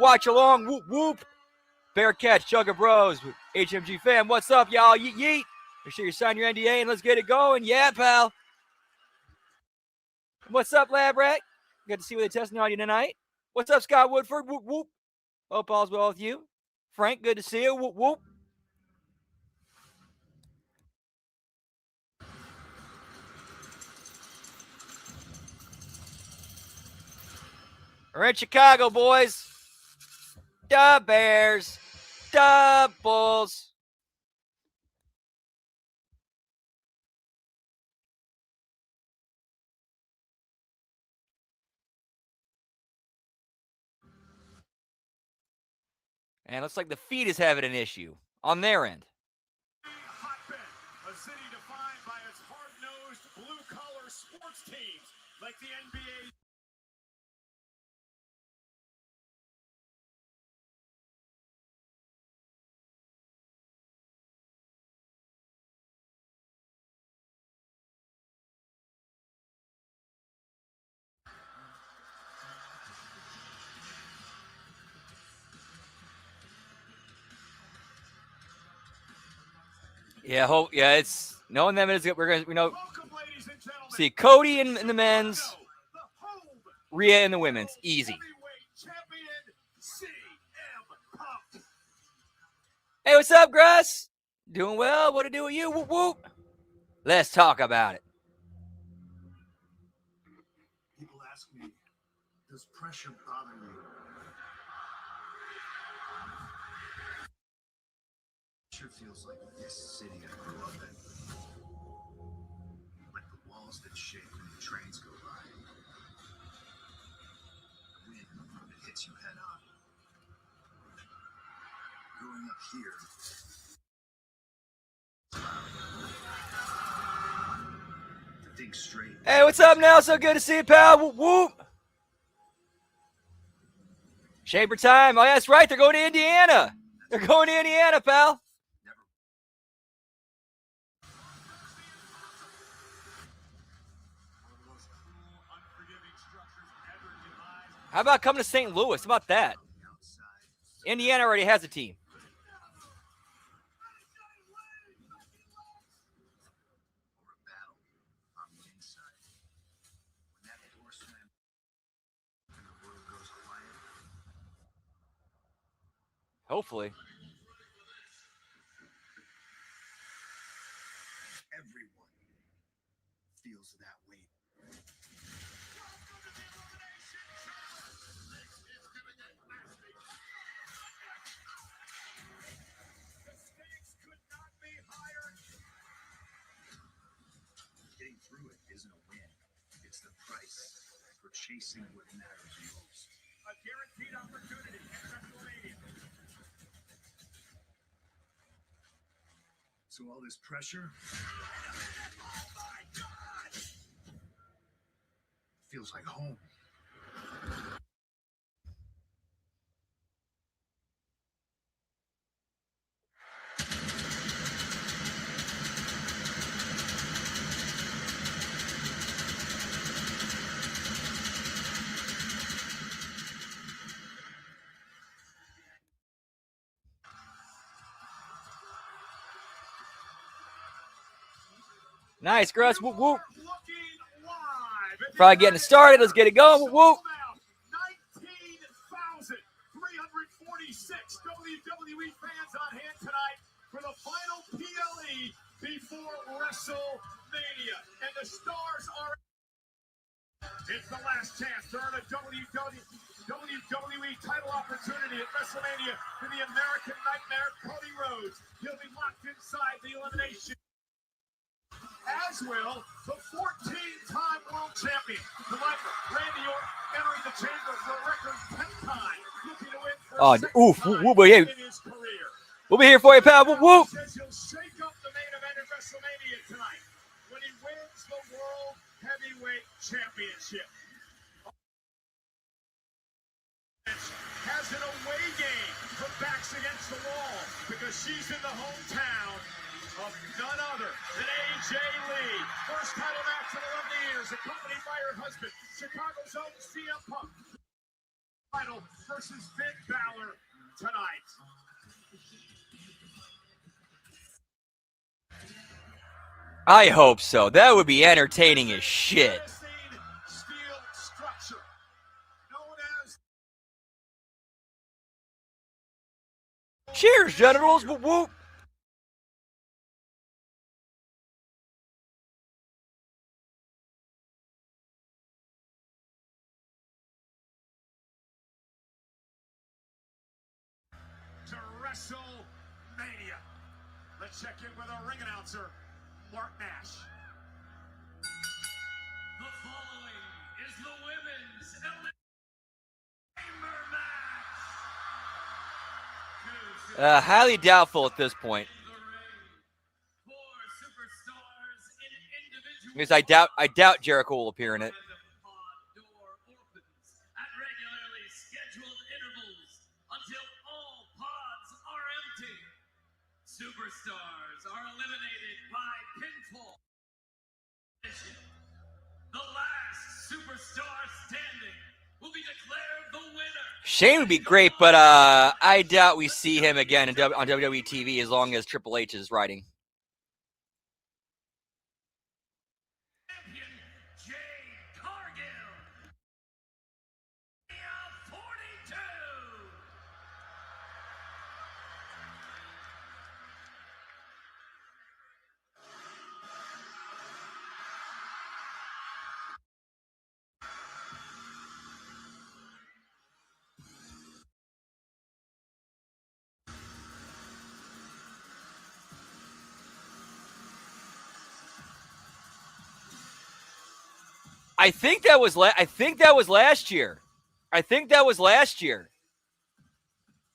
watch along. Whoop, whoop. Bearcats, Chugga Bros, HMG fam. What's up, y'all? Yeet, yeet. Make sure you sign your NDA and let's get it going. Yeah, pal. What's up, Lab Rat? Good to see what they're testing on you tonight. What's up, Scott Woodford? Whoop, whoop. Hope all's well with you. Frank, good to see you. Whoop, whoop. We're in Chicago, boys. Da Bears. Da Bulls. And it looks like the feed is having an issue on their end. Hotbed, a city defined by its hard-nosed, blue-collar sports teams like the NBA. Yeah, it's knowing them is we're gonna see Cody in the men's, Rhea in the women's. Easy. Hey, what's up, Grass? Doing well. What to do with you? Whoop whoop. Let's talk about it. People ask me, does pressure bother you? Sure feels like this city I grew up in. Like the walls that shake when the trains go by. The wind that hits you head on. Growing up here. To think straight. Hey, what's up now? So good to see you, pal. Whoop whoop. Shaper time. Oh, yeah, that's right. They're going to Indiana. They're going to Indiana, pal. How about coming to St. Louis? How about that? Indiana already has a team. Hopefully. Everyone feels that weight. The stakes could not be higher. Getting through it isn't a win. It's the price for chasing what matters most. A guaranteed opportunity in WrestleMania. So all this pressure, oh my God, feels like home. Nice, Gruss. Whoop, whoop. Probably getting started. Let's get it going. Whoop, whoop. 19,346 WWE fans on hand tonight for the final PLE before WrestleMania. And the stars are... It's the last chance to earn a WWE title opportunity at WrestleMania for the American Nightmare, Cody Rhodes. He'll be locked inside the elimination. As will the 14-time world champion, the Viper, Randy Orton, entering the chamber for a record 10 times, looking to win for a second time in his career. We'll be here for you, pal. Whoop, whoop. Says he'll shake up the main event at WrestleMania tonight when he wins the World Heavyweight Championship. Has an away game for backs against the wall because she's in the hometown of none other than AJ Lee. First title match in 11 years, accompanied by her husband, Chicago's own CM Punk. Final versus Finn Balor tonight. I hope so. That would be entertaining as shit. Steel structure known as Cheers, generals. Whoop whoop. to WrestleMania. Let's check in with our ring announcer, Mark Nash. The following is the women's chamber match. Highly doubtful at this point. Because I doubt Jericho will appear in it. Superstars are eliminated by pinfall. The last superstar standing will be declared the winner. Shane would be great, but I doubt we see him again on WWE TV as long as Triple H is writing. Champion Jade Cargill. 42. I think that was last year. I think that was last year.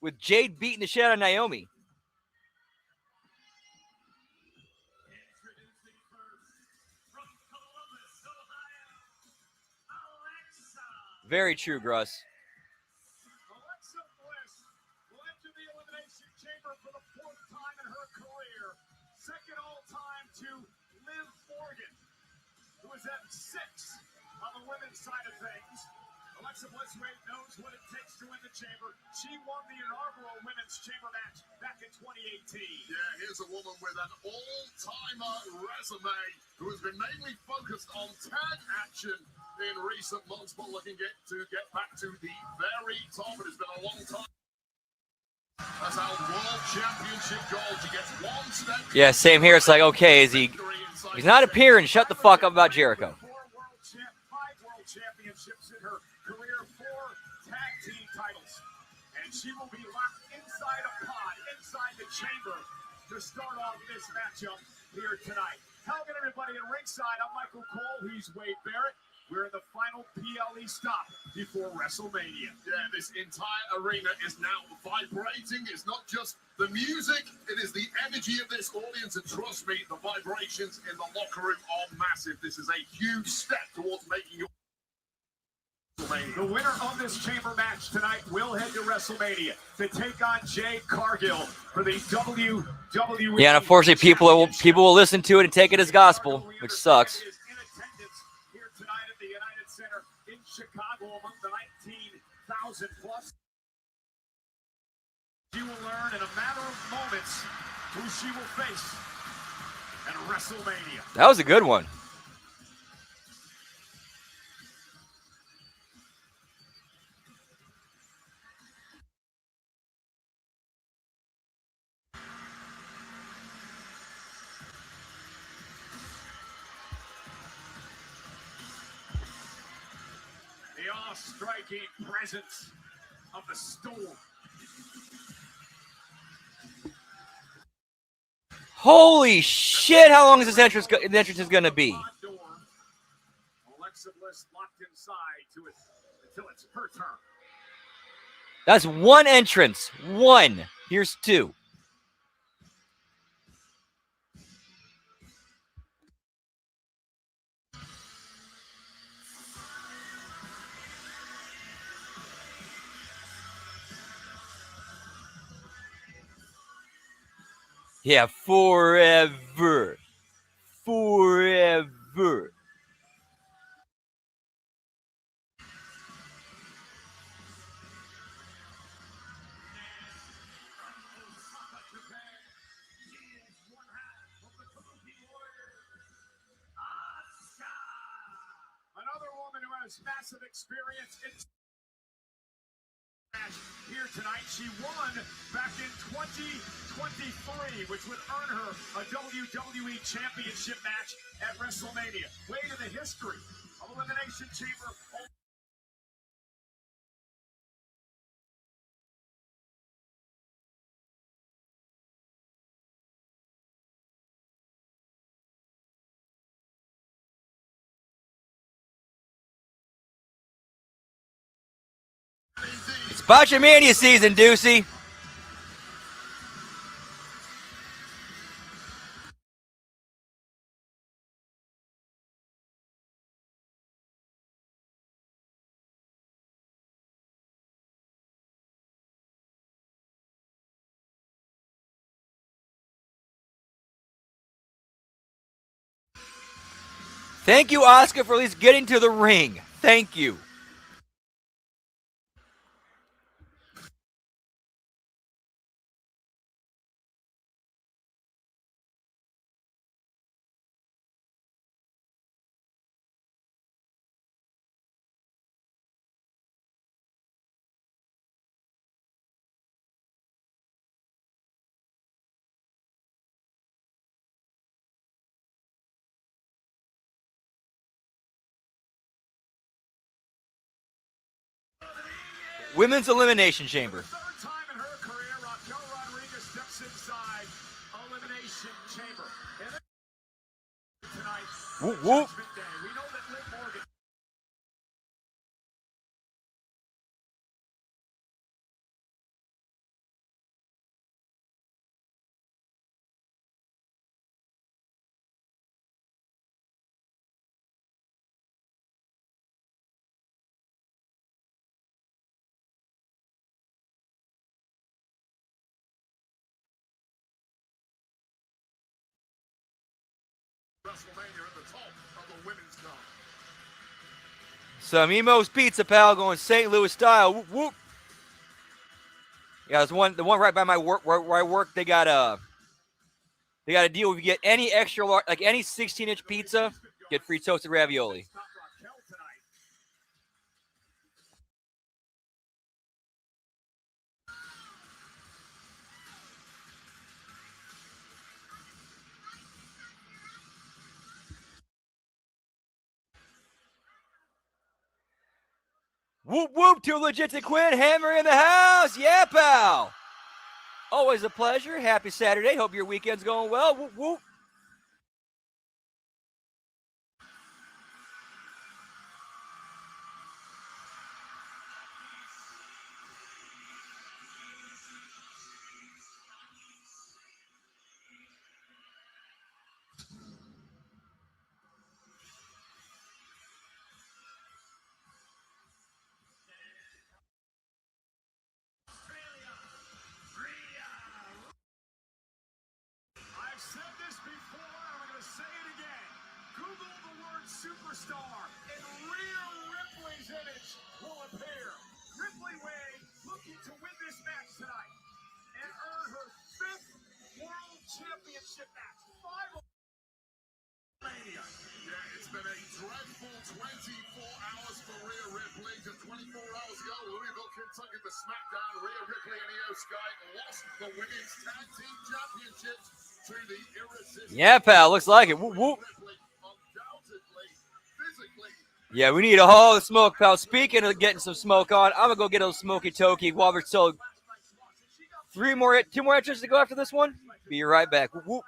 With Jade beating the shit out of Naomi. Introducing first from Columbus, Ohio, Alexa. Very true, Gruss. Alexa Bliss will enter the Elimination Chamber for the 4th time in her career. Second all time to Liv Morgan, who is at 6 on the women's side of things. Alexa Bliss knows what it takes to win the chamber. She won the inaugural women's chamber match back in 2018. Yeah, here's a woman with an all-timer resume who has been mainly focused on tag action in recent months, but looking to get back to the very top. It has been a long time. That's our World Championship gold. She gets one step. Yeah, same here. It's like, okay, he's not appearing. Shut the fuck up about Jericho. 5 world championships in her career, 4 tag team titles. And she will be locked inside a pod, inside the chamber, to start off this matchup here tonight. Hello again, everybody in ringside. I'm Michael Cole. He's Wade Barrett. We're in the final PLE stop before WrestleMania. Yeah, this entire arena is now vibrating. It's not just the music, it is the energy of this audience. And trust me, the vibrations in the locker room are massive. This is a huge step towards making your The winner of this chamber match tonight will head to WrestleMania to take on Jade Cargill for the WWE. Yeah, and unfortunately, people will listen to it and take it as gospel, which sucks. Is in attendance here tonight at the United Center in Chicago among the 19,000 plus. You will learn in a matter of moments who she will face at WrestleMania. That was a good one. The awe-striking presence of the storm. Holy shit! How long is this entrance is going to be? Alexa Bliss locked inside to it until it's her turn. That's one entrance. One. Here's 2. Yeah, forever. Forever. has massive experience in here tonight. She won back in 2023, which would earn her a WWE Championship match at WrestleMania. Way to the history of Elimination Chamber. It's Botchamania season, Deucey. Thank you, Oscar, for at least getting to the ring. Thank you. Women's Elimination Chamber. Third time in her career, Raquel Rodriguez steps inside Elimination Chamber. And then tonight, Whoop, whoop. Judgment Day. We know that Liv Morgan. WrestleMania at the top of the women's card. Some Emo's Pizza Pal going St. Louis style. Whoop, whoop. Yeah, there's the one right by my work where I work. They got a deal. If you get any extra large, like any 16-inch pizza, get free toasted ravioli. Stop Raquel tonight. Whoop, whoop. Too legit to quit. Hammer in the house. Yeah, pal. Always a pleasure. Happy Saturday. Hope your weekend's going well. Whoop, whoop. I've said this before, and I'm going to say it again. Google the word superstar, and Rhea Ripley's image will appear. Ripley Wade looking to win this match tonight and earn her 5th World Championship match. 5 Mania. Yeah, it's been a dreadful 24 hours for Rhea Ripley. Just 24 hours ago, Louisville, Kentucky, the SmackDown. Rhea Ripley and Io Sky lost the Women's Tag Team Championships to the irresistible. Yeah, pal. Looks like it. Whoop, whoop. Ripley, undoubtedly, physically. Yeah, we need a haul of smoke, pal. Speaking of getting some smoke on, I'm going to go get a smoky toki while we're still 2 more entries to go after this one. Be right back. Whoop, whoop.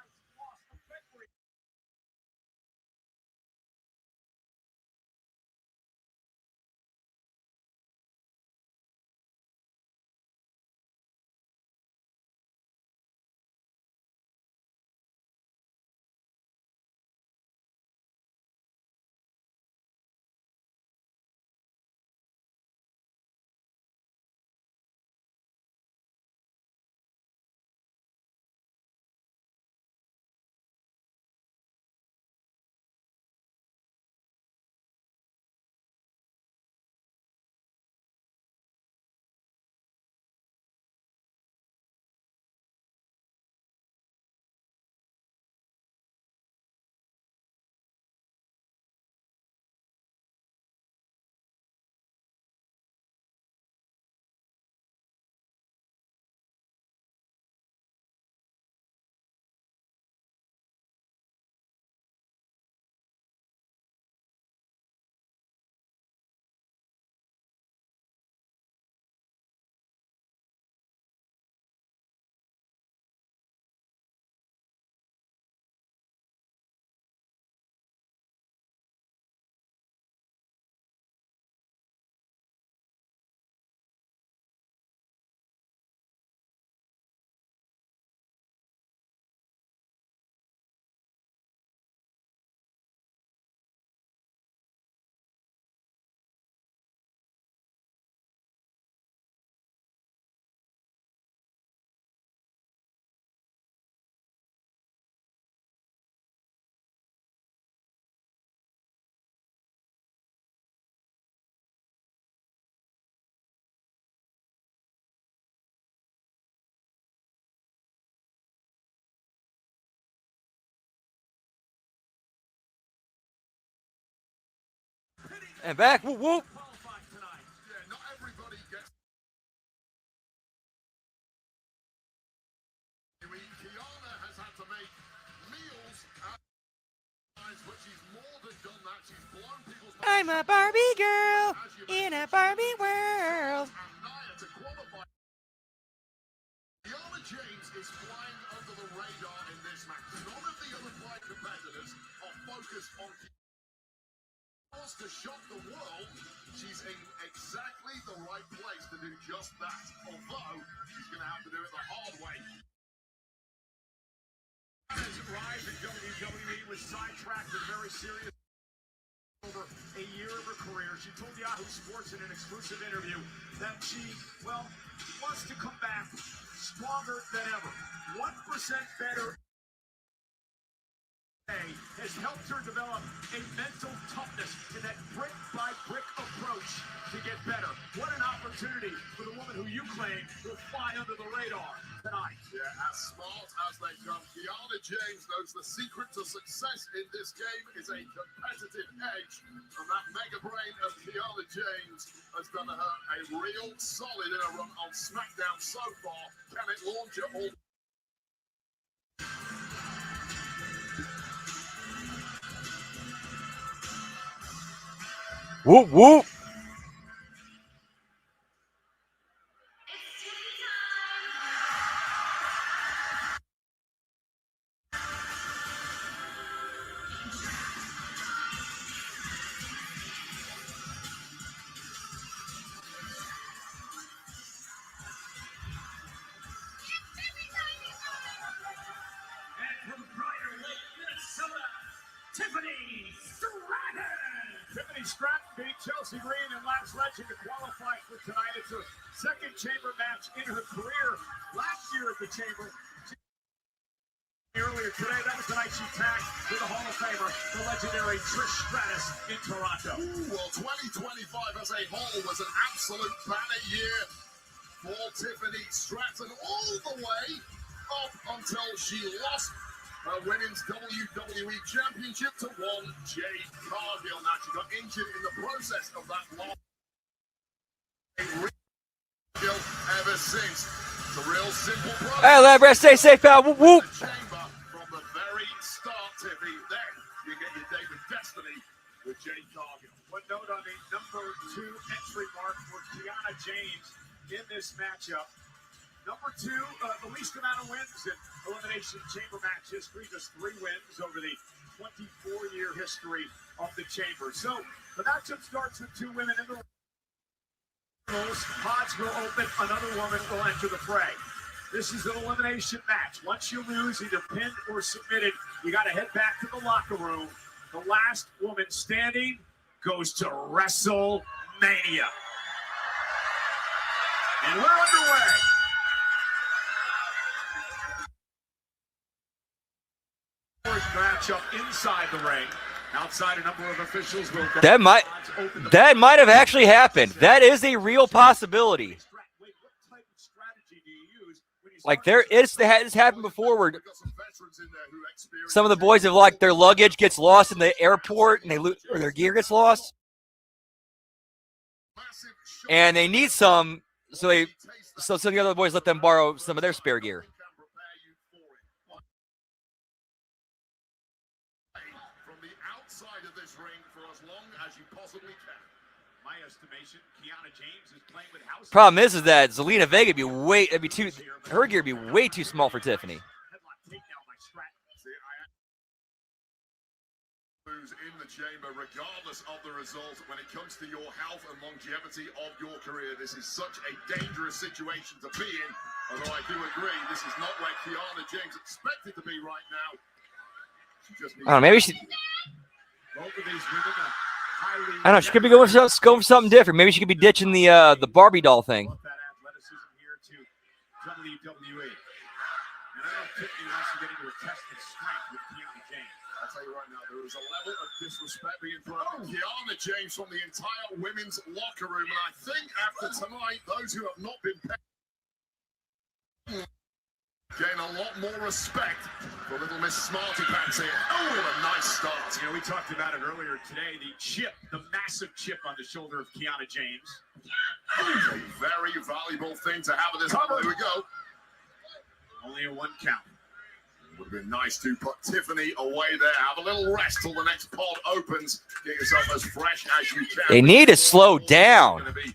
And back. Whoop, whoop. Yeah, not everybody gets. Kiana has had to make meals at times, but she's more than done that. She's blown people's minds. I'm a Barbie girl in a Barbie world. And Nia to qualify. Kiana James is flying under the radar in this match. None of the other flight competitors are focused on to shock the world. She's in exactly the right place to do just that. Although she's going to have to do it the hard way. His rise in WWE was sidetracked and very serious. Over a year of her career, she told Yahoo Sports in an exclusive interview that she, well, wants to come back stronger than ever. 1% better has helped her develop a mental toughness and that brick-by-brick approach to get better. What an opportunity for the woman who you claim will fly under the radar tonight. Yeah, as smart as they come, Kiana James knows the secret to success in this game is a competitive edge. And that mega brain of Kiana James has done her a real solid in a run on SmackDown so far. Can it launch it all? Whoop, whoop. And from Briar Lake, Minnesota, Tiffany Stratton. Tiffany Stratton beat Chelsea Green and Lance Legend to qualify for tonight. It's her second chamber match in her career. Last year at the chamber, earlier today, that was the night she tagged with the Hall of Famer, the legendary Trish Stratus in Toronto. Well, 2025 as a whole was an absolute banner year for Tiffany Stratton, all the way up until she lost her women's WWE Championship to one Jade Cargill. Now, she got injured in the process of that loss. Ever since. It's a real simple process. Hey, Labra, stay safe, pal. Whoop, whoop. Chamber from the very start, Tiffy. Then you get your date with Destiny with Jade Cargill. One note on the number 2 entry mark for Kiana James in this matchup. Number 2, the least amount of wins in Elimination Chamber match history, just 3 wins over the 24-year history of the Chamber. So the matchup starts with 2 women in the ring. Pods will open, another woman will enter the fray. This is an elimination match. Once you lose, either pinned or submitted, you got to head back to the locker room. The last woman standing goes to WrestleMania. And we're underway. First matchup inside the ring. Outside, a number of officials will go. That might have actually happened. That is a real possibility. Like it's happened before where some of the boys have like their luggage gets lost in the airport and or their gear gets lost, and they need some, so some of the other boys let them borrow some of their spare gear. Problem is that Zelina Vega her gear would be way too small for Tiffany. In the chamber, regardless of the result, when it comes to your health and longevity of your career, this is such a dangerous situation to be in. Although I do agree, this is not where Kiana James expected to be right now. I don't know, maybe she. Both of these women are highly. I don't know. She could be going for something different. Maybe she could be ditching the Barbie doll thing. That athleticism here to WWE. And I don't think he wants to get into a test of strength with Kiana James. I'll tell you right now, there is a level of disrespect being thrown at Kiana James from the entire women's locker room, and I think after tonight, those who have not been paid gain a lot more respect for little Miss Smarty Pants here. Oh, what a nice start. You know, we talked about it earlier today, the chip, the massive chip on the shoulder of Kiana James. A very valuable thing to have at this level. Here we go. Only a 1 count. Would have been nice to put Tiffany away there. Have a little rest till the next pod opens. Get yourself as fresh as you can. They need to slow down. Going to be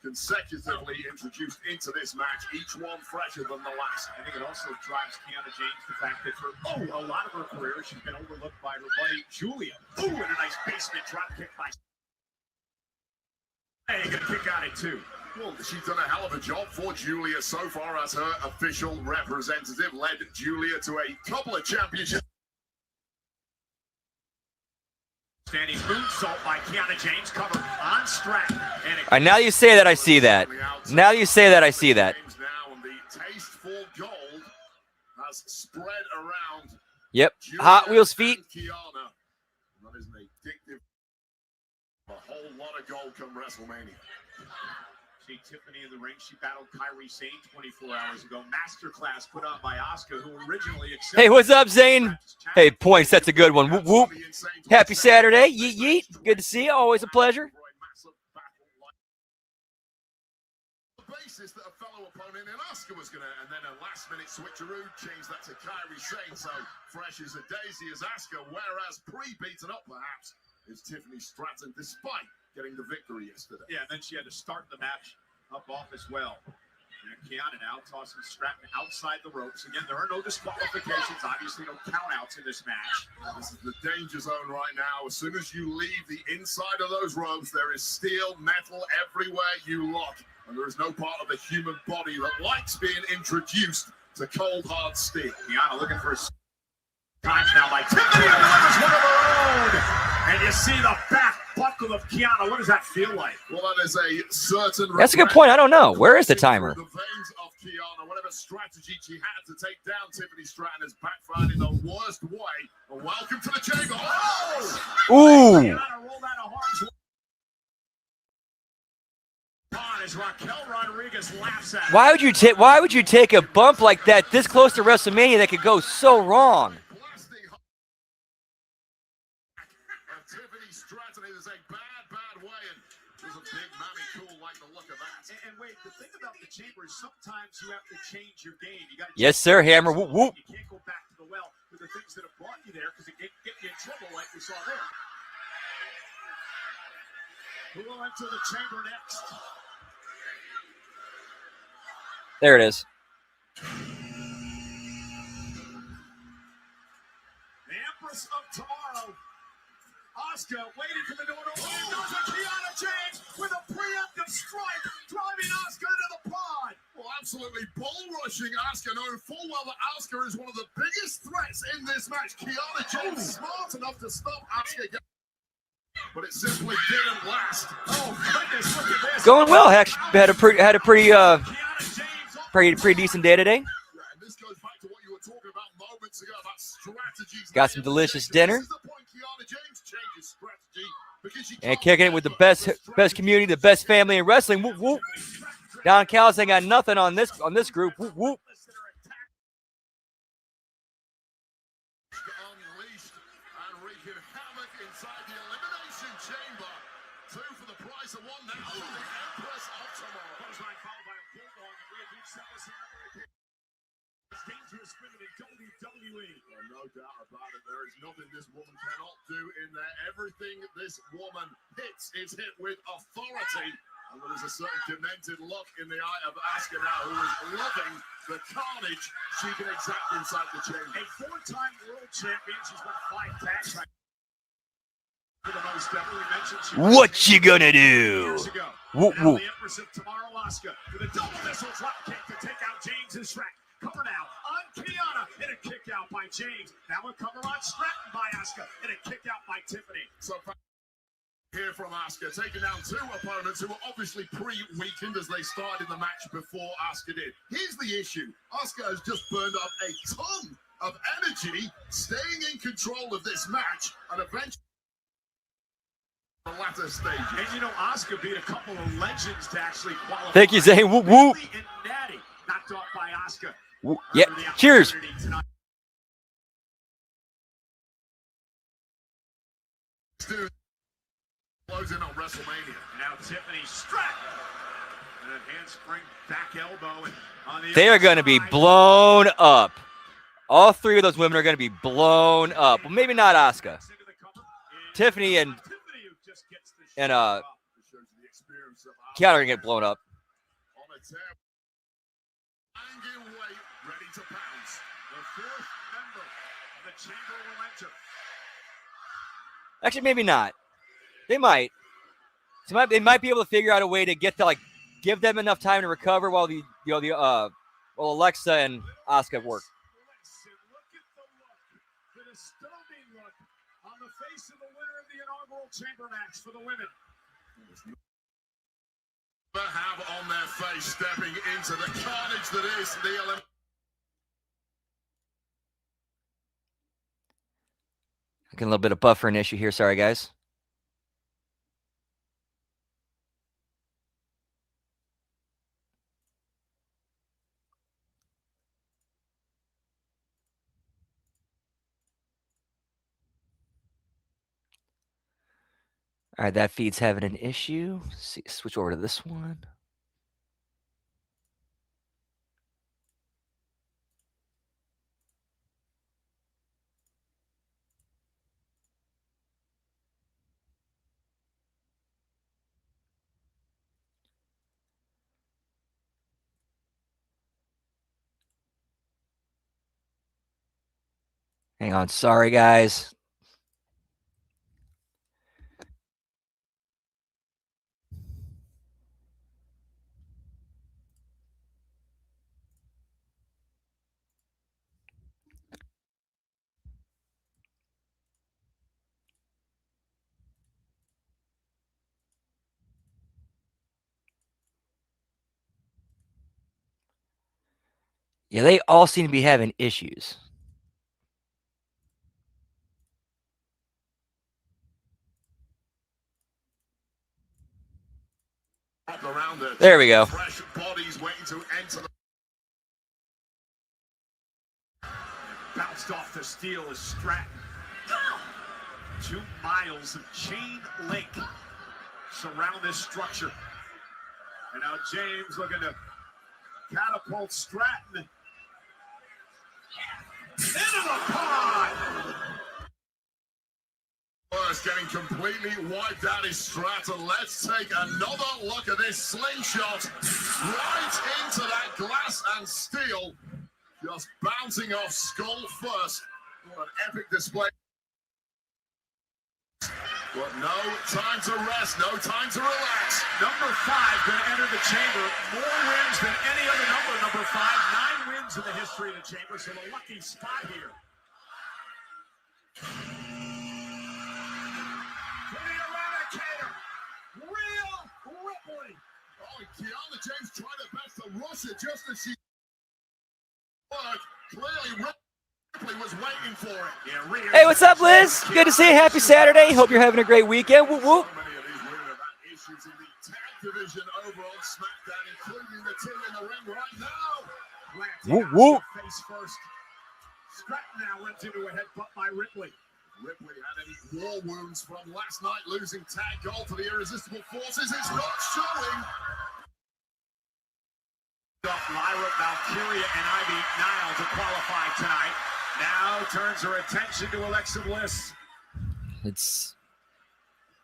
consecutively introduced into this match, each one fresher than the last. I think it also drives Kiana James the fact that for a lot of her career, she's been overlooked by her buddy Julia. Ooh, and a nice basement drop kick by. Hey, gonna kick out it too. Well, she's done a hell of a job for Julia so far as her official representative. Led Julia to a couple of championships. Standing moonsault by Kiana James, covered on Stratton. And now you say that, I see that. Now you say that, I see that. Now, and the taste for gold has spread around. Yep. Julia Hot Wheels feet. and Kiana. That is an addictive. A whole lot of gold come WrestleMania. See Tiffany in the ring. She battled Kairi Sane 24 hours ago. Masterclass put on by Asuka, who originally accepted. Hey, what's up, Zane? Hey, points. That's a good one. Whoop, whoop. Happy Saturday. Yeet, yeet. Good to see you. Always a pleasure. Basis that a fellow opponent in Asuka was gonna, and then a last-minute switcheroo changed that to Kairi Sane. So fresh as a daisy as Asuka, whereas pre-beaten up perhaps is Tiffany Stratton, despite getting the victory yesterday. Yeah, and then she had to start the match up off as well. And Kiana now tossing Stratton outside the ropes. Again, there are no disqualifications, obviously no countouts in this match. This is the danger zone right now. As soon as you leave the inside of those ropes, there is steel, metal everywhere you look. And there is no part of the human body that likes being introduced to cold, hard steel. Kiana looking for times now by Tiffany. One of her own. And you see the back buckle of Kiana. What does that feel like? Well, that is a certain. That's a good point. I don't know. Where is the timer? The veins of Kiana, whatever strategy she had to take down Tiffany Stratton has backfired in the worst way. And welcome to the chamber. Oh! Ooh. Kiana rolled out of harm's way. As Raquel Rodriguez laughs at Why would you take a bump like that this close to WrestleMania that could go so wrong? Tiffany Stratton is a bad way, and there's a big mammy cool like the look of that. And wait, the thing about the chamber is sometimes you have to change your game. You got Yes, sir, Hammer. Whoop, whoop. You can't go back to the well with the things that have brought you there because it can get you in trouble like we saw there. Who will enter the chamber next? There it is. The Empress of Tomorrow. Asuka waiting for the door to open. Goes to Kiana James with a preemptive strike, driving Asuka into the pod. Well, absolutely bull rushing Asuka, knowing full well that Asuka is one of the biggest threats in this match. Kiana James smart enough to stop Asuka, but it simply didn't last. Oh goodness, look at this. Going well. Actually, had a pretty decent day today. And this goes back to what you were talking about moments ago about strategies. Got some delicious dinner. This is the point Kiana James changes strategy because she And kicking it with the best community, the best family in wrestling. Whoop, whoop. Don Callis ain't got nothing on this group. Whoop, whoop. Unleashed and wreaking havoc inside the Elimination Chamber. 2 for the price of 1 now. The Empress of Tomorrow. Clothesline followed by a bulldog, and we have reached it's dangerous women in WWE. Well, no doubt about it. There is nothing this woman cannot do in there. Everything this woman hits is hit with authority. And there is a certain demented look in the eye of Asuka now, who is loving the carnage she can exact inside the chamber. A 4-time world champion. She's won 5 tags. For the most definitely mentioned. What you gonna do? Years ago. Whoop, Now whoop. the Empress of Tomorrow, Asuka, with a double missile drop kick to take out James's track. Cover now on Kiana, and a kick out by James. Now a cover on Stratton by Asuka, and a kick out by Tiffany. So here from Asuka, taking down 2 opponents who were obviously pre-weakened as they started the match before Asuka did. Here's the issue. Asuka has just burned up a ton of energy, staying in control of this match, and eventually the latter stage. And you know, Asuka beat a couple of legends to actually qualify. Thank you, Zane. Whoop, whoop. And Natty knocked off by Asuka. Yeah. Cheers. Closing on WrestleMania. Now Tiffany Stratton. And a handspring back elbow. And on the They are going to be blown up. All three of those women are going to be Blown up. Well, maybe not Asuka. Tiffany and Kiana are going to get blown up. On a tap. Hanging weight, ready to pounce. The fourth member of the chamber will enter. Actually, maybe not. They might. They might be able to figure out a way to get to give them enough time to recover while while Alexa and Asuka work. Look at the look, the disturbing look on the face of the winner of the inaugural chamber match for the women. Have on their face stepping into the carnage that is the elimination. Getting a little bit of buffering issue here. Sorry, guys. All right, that feed's having an issue. Let's see, switch over to this one. Hang on. Sorry, guys. Yeah, they all seem to be having issues. There we go. Fresh bodies waiting to enter the Bounced off the steel is Stratton. 2 miles of chain link surround this structure. And now James looking to catapult Stratton into the pod. First getting completely wiped out is Stratton. Let's take another look at this slingshot right into that glass and steel. Just bouncing off skull first. What an epic display. But no time to rest, no time to relax. Number 5 going to enter the chamber. More wins than any other number, number 5. 9 wins in the history of the chamber, so a lucky spot here. To the Eradicator, Rhea Ripley. Oh, Kiana James tried her best to rush it just as she worked. Clearly, Ripley was waiting for it. Yeah, Hey, what's up, Liz? Good to see you. Happy Saturday. Hope you're having a great weekend. Whoop, whoop. So many of these women have had issues in the tag division over on SmackDown, including the two in the ring right now. Whoop, whoop. Face first. Stratton now went into a headbutt by Ripley. Ripley had any war wounds from last night, losing tag gold to the Irresistible Forces. It's not showing. Lyra, Valkyria, and Ivy Nile to qualify tonight. Now turns her attention to Alexa Bliss.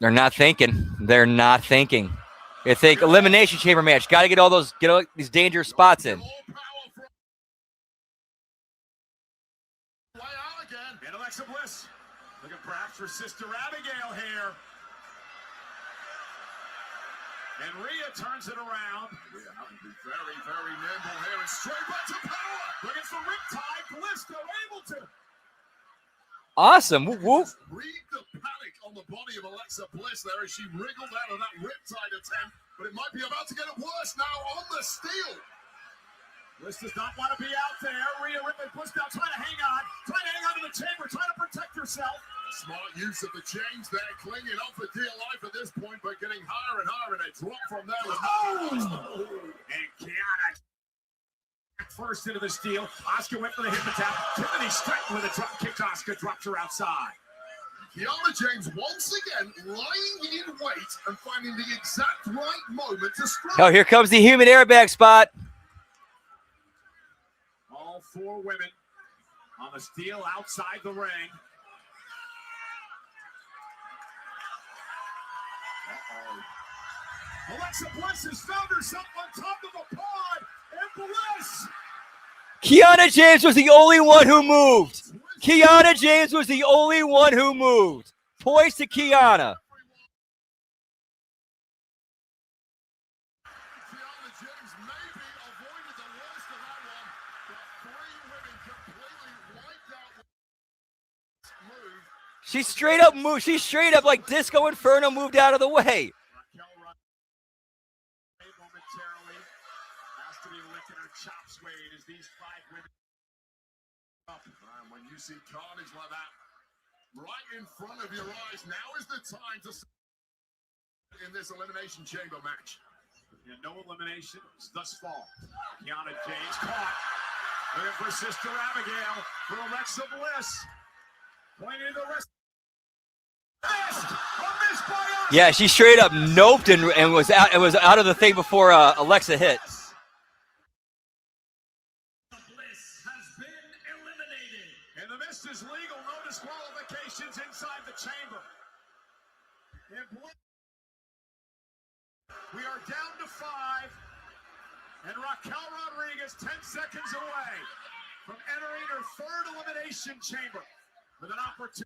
They're not thinking. They're not thinking. They think elimination chamber match. Got to get all these dangerous spots in. And Alexa Bliss looking perhaps for Sister Abigail here. And Rhea turns it around. Rhea having to be very, very nimble here and straight back to power. Looking for riptide. Bliss still able to. Awesome. Whoop, whoop. Read the panic on the body of Alexa Bliss there as she wriggled out of that riptide attempt, but it might be about to get worse now on the steel. Bliss does not want to be out there. Rhea Ripley Bliss now trying to hang on to the chamber, trying to protect herself. Smart use of the chains there, clinging on for dear life at this point, but getting higher and higher, and a drop from there. Oh! And Kiana first into the steal. Asuka went for the hip attack. Tiffany Stratton with a drop kick. Asuka dropped her outside. Kiana James once again lying in wait and finding the exact right moment to strike. Oh, here comes the human airbag spot. All four women on the steal outside the ring. Alexa Bliss has found herself on top of a pod, and Bliss. Kiana James was the only one who moved. Kiana James was the only one who moved. Poise to Kiana. Kiana James maybe avoided the worst of that one, but three women completely wiped out the move. She straight up moved. She straight up like Disco Inferno moved out of the way. Raquel Rodriguez momentarily has to be licking her chops weight as these five women up. And when you see carnage like that right in front of your eyes, now is the time to in this Elimination Chamber match. Yeah, no eliminations thus far. Kiana James caught. Looking for Sister Abigail for Alexa Bliss. Pointing to the rest. Missed! A miss by us! Yeah, she straight up noped and was out. It was out of the thing before Alexa hit. Bliss has been eliminated. And the mist is legal. No disqualifications inside the chamber. And we are down to 5. And Raquel Rodriguez 10 seconds away from entering her third elimination chamber with an opportunity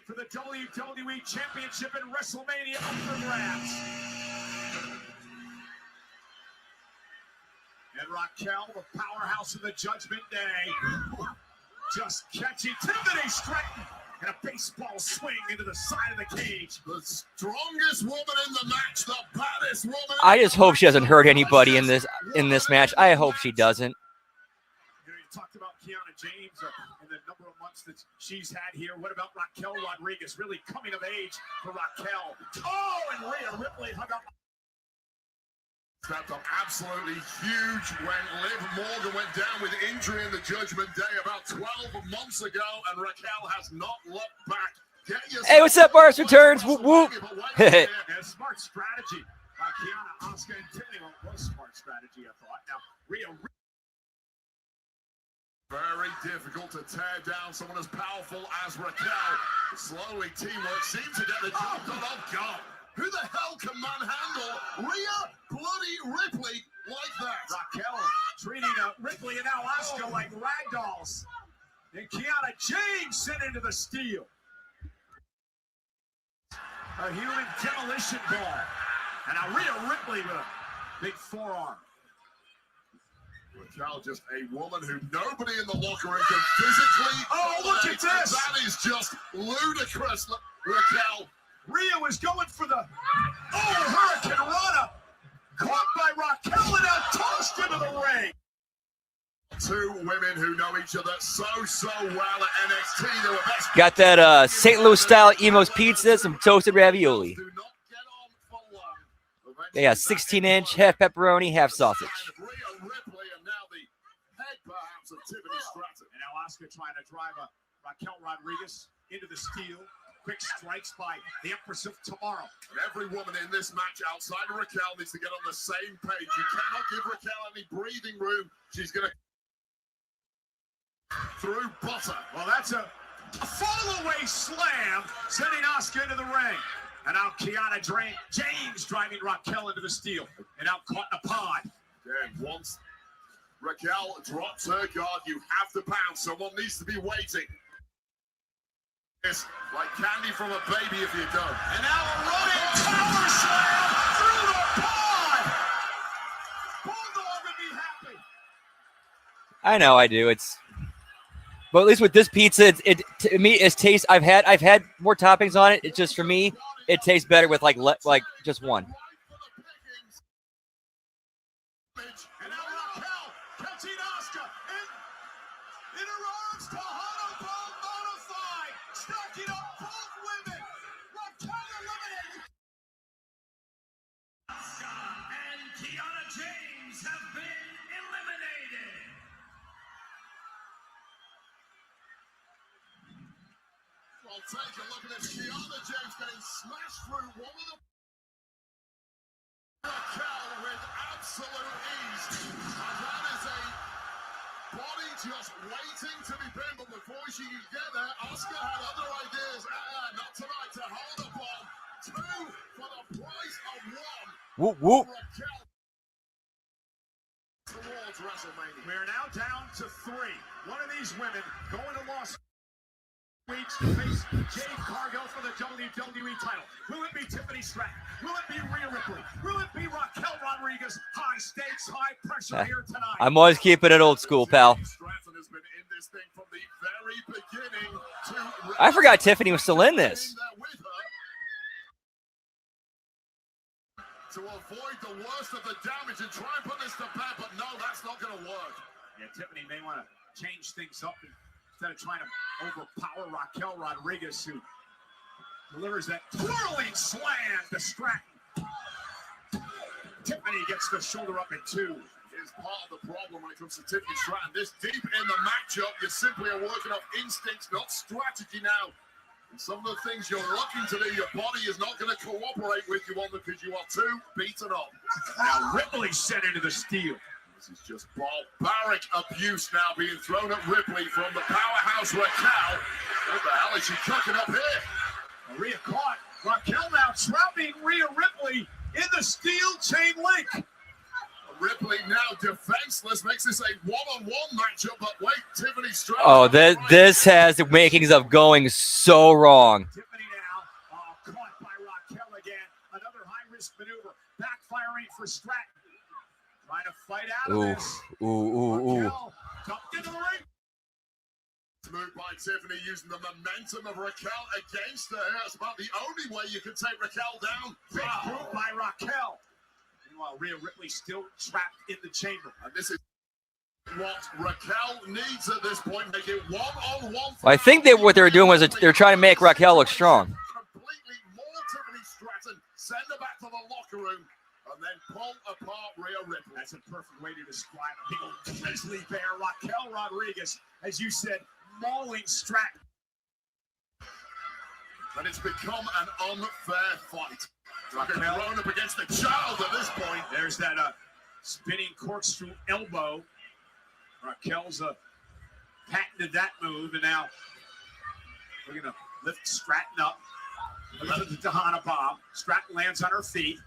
for the WWE Championship in WrestleMania up for grabs. And Raquel, the powerhouse of the Judgment Day, just catching Tiffany Stratton and a baseball swing into the side of the cage. The strongest woman in the match, the baddest woman. I just hope she doesn't hurt anybody in this match. I hope she doesn't. You know, you talked about Kiana James and the number of months that she's had here. What about Raquel Rodriguez? Really coming of age for Raquel. Oh, and Rhea Ripley hung up. Stepped up absolutely huge when Liv Morgan went down with injury in the Judgment Day about 12 months ago, and Raquel has not looked back. Hey, what's up, Bars Returns? Whoop, whoop. And a smart strategy by Kiana, Asuka, and Tiffany. Well, it was smart strategy, I thought. Now, Rhea very difficult to tear down someone as powerful as Raquel. Slowly, teamwork seems to get the job done. Oh, God. Who the hell can manhandle Rhea bloody Ripley like that? Raquel treating Ripley and now Asuka like ragdolls. And Kiana James sent into the steal. A human demolition ball. And now Rhea Ripley with a big forearm. Raquel, just a woman who nobody in the locker room can physically. Oh, look at this! That is just ludicrous, Raquel. Rhea was going for the Hurricane Rana. Caught by Raquel and now tossed into the ring. Two women who know each other so well at NXT. They were best. Got that St. Louis style Emo's pizza, some toasted ravioli. Do not get on for long. Yeah, 16-inch, half pepperoni, half sausage. Rhea Ripley and now the head perhaps of Tiffany Stratton. And now Asuka trying to drive Raquel Rodriguez into the steal. Quick strikes by the Empress of Tomorrow. And every woman in this match outside of Raquel needs to get on the same page. You cannot give Raquel any breathing room. She's going to through butter. Well, that's a fall-away slam, sending Asuka into the ring. And now Kiana James driving Raquel into the steal. And now caught in a pod. And once Raquel drops her guard, you have to pounce. Someone needs to be waiting. It's like candy from a baby if you don't. And now a running power slam through the pod. Bulldog would be happy. I know, I do. But at least with this pizza, it to me it tastes. I've had more toppings on it. It's just for me, it tastes better with like just one. And now Raquel catching Asuka in her arms to Hana Bonafide, stacking up both women. Raquel eliminated. Asuka and Kiana James have been eliminated. Well, take a look at this. Kiana James getting smashed through one of the Raquel with absolute ease. And that is a body just waiting to be pinned. But before she could get there, Asuka had other ideas. Not tonight to hold up on. 2 for the price of 1. Whoop, whoop. Raquel towards WrestleMania. We're now down to 3. One of these women going to Las Weeks to face Jade Cargill for the WWE title. Will it be Tiffany Stratton? Will it be Rhea Ripley? Will it be Raquel Rodriguez? High stakes, high pressure here tonight. I'm always keeping it old school, pal. Stratton has been in this thing from the very beginning to I forgot Tiffany was still in this. To avoid the worst of the damage and try and put this to bed, but no, that's not going to work. Yeah, Tiffany may want to change things up instead of trying to overpower Raquel Rodriguez, who delivers that twirling slam to Stratton. Tiffany gets the shoulder up at 2. Is part of the problem when it comes to Tiffany Stratton. This deep in the matchup, you simply are working off instincts, not strategy now. And some of the things you're looking to do, your body is not going to cooperate with you on because you are too beaten up. Now Ripley set into the steel. This is just barbaric abuse now being thrown at Ripley from the powerhouse Raquel. What the hell is she cooking up here? Rhea caught. Raquel now trapping Rhea Ripley in the steel chain link. Ripley now defenseless, makes this a one-on-one matchup, but wait, Tiffany Stratton. Oh, this has the makings of going so wrong. Tiffany now caught by Raquel again. Another high-risk maneuver, backfiring for Stratton. Trying to fight out of this. Ooh. Dumped into the ring. Move by Tiffany using the momentum of Raquel against her. That's about the only way you can take Raquel down. Big move by Raquel. Meanwhile, Rhea Ripley still trapped in the chamber. And this is what Raquel needs at this point. Make it one-on-one. Well, I think what they were doing was they're trying to make Raquel look strong. Completely more Tiffany Stratton. Send her back to the locker room. And then pull apart Rhea Ripley. That's a perfect way to describe a big old grizzly bear. Raquel Rodriguez, as you said, mauling Stratton. And it's become an unfair fight. Raquel thrown up against the child at this point. There's that spinning corkscrew elbow. Raquel's patented that move, and now we're going to lift Stratton up. Look at the Tahana bomb. Stratton lands on her feet.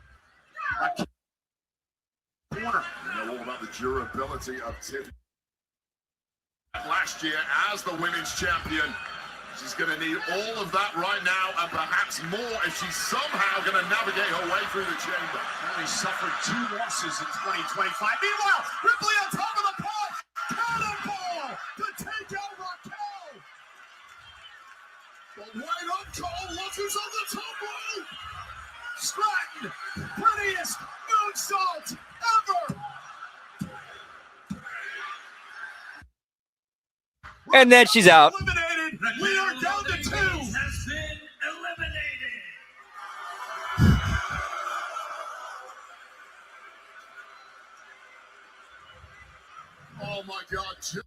Corner. You know all about the durability of Tiffany. Last year as the women's champion. She's going to need all of that right now and perhaps more if she's somehow going to navigate her way through the chamber. Only suffered 2 losses in 2025. Meanwhile, Ripley on top of the pod. Cannonball to take out Raquel. But wait up, Cole. Look who's on the top rope. Stratton, prettiest moonsault ever. And then she's out. Eliminated. We are down to 2. Has been eliminated. Oh my God.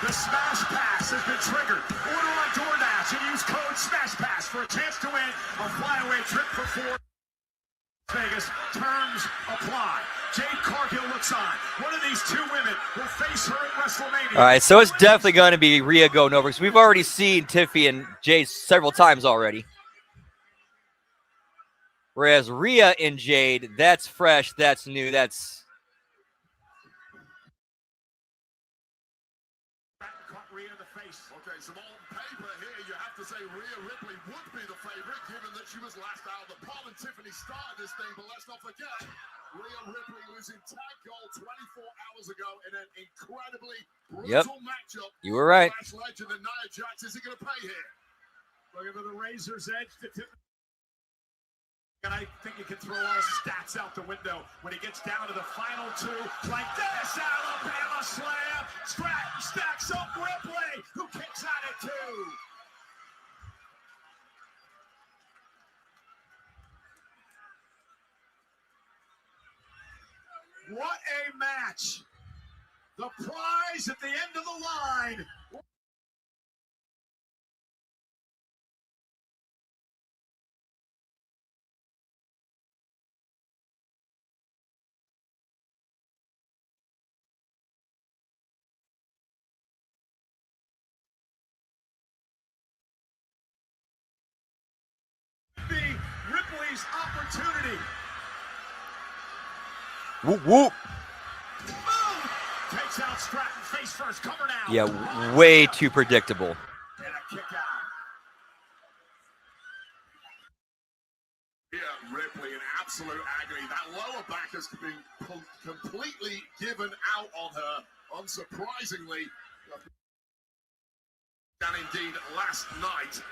The Smash Pass has been triggered. Order on DoorDash and use code SMASHPASS for a chance to win a flyaway trip for 4 Vegas. Terms apply. Jade Cargill looks on. One of these 2 women will face her at WrestleMania. All right, so it's definitely going to be Rhea going over because we've already seen Tiffy and Jade several times already. Whereas Rhea and Jade, that's fresh, that's new, that's... Okay, so on paper here, you have to say Rhea Ripley would be the favorite, given that she was last out of the pod and Tiffany started this thing. But let's not forget, Rhea Ripley losing tag gold 24 hours ago in an incredibly brutal matchup. You were right. Flash legend and Nia Jax, is he going to pay here? Looking for the razor's edge to Tiffany. And I think you can throw all stats out the window when he gets down to the final 2. Like this, Alabama slam. Stratton stacks up Ripley, who kicks out at 2. What a match. The prize at the end of the line. Be Ripley's opportunity. Whoop, whoop. Boom! Takes out Stratton face first. Cover now. Yeah, way too predictable. And a kick out. Yeah, Ripley in absolute agony. That lower back has been completely given out on her, unsurprisingly. And indeed, last night,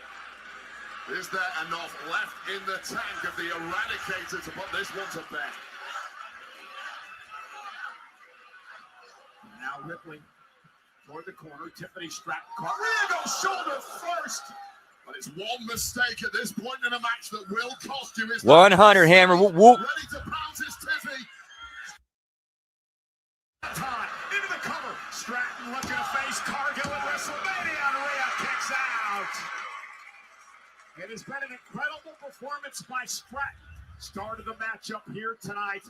is there enough left in the tank of the Eradicator to put this one to bed? Now Ripley toward the corner. Tiffany Stratton caught. Rigo shoulder first. But it's one mistake at this point in a match that will cost you. 100 hammer. Whoop, whoop. Ready to pounce his Tiffany. Time into the cover. Stratton looking to face Cargill at WrestleMania, and Rhea kicks out. It has been an incredible performance by Stratton. Started the matchup here tonight.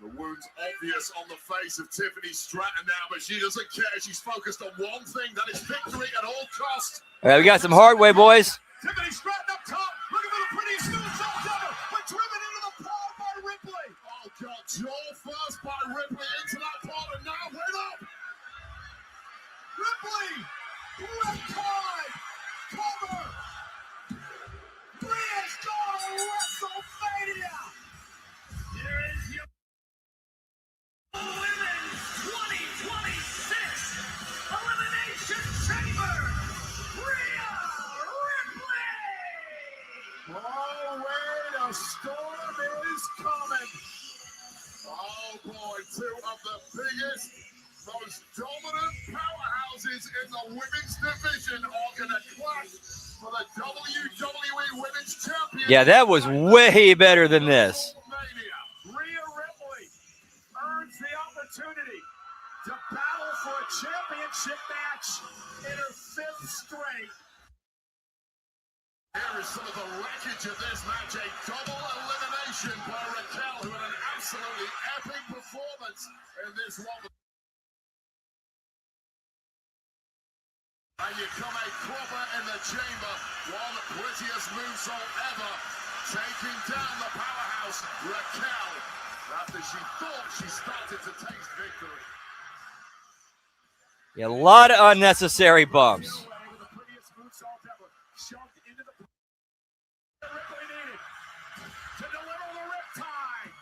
The wound's obvious on the face of Tiffany Stratton now, but she doesn't care. She's focused on one thing, that is victory at all costs. All right, we got some hard way, boys. Tiffany Stratton up top, looking for the prettiest moonsault ever, but driven into the pole by Ripley. Oh, God, Joel first by Ripley into that part, and now wait up. Ripley, Riptide, cover. Rhea's going to WrestleMania. Here is your Women's 2026 Elimination Chamber, Rhea Ripley! Oh, wait, a storm is coming. Oh, boy, two of the biggest, most dominant powerhouses in the women's division are going to clash for the WWE Women's Championship. Yeah, that was way better than this. Rhea Ripley earns the opportunity to battle for a championship match in her 5th straight. Here is some of the wreckage of this match, a double elimination by Raquel, who had an absolutely epic performance in this one. And you come a cropper in the chamber, one prettiest moonsault ever, taking down the powerhouse Raquel after she thought she started to taste victory. Yeah, a lot of unnecessary bumps. The prettiest moonsault ever, shoved into the Ripley needed to deliver the riptide.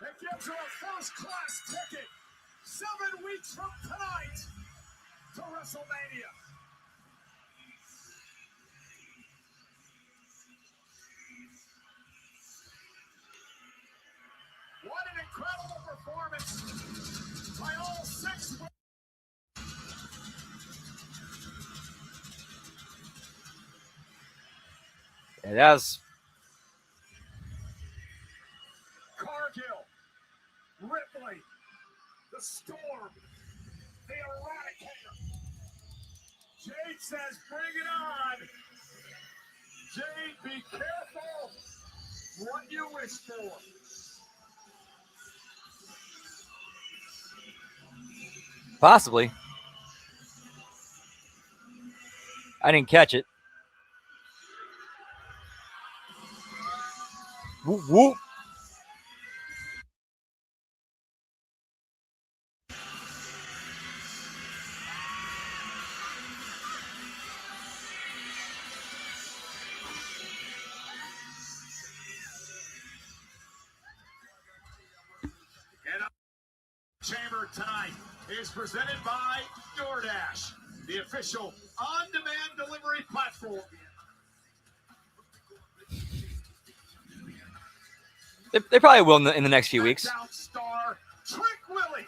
It gives her a first-class ticket 7 weeks from tonight to WrestleMania. What an incredible performance by all 6 women. Yeah, that was Cargill, Ripley, the Storm, the Eradicator. Jade says, bring it on. Jade, be careful what you wish for. possibly. I didn't catch it. Whoop, whoop. Chamber tonight is presented by DoorDash, the official on-demand delivery platform. They probably will in the next few weeks. SmackDown star Trick Willie.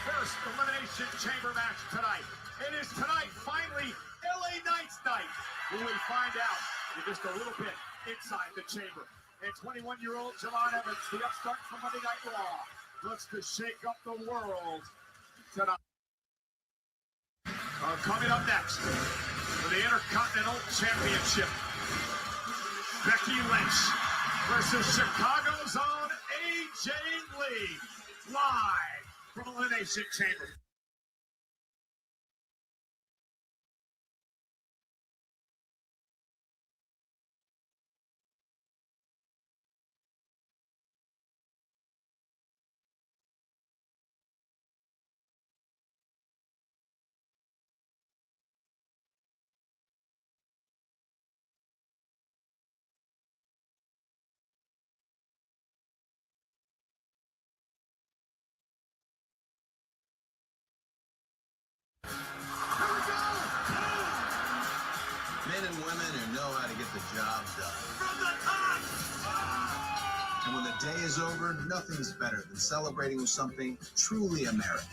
First Elimination Chamber match tonight. It is tonight, finally, LA Knight's night, when we find out in just a little bit inside the chamber. And 21-year-old Javon Evans, the upstart from Monday Night Raw, looks to shake up the world tonight. Coming up next for the Intercontinental Championship, Becky Lynch versus Chicago's own AJ Lee, live from Elimination Chamber. Men and women who know how to get the job done. From the top! And when the day is over, nothing's better than celebrating with something truly American.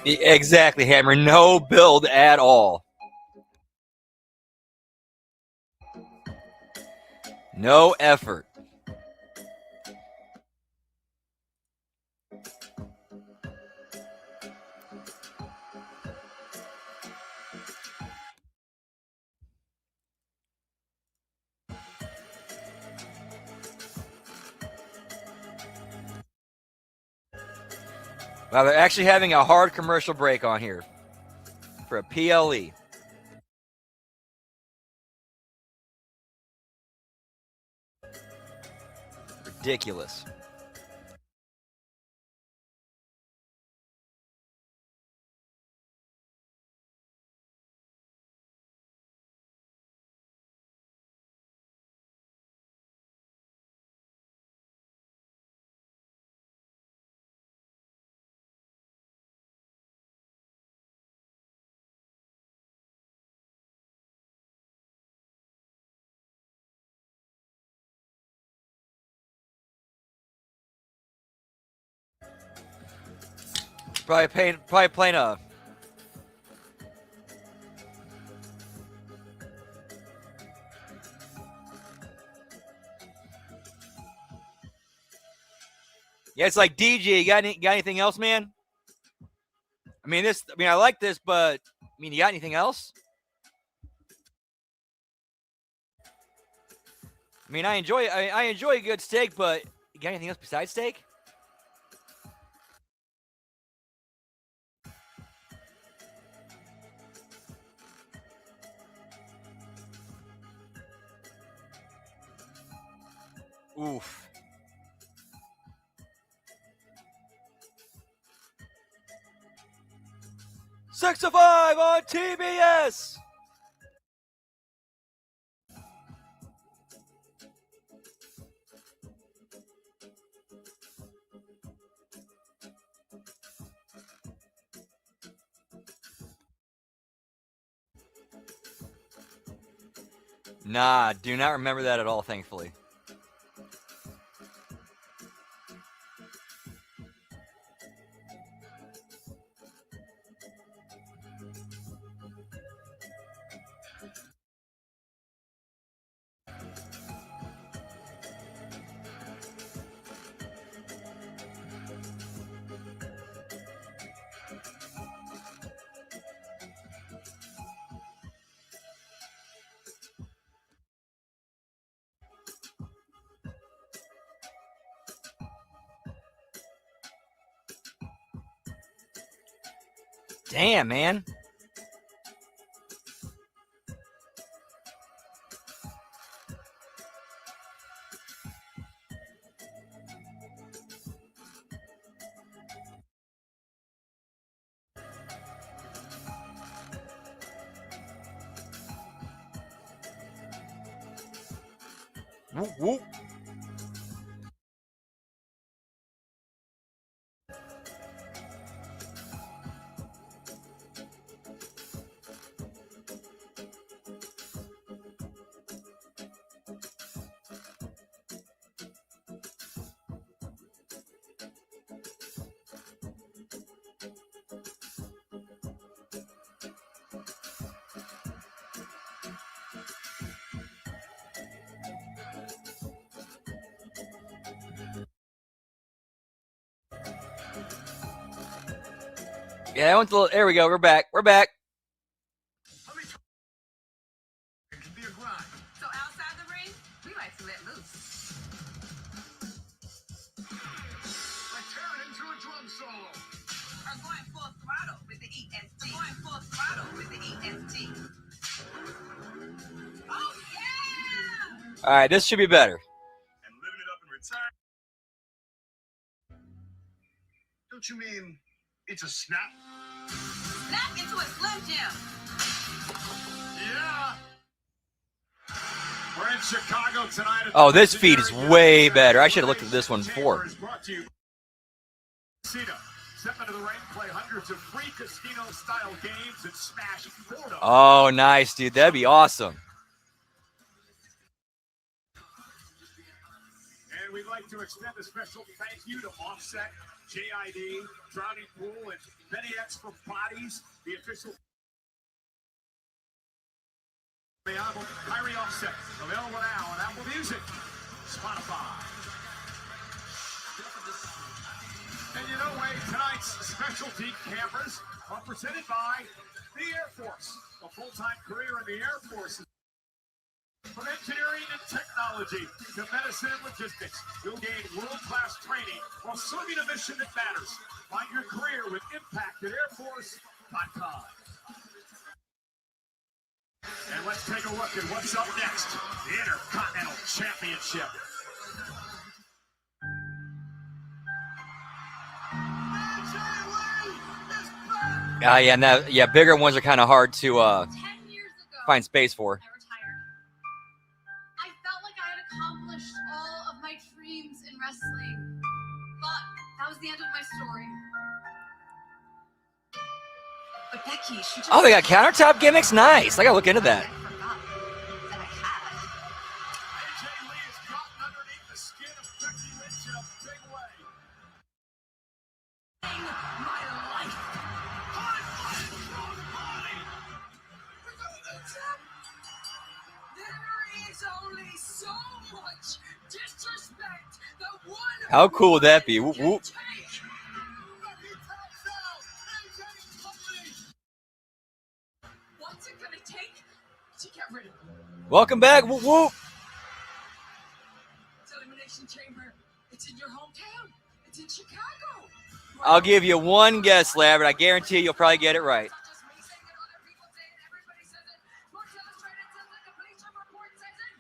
Exactly, Hammer. No build at all. No effort. Wow, they're actually having a hard commercial break on here for a PLE. Ridiculous. Probably playing a. Yeah, it's like DJ. You got anything else, man? I mean, I like this, but you got anything else? I enjoy a good steak, but you got anything else besides steak? Oof. Six to 5 on TBS. Nah, do not remember that at all, thankfully. Damn, man. Whoop, whoop. Yeah, I went to, there we go. We're back. We're back. It can be a grind. So outside the ring, we like to let loose. Like tearing into a drum solo. Or going full throttle with the EST. Going full throttle with the EST. Oh yeah! All right, this should be better. And living it up in retirement. Don't you mean it's a snap? Snap into a Slim Jim. Yeah. We're in Chicago tonight. Oh, this feed is way better. I should have looked at this one before. Casino. Step into the ring, play hundreds of free casino-style games and smash Porto. Oh, nice, dude. That'd be awesome. And we'd like to extend a special thank you to Offset, JID, Drowning Pool, and Benny X from Bodies, the official the album Kyrie Offset, available now on Apple Music, Spotify. And you know, Wade, tonight's specialty cameras are presented by the Air Force, a full-time career in the Air Force. From engineering and technology to medicine and logistics, you'll gain world-class training while serving a mission that matters. Find your career with impact at airforce.com. And let's take a look at what's up next. The Intercontinental Championship. Yeah, now, yeah, bigger ones are kind of hard to 10 years ago, find space for. I retired. I felt like I had accomplished all of my dreams in wrestling. But that was the end of my story. But Becky, she just Oh, they got countertop gimmicks? Nice. I gotta look into that. I forgot that I had. AJ Lee has gotten underneath the skin of Becky Lynch in a big way. My life. There is only so much disrespect that one How cool would that be? Whoop, whoop. Becky taps out. AJ's company. What's it gonna take to get rid of him? Welcome back. Whoop, whoop. It's Elimination Chamber. It's in your hometown. It's in Chicago. I'll give you one guess, Lab, but I guarantee you'll probably get it right. It's not just me saying it, other people say it, everybody says it. Sports Illustrated says it, the Bleacher Report says it.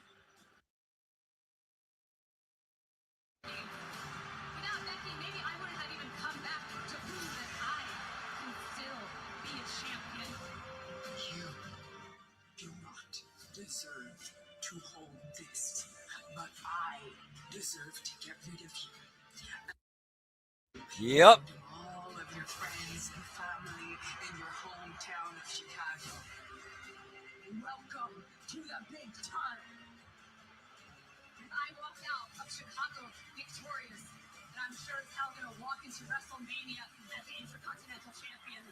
Without Becky, maybe I wouldn't have even come back to prove that I can still be a champion. You do not deserve to hold this, but I deserve to get rid of you. Yep. To all of your friends and family in your hometown of Chicago. Welcome to the big time. I walked out of Chicago victorious, and I'm sure as hell gonna walk into WrestleMania as the Intercontinental Champion.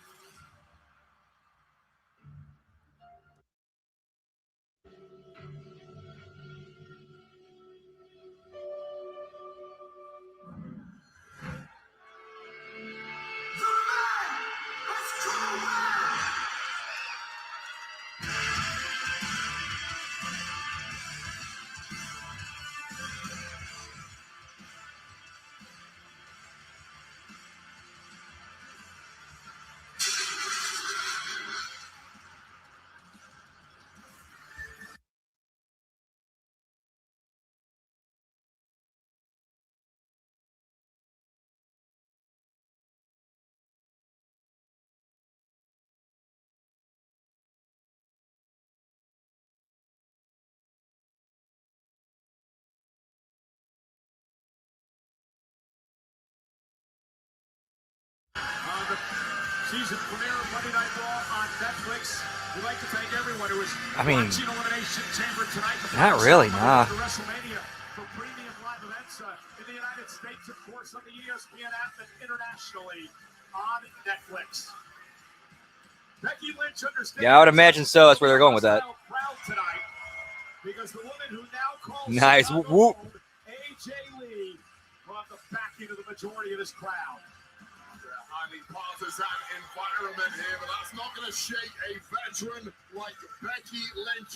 The season premiere of Monday Night Raw on Netflix. We'd like to thank everyone who is watching Elimination Chamber tonight. Not really, nah. To WrestleMania for premium live events in the United States, of course, on the ESPN app and internationally on Netflix. Becky Lynch understands. Yeah, I would imagine so. That's where they're going with that. Proud tonight because the woman who now calls Nice. Chicago Whoop, whoop. home, AJ Lee, brought the backing of the majority of this crowd. highly partisan environment here, but that's not going to shake a veteran like Becky Lynch.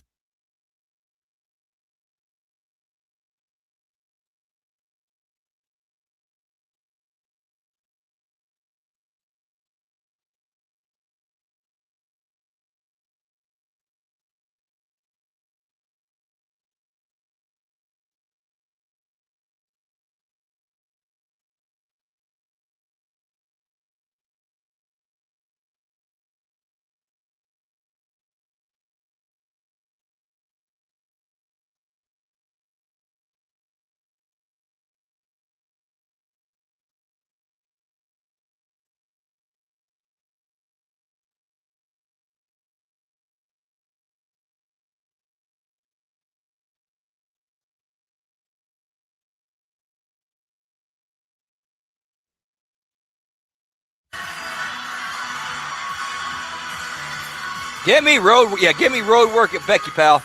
Get me road work at Becky, pal. I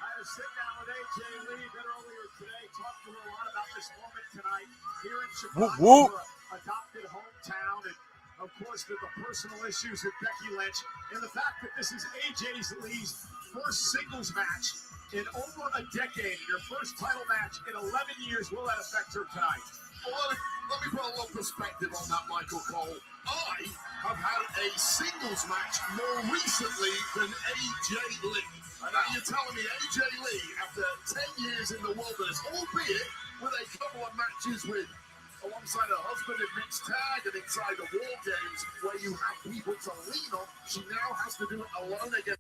had a sit down with AJ Lee a bit earlier today, talked to her a lot about this moment tonight here in Chicago, Whoop, whoop. her adopted hometown, and of course the personal issues with Becky Lynch, and the fact that this is AJ Lee's first singles match in over a decade, your first title match in 11 years. Will that affect her tonight? Well, let me put a little perspective on that, Michael Cole. I have had a singles match more recently than AJ Lee. And now you're telling me AJ Lee, after 10 years in the wilderness, albeit with a couple of matches alongside her husband in mixed tag and inside the War Games, where you have people to lean on, she now has to do it alone again.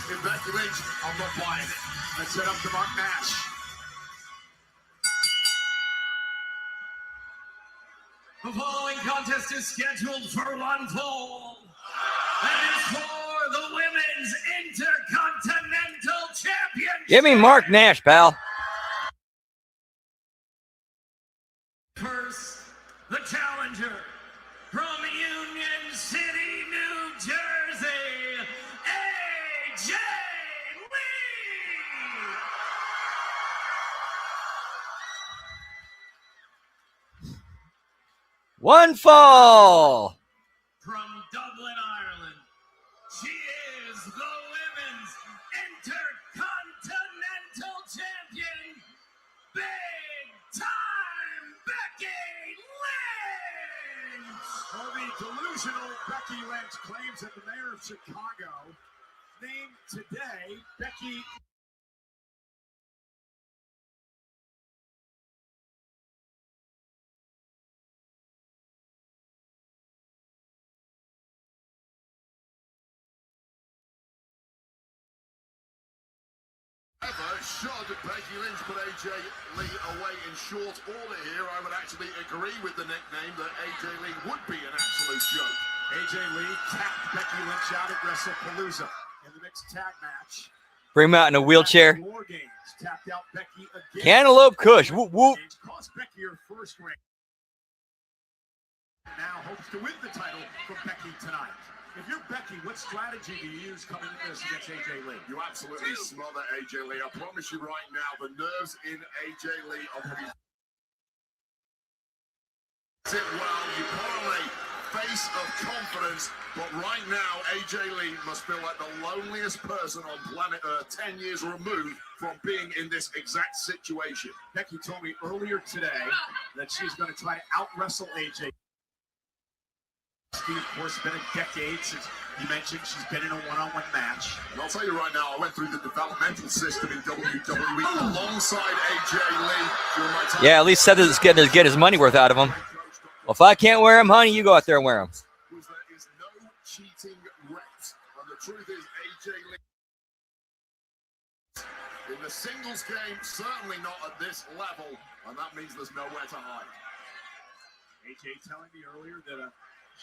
In Becky Lynch, I'm not buying it. Let's set up the Mark Nash. The following contest is scheduled for one fall. And is for the Women's Intercontinental Championship. Give me Mark Nash, pal. First, the challenger from Union City, New Jersey, AJ Lee. One fall. From Dublin, Ireland, she is the Women's Intercontinental Champion, Big Time Becky Lynch. Well, the delusional Becky Lynch claims that the mayor of Chicago named today Becky. However, should Becky Lynch put AJ Lee away in short order here, I would actually agree with the nickname that AJ Lee would be an absolute joke. AJ Lee tapped Becky Lynch out at WrestlePalooza in the mixed tag match. Bring him out in a wheelchair. War Games tapped out Becky again. Cantaloupe Kush. Whoop, whoop. Cost Becky her first ring. Now hopes to win the title from Becky tonight. If you're Becky, what strategy do you use coming into this against AJ Lee? You absolutely smother AJ Lee. I promise you right now, the nerves in AJ Lee are going to be... Sit well, you put on a face of confidence, but right now, AJ Lee must feel like the loneliest person on planet Earth, 10 years removed from being in this exact situation. Becky told me earlier today that she's going to try to out-wrestle AJ. Of course, it's been a decade since you mentioned she's been in a one-on-one match. And I'll tell you right now, I went through the developmental system in WWE alongside AJ Lee during my time. Yeah, at least said that it's getting to get his money worth out of him. Well, if I can't wear him, honey, you go out there and wear him. Was there is no cheating reps. And the truth is, AJ Lee in the singles game, certainly not at this level, and that means there's nowhere to hide. AJ telling me earlier that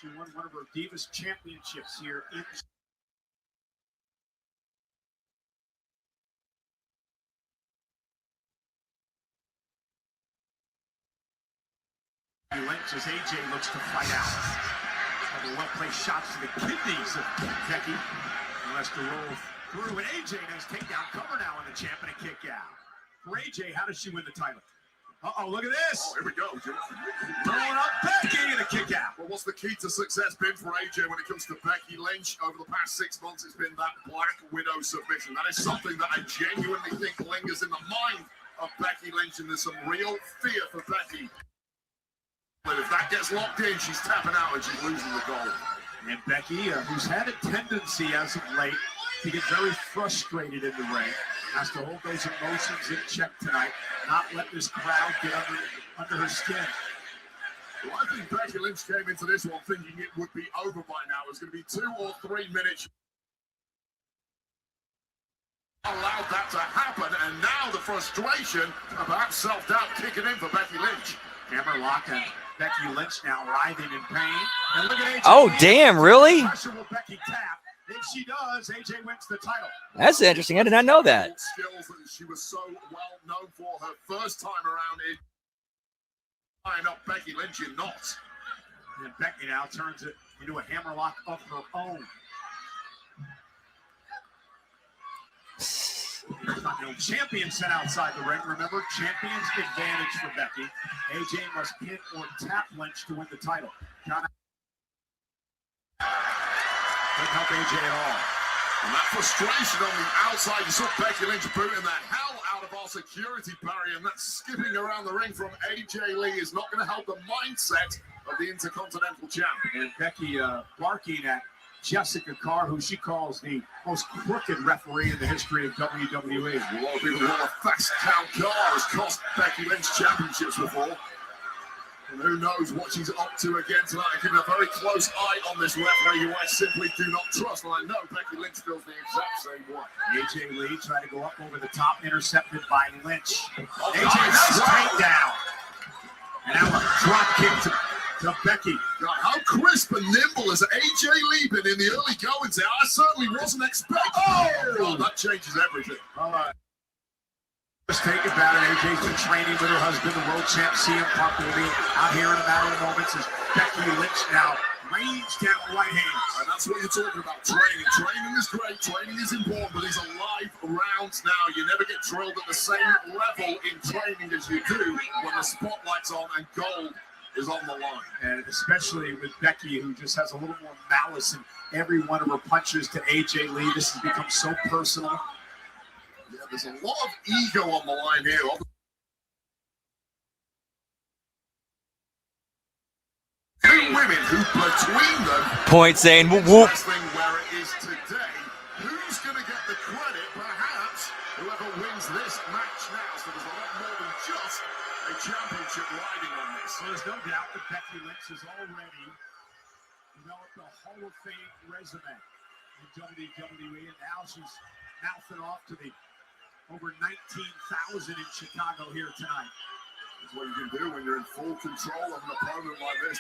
she won one of her Divas Championships here in Lynch as AJ looks to fight out. Well-placed shots to the kidneys of Becky. The rest of roll through, and AJ has takedown cover now on the champ and a kick out. For AJ, how does she win the title? Uh-oh, look at this. Oh, here we go, Jim. Throwing up Becky and a kick out. Well, what's the key to success been for AJ when it comes to Becky Lynch? Over the past 6 months, it's been that Black Widow submission. That is something that I genuinely think lingers in the mind of Becky Lynch, and there's some real fear for Becky. But if that gets locked in, she's tapping out and she's losing the goal. And Becky, who's had a tendency as of late to get very frustrated in the ring, has to hold those emotions in check tonight, not let this crowd get under her skin. Well, I think Becky Lynch came into this one thinking it would be over by now. It was going to be 2 or 3 minutes. Allowed that to happen, and now the frustration of perhaps self-doubt kicking in for Becky Lynch. Hammerlock and Becky Lynch now writhing in pain. And look at AJ. Oh, damn, really? Pressure will Becky tap. If she does, AJ wins the title. That's interesting. I did not know that. Skills that she was so well known for her first time around in tying up Becky Lynch in knots. And Becky now turns it into a hammerlock of her own. No champion sent outside the ring. Remember, champion's advantage for Becky. AJ must hit or tap Lynch to win the title. Didn't help AJ at all. And that frustration on the outside, you saw Becky Lynch booting the hell out of our security barrier, and that skipping around the ring from AJ Lee is not going to help the mindset of the Intercontinental Champ. And Becky barking at Jessica Carr, who she calls the most crooked referee in the history of WWE. A lot of people know a fast town car has cost Becky Lynch championships before. And who knows what she's up to again tonight. I'm keeping a very close eye on this referee who I simply do not trust. And I know Becky Lynch feels the exact same way. AJ Lee trying to go up over the top, intercepted by Lynch. Oh, AJ nice takedown. And now a drop kick to Becky. God, how crisp and nimble has AJ Lee been in the early goings there? I certainly wasn't expecting. Oh, God, that changes everything. All right. Just take it back. AJ's been training with her husband, the world champ, CM Punk, will be out here in a matter of moments as Becky Lynch now rains down right hands. And that's what you're talking about, training. Training is great, training is important, but these are live rounds now. You never get drilled at the same level in training as you do when the spotlight's on and gold is on the line. And especially with Becky, who just has a little more malice in every one of her punches to AJ Lee. This has become so personal. Yeah, there's a lot of ego on the line here. Two women who between them Point saying whoop whoop. wrestling where it is today. Who's going to get the credit? Perhaps whoever wins this match now. So there's a lot more than just a championship riding on this. So there's no doubt that Becky Lynch has already developed a Hall of Fame resume in WWE, and now she's mouthing off to the over 19,000 in Chicago here tonight. That's what you can do when you're in full control of an opponent like this.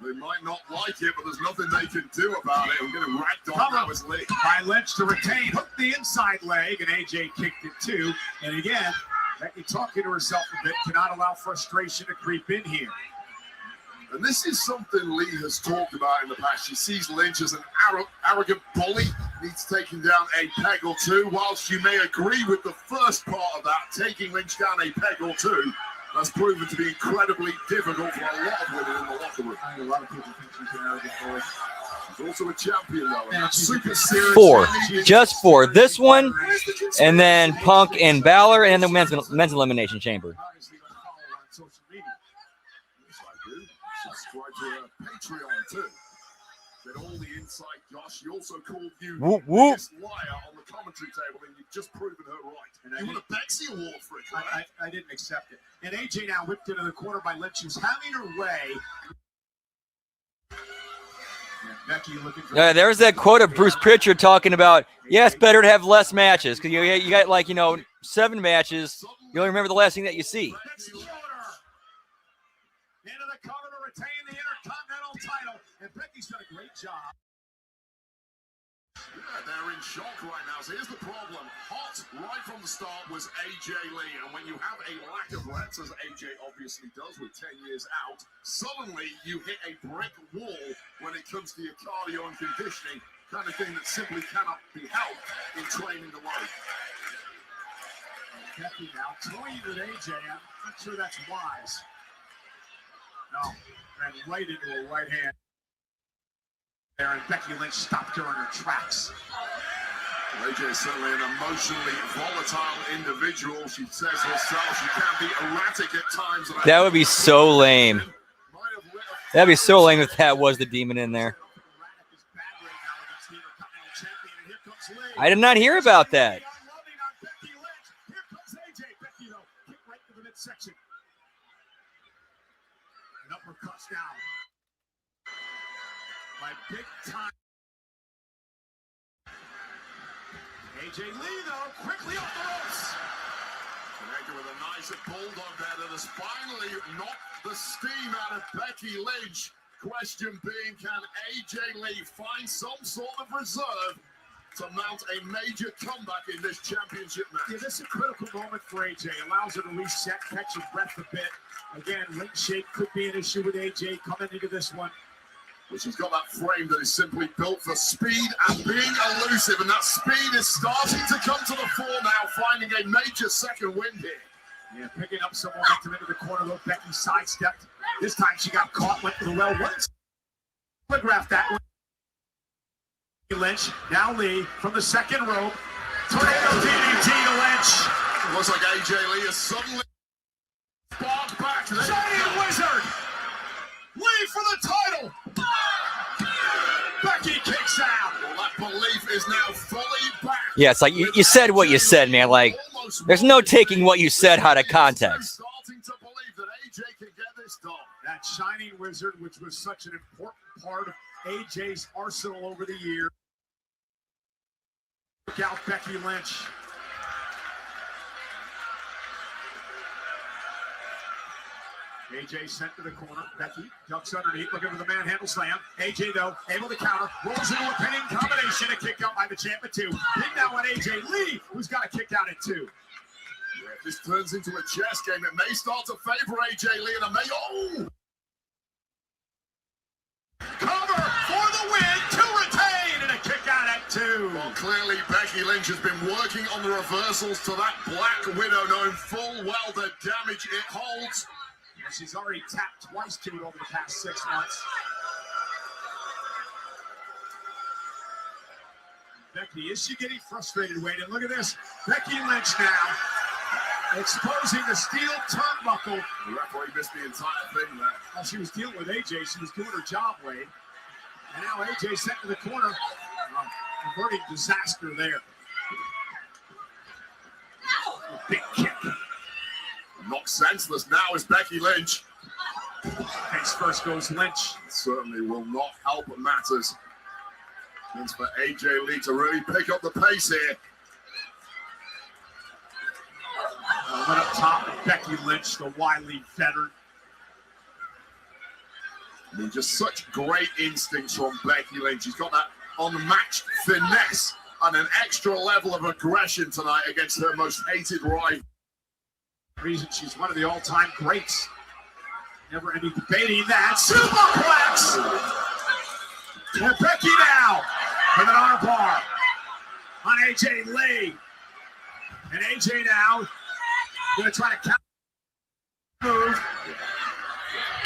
They might not like it, but there's nothing they can do about it. I'm getting racked on now his leg. By Lynch to retain, hooked the inside leg, and AJ kicked it too. And again, Becky talking to herself a bit, cannot allow frustration to creep in here. And this is something Lee has talked about in the past. She sees Lynch as an arrogant bully, needs taking down a peg or two. Whilst you may agree with the first part of that, taking Lynch down a peg or two, that's proven to be incredibly difficult for a lot of women in the locker room. I think a lot of people think she's an arrogant bully. She's also a champion, though. And Yeah, that's she's super serious. Four. Just four. This one, and then Punk and Balor, and the men's elimination chamber. Obviously, going to follow her on social media. Yes, I do. Subscribe to her Patreon, too. Get all the inside gosh. She also called you Whoop, the whoop. biggest liar on the commentary table, and you've just proven her right. And you won a Bexy Award for it, correct? I didn't accept it. And AJ now whipped into the corner by Lynch, who's having her way. And Becky looking for There's that quote of Bruce Pritchard talking about, yeah, it's better to have less matches because you got like 7 matches. You only remember the last thing that you see. Into the cover to retain the Intercontinental title. And Becky's done a great job. Yeah, they're in shock right now. So here's the problem. Hot right from the start was AJ Lee. And when you have a lack of reps, as AJ obviously does with 10 years out, suddenly you hit a brick wall when it comes to your cardio and conditioning. Kind of thing that simply cannot be helped in training away. Becky now toying with AJ. I'm not sure that's wise. No, ran right into a right hand there, and Becky Lynch stopped her in her tracks. AJ is certainly an emotionally volatile individual. She says herself she can be erratic at times. And That would be so lame. That'd be so lame if that was the demon in there. I did not hear about that. An uppercuts down by big time. AJ Lee, though, quickly off the ropes. Connected with a nice bulldog there that has finally knocked the steam out of Becky Lynch. Question being, can AJ Lee find some sort of reserve to mount a major comeback in this championship match? Yeah, this is a critical moment for AJ. Allows her to reset, catch her breath a bit. Again, ring shake could be an issue with AJ coming into this one. Well, she's got that frame that is simply built for speed and being elusive, and that speed is starting to come to the fore now, finding a major second win here. Yeah, picking up some momentum into the corner, though. Becky sidestepped. This time she got caught, went to the well. Once telegraphed that one. Lynch, now Lee from the second rope. Tornado DDT to Lynch. Looks like AJ Lee is suddenly sparked back. Shining Wizard. Lee for the title. Becky kicks out. Well, that belief is now fully back. Yeah, it's like you said what you said, man. Like, there's no taking what you said out of context. Starting to believe that AJ can get this done. That Shining Wizard, which was such an important part of AJ's arsenal over the years. Look out, Becky Lynch. AJ sent to the corner. Becky ducks underneath, looking for the manhandle slam. AJ, though, able to counter. Rolls into a pinning combination. A kick out by the champ at 2. Big now on AJ Lee, who's got a kick out at 2. Yeah, if this turns into a chess game, it may start to favor AJ Lee, and it may. Oh! Cover for the win to retain, and a kick out at 2. Well, clearly Becky Lynch has been working on the reversals to that Black Widow, knowing full well the damage it holds. And she's already tapped twice to it over the past 6 months. Becky, is she getting frustrated, Wade? And look at this. Becky Lynch now exposing the steel turnbuckle. The referee missed the entire thing there. While she was dealing with AJ, she was doing her job, Wade. And now AJ sent to the corner. Averting disaster there. A big kick. Knocked senseless now is Becky Lynch. Face first goes Lynch. Certainly will not help matters. It's for AJ Lee to really pick up the pace here. Right up top, Becky Lynch, the wily veteran. I mean, just such great instincts from Becky Lynch. She's got that unmatched finesse and an extra level of aggression tonight against her most hated rival. Reason she's one of the all-time greats. Never any debating that. Superplex! And Becky now with an arm bar on AJ Lee. And AJ now going to try to count move.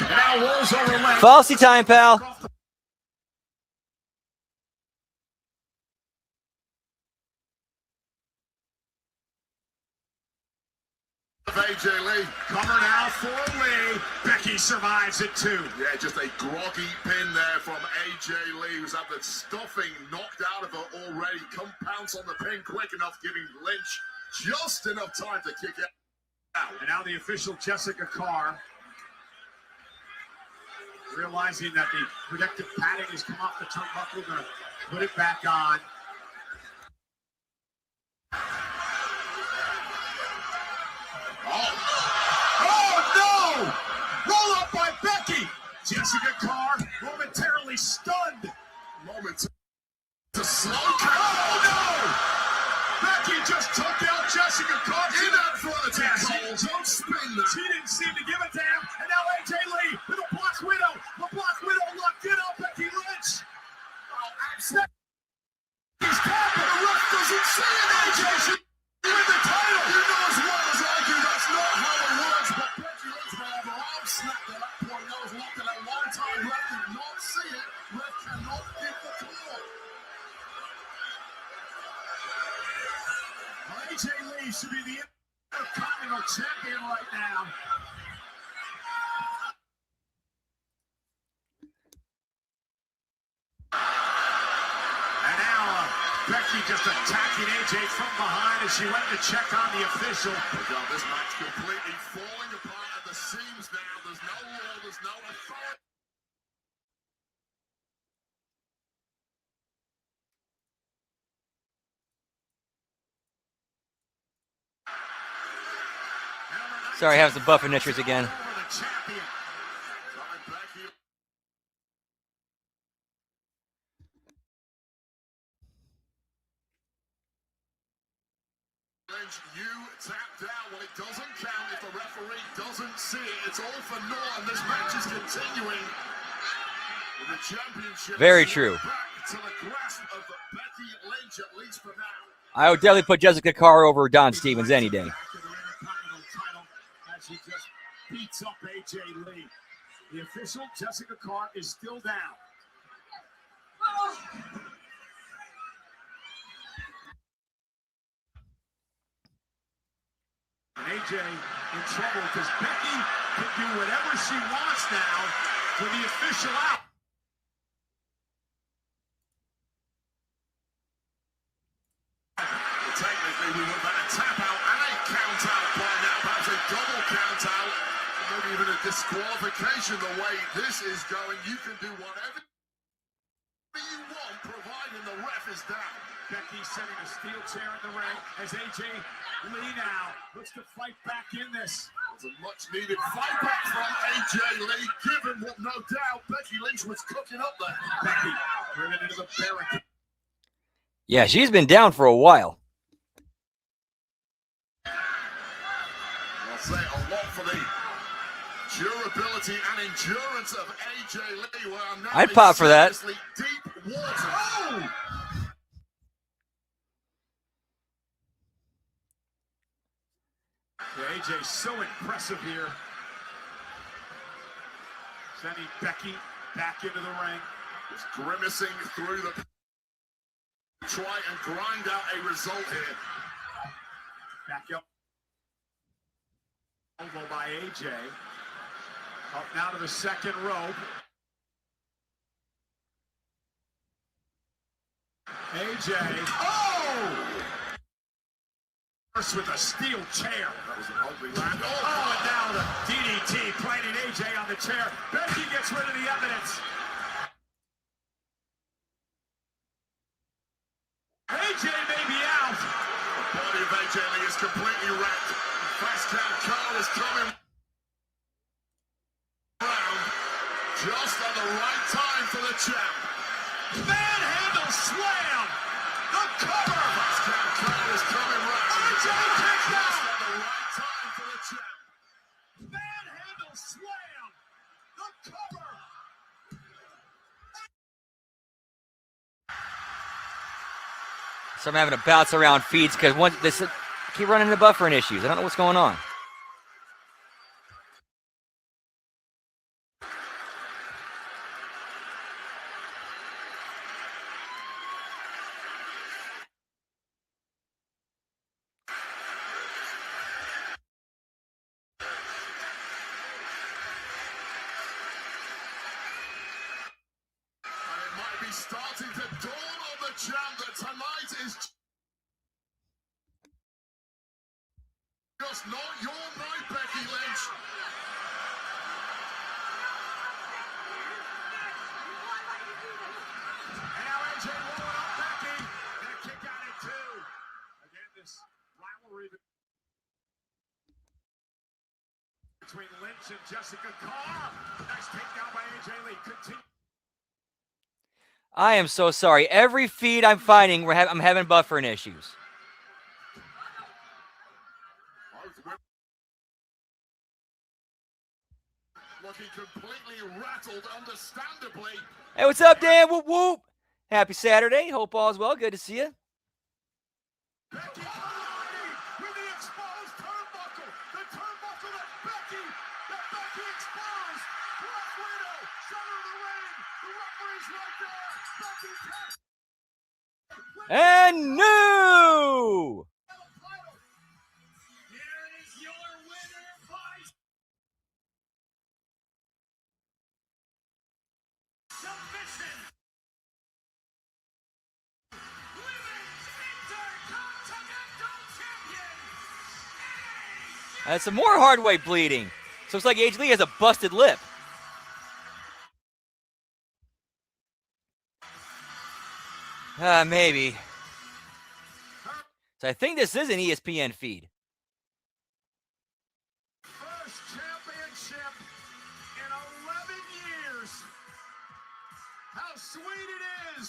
And now rolls over left. Falsy time, pal. AJ Lee. Cover now for Lee. Becky survives it too. Yeah, just a groggy pin there from AJ Lee, who's had the stuffing knocked out of her already. Come pounce on the pin quick enough, giving Lynch just enough time to kick it out. And now the official Jessica Carr, realizing that the protective padding has come off the turnbuckle, going to put it back on. Oh no! Roll up by Becky. Jessica Carr momentarily stunned. Moment to slow Oh no! Becky just took out Jessica Carr. in that front attack. Yes, Don't spin that. she didn't seem to give a damn. And now AJ Lee with a Black Widow. The Black Widow locked in on Becky Lynch. Oh, absolutely. should be the Intercontinental Champion right now. And now Becky just attacking AJ from behind as she went to check on the official. This match completely falling apart at the seams now. There's no law, there's no authority. Sorry, having some buffing issues again. Over the champion. Becky Lynch, you tapped out. Well, it doesn't count if the referee doesn't see it. It's all for naught, and this match is continuing. With the championship Very true. back to the grasp of Becky Lynch, at least for now. I would definitely put Jessica Carr over Don Stevens any day. Back to the Intercontinental title as he just beats up AJ Lee. The official, Jessica Carr, is still down. And AJ in trouble because Becky can do whatever she wants now with the official out. Technically, we would have had a tap out and a count out by now, perhaps a double count out, maybe even a disqualification. The way this is going, you can do whatever you want, providing the ref is down. Becky setting a steel chair in the ring as AJ Lee now looks to fight back in this. It's a much-needed fight back from AJ Lee, given what no doubt Becky Lynch was cooking up there. Becky driven into the barricade. Yeah, she's been down for a while. I'll say a lot for the durability and endurance of AJ Lee. We are now I'd pop for that. in seriously deep water. Oh! Yeah, AJ's so impressive here. Sending Becky back into the ring. Just grimacing through the... Try and grind out a result here. Back up. Elbow by AJ. Up now to the second rope. AJ. Oh! First with a steel chair. That was an ugly land. Oh, and now the DDT planting AJ on the chair. Becky gets rid of the evidence. AJ may be out. The body of AJ Lee is completely wrecked. Fast count Carl is coming around just at the right time for the champ. Manhandle slam. The cover. Fast count Carl is coming around AJ kicked just out. at the right time for the champ. Manhandle slam. The cover. So I'm having to bounce around feeds because this keep running into buffering issues. I don't know what's going on. And it might be starting to dawn on the champ that tonight is just not your night, Becky Lynch. And now AJ rolling up Becky. And a kick out at two. Again, this rivalry between Lynch and Jessica Carr. Nice takedown by AJ Lee. Continue. I am so sorry. Every feed I'm finding, I'm having buffering issues. Looking completely rattled, understandably. Hey, what's up, Dan? Whoop, whoop. Happy Saturday. Hope all's well. Good to see you. Becky with the exposed turnbuckle. The turnbuckle that Becky exposed. Black Widow, center of the ring. The referee's right there. Becky taps. And new. That's some more hard way bleeding. So it's like AJ Lee has a busted lip. Maybe. So I think this is an ESPN feed. First championship in 11 years. How sweet it is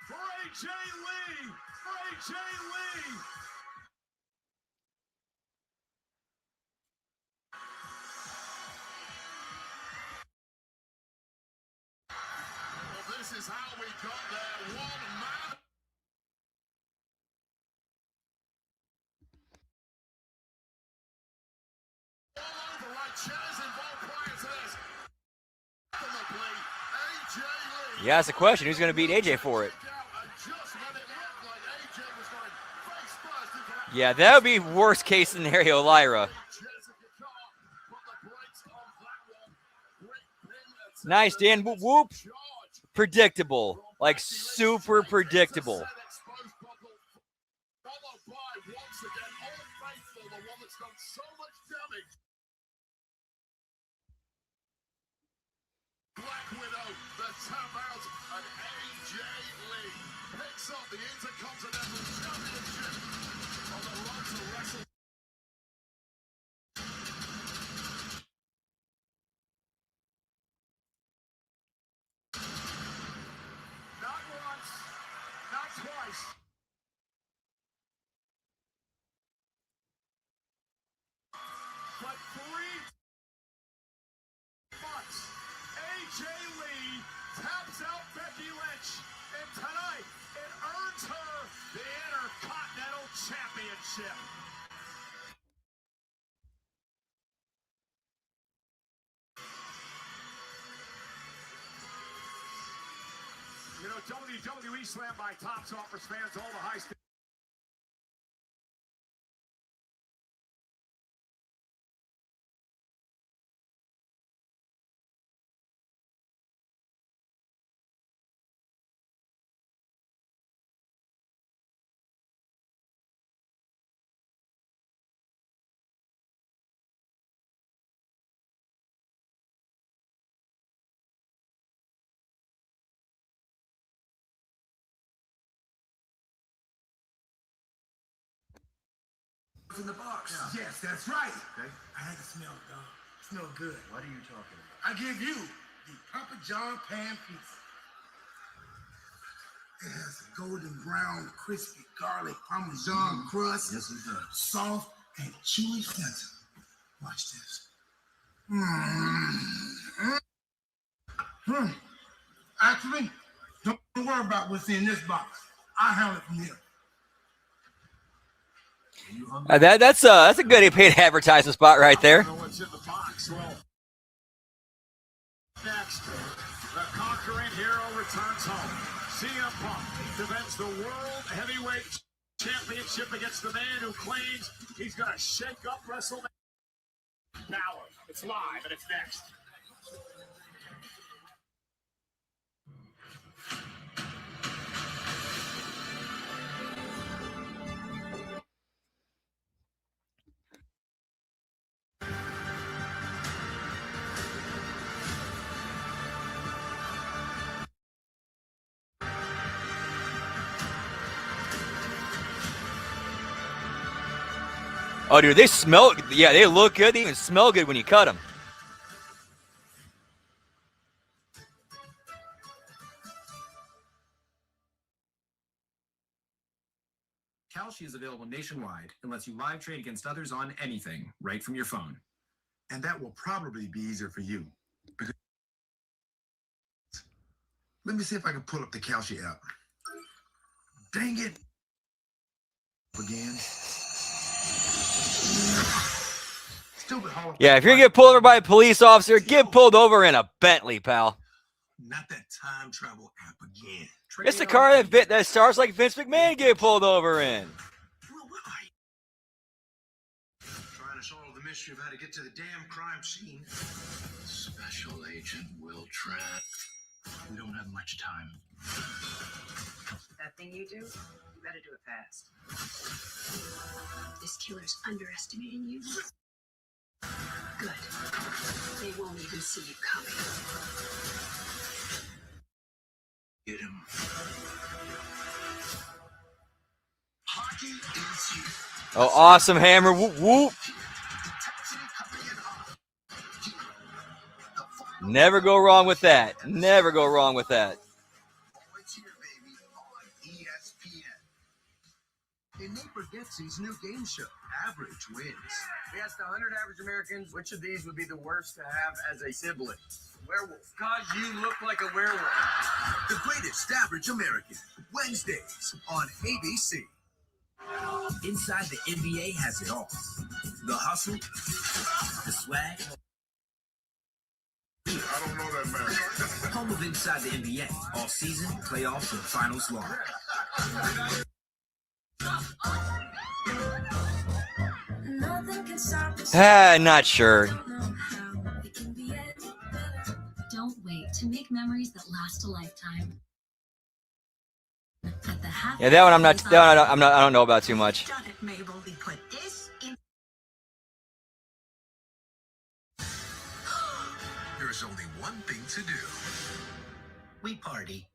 for AJ Lee. For AJ Lee. Well, this is how we got there. One man. All over like chairs involved prior to this. Ultimately, AJ Lee. Yeah, that's the question. Who's going to beat AJ for it? Yeah, that would be worst case scenario, Lyra. Nice, Dan. Whoop, whoop. Predictable. Like, super predictable. Black Widow, the tap out, and AJ Lee picks up the Intercontinental Championship on the run to Wrestle. Not once, not twice. But 3 months. AJ Lee taps out Becky Lynch, and tonight it earns her the Intercontinental Championship. You know, WWE Slam by Tops offers fans all the high stakes. In the box. Yeah. Yes, that's right. Okay. I had to smell it, dog. Smell good. What are you talking about? I give you the Papa John pan pizza. It has a golden brown, crispy garlic Parmesan crust. Yes, it does. Soft and chewy center. Watch this. Actually, don't worry about what's in this box. I'll handle it from here. That's a good paid advertising spot right there. I don't know what's in the box. Well, next, the conquering hero returns home. CM Punk defends the World Heavyweight Championship against the man who claims he's going to shake up WrestleMania. Power. It's live and it's next. Oh, dude, they smell. Yeah, they look good. They even smell good when you cut them. Kalshi is available nationwide and lets you live trade against others on anything right from your phone. And that will probably be easier for you. Because let me see if I can pull up the Kalshi app. Dang it. Again. Stupid Hall of Yeah, if you're gonna get pulled over by a police officer, get pulled over in a Bentley, pal. Not that time travel app again. It's the car that stars like Vince McMahon get pulled over in. Trying to solve the mystery of how to get to the damn crime scene. Special Agent Will Trapp. We don't have much time. That thing you do, you better do it fast. This killer's underestimating you. Good. They won't even see you coming. Get him. Hockey is here. Oh, awesome hammer. Whoop, whoop. Never go wrong with that. Never go wrong with that. It's here, baby, on ESPN. In Nate Bargatze's new game show, Average Wins. We asked 100 average Americans which of these would be the worst to have as a sibling. Werewolf. God, you look like a werewolf. The Greatest Average American, Wednesdays on ABC. Inside the NBA has it all. The hustle, the swag. I don't know that man. Home of Inside the NBA. All season, playoffs, and finals long. Not sure. Don't wait to make memories that last a lifetime. At the happy Yeah, that one I'm not. That one I don't know about too much. Done it, Mabel. We put this in. There's only one thing to do. We party.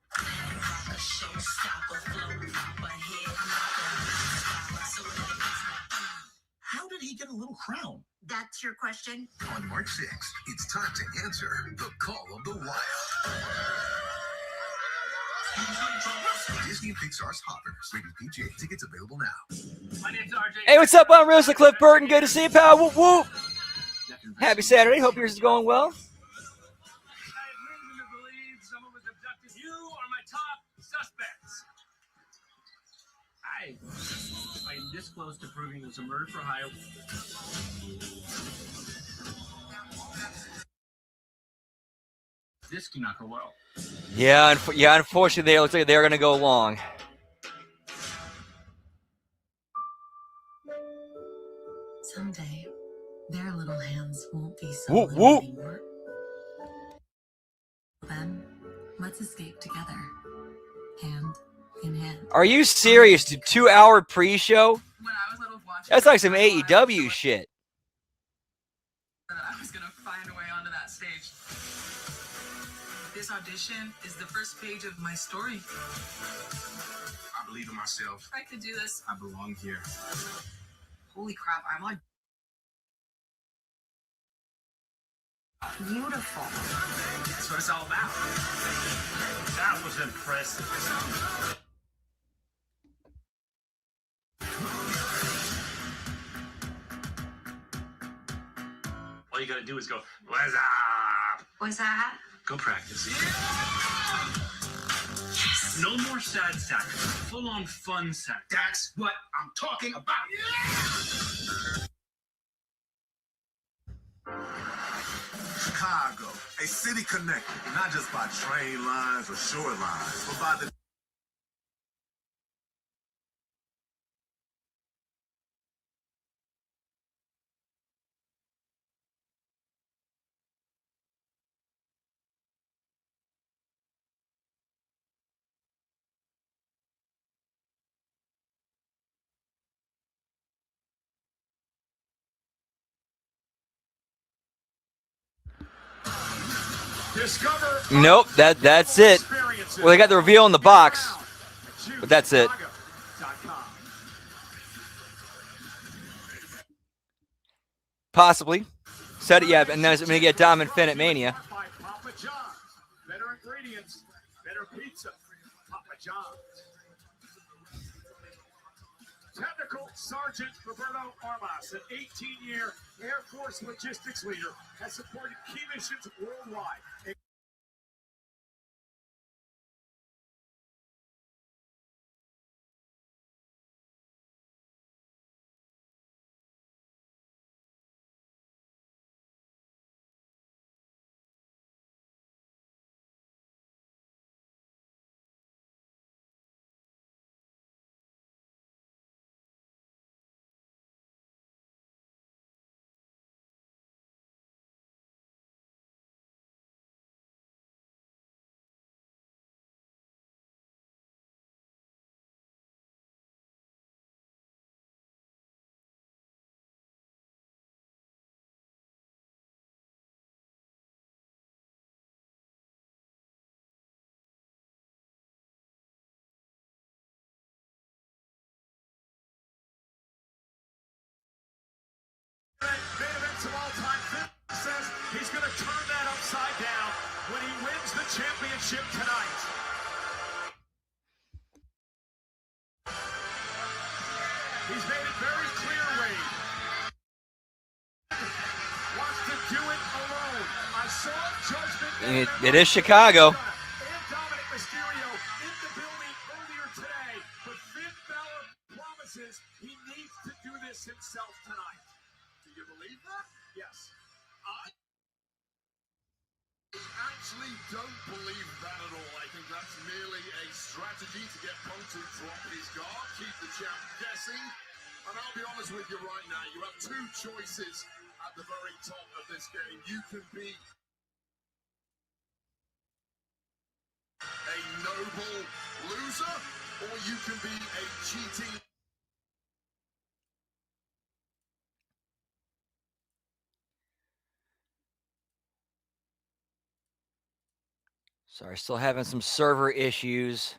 How did he get a little crown? That's your question? On March 6th, it's time to answer the call of the wild. Disney and Pixar's Hoppers. Rated PG. Tickets available now. My name's RJ. Hey, what's up, I'm Rosa Cliff Burton. Good to see you, pal. Whoop whoop. Happy Saturday. Hope yours is going well. I have reason to believe someone was abducted. You are my top suspects. I am this close to proving it was a murder for hire. This cannot go well. Yeah, unfortunately, they look like they're going to go long. Someday, their little hands won't be so Whoop, little whoop. anymore. Then, let's escape together, hand in hand. Are you serious, dude? 2-hour pre-show? When I was little watching, That's like some AEW shit. that I was gonna find a way onto that stage. This audition is the first page of my story. I believe in myself. I could do this. I belong here. Holy crap, I'm like beautiful. That's what it's all about. That was impressive. All you gotta do is go, what's up? What's that? Go practice. No more sad sack. Full on fun sack. That's what I'm talking about. Chicago, a city connected, not just by train lines or shore lines, but by the Discover Nope, that's it. experiences Well, they got the reveal in the box, now. but that's it. ChooseChicago.com. Possibly. Said it, yeah, and then I'm going to get Dom and Finn at Mania. By Papa John's. Better ingredients, better pizza. Papa John's. Technical Sergeant Roberto Armas, an 18-year Air Force logistics leader, has supported key missions worldwide. upside down when he wins the championship tonight. He's made it very clear, Wade. Wants to do it alone. I saw Judgment. It is Chicago. And Dominic Mysterio in the building earlier today. But Finn Balor promises he needs to do this himself tonight. Do you believe that? Yes. I actually don't believe that at all. I think that's merely a strategy to get Punk to drop his guard, keep the champ guessing. And I'll be honest with you right now, you have two choices at the very top of this game. You can be a noble loser, or you can be a cheating. Sorry, still having some server issues.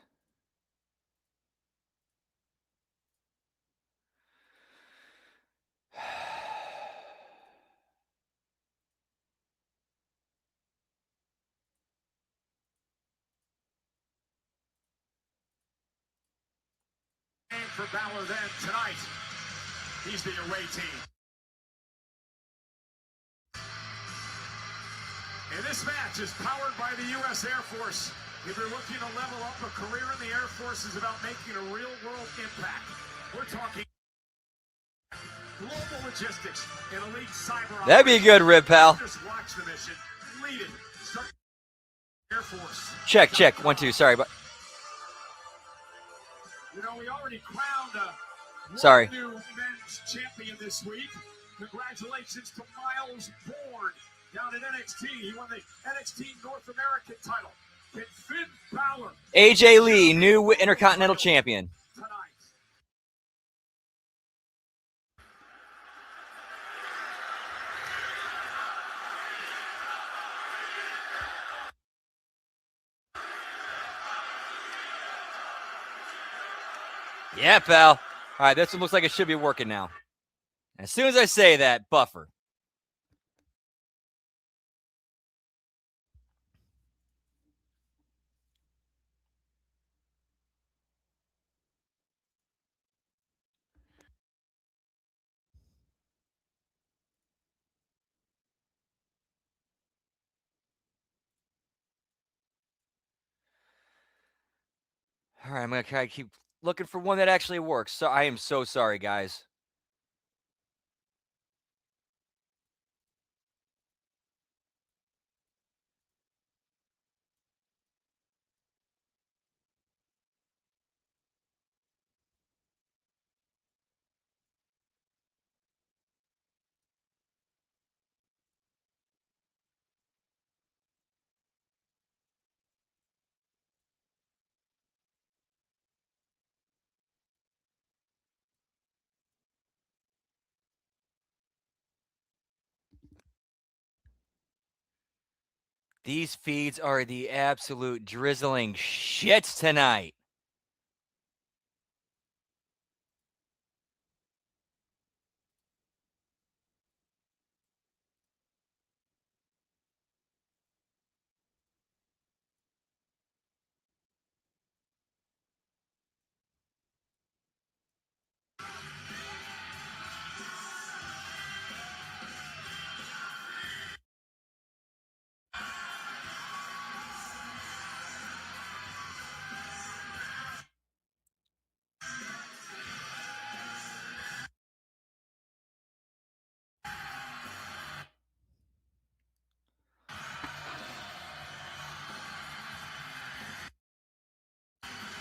And for Balor then tonight, he's the away team. And this match is powered by the U.S. Air Force. If you're looking to level up, a career in the Air Force is about making a real-world impact. We're talking global logistics and elite cyber. That'd be a good rib, pal. Just watch the mission. Lead it. Start Air Force. Check. 1, 2. Sorry, but You know, we already crowned a Sorry. new men's champion this week. Congratulations to Miles Bourne down at NXT. He won the NXT North American title. Can Finn Balor AJ Lee, new Intercontinental Champion. tonight? Yeah, pal. All right, this one looks like it should be working now. As soon as I say that, buffer. All right, I'm going to try to keep looking for one that actually works. So I am so sorry, guys. These feeds are the absolute drizzling shits tonight.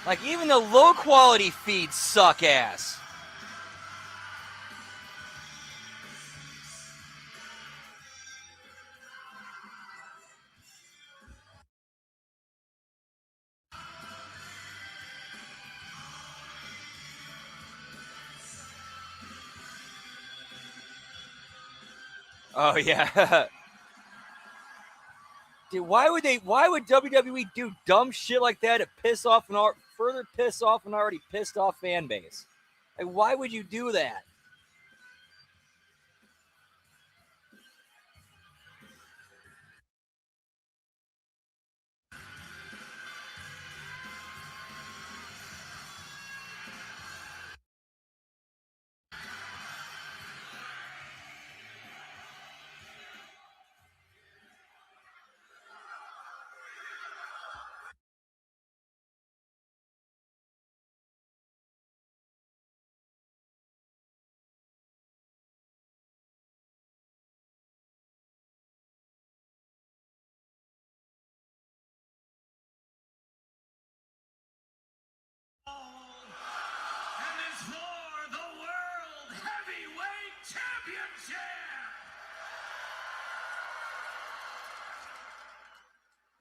Like, even the low quality feeds suck ass. Oh yeah. Dude, why would WWE do dumb shit like that to further piss off an already pissed off fan base? Like, why would you do that?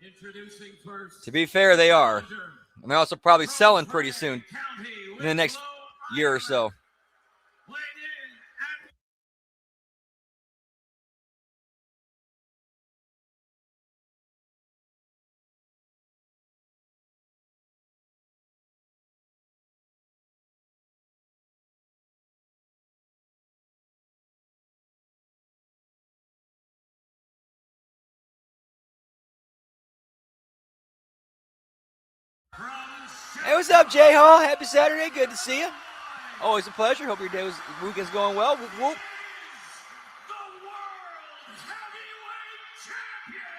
Introducing first. To be fair, they are. And they're also probably selling pretty soon in the next year or so. Hey, what's up, Jay Hall? Happy Saturday. Good to see you. Always a pleasure. Hope your weekend's going well. Whoop, whoop. The world heavyweight champion,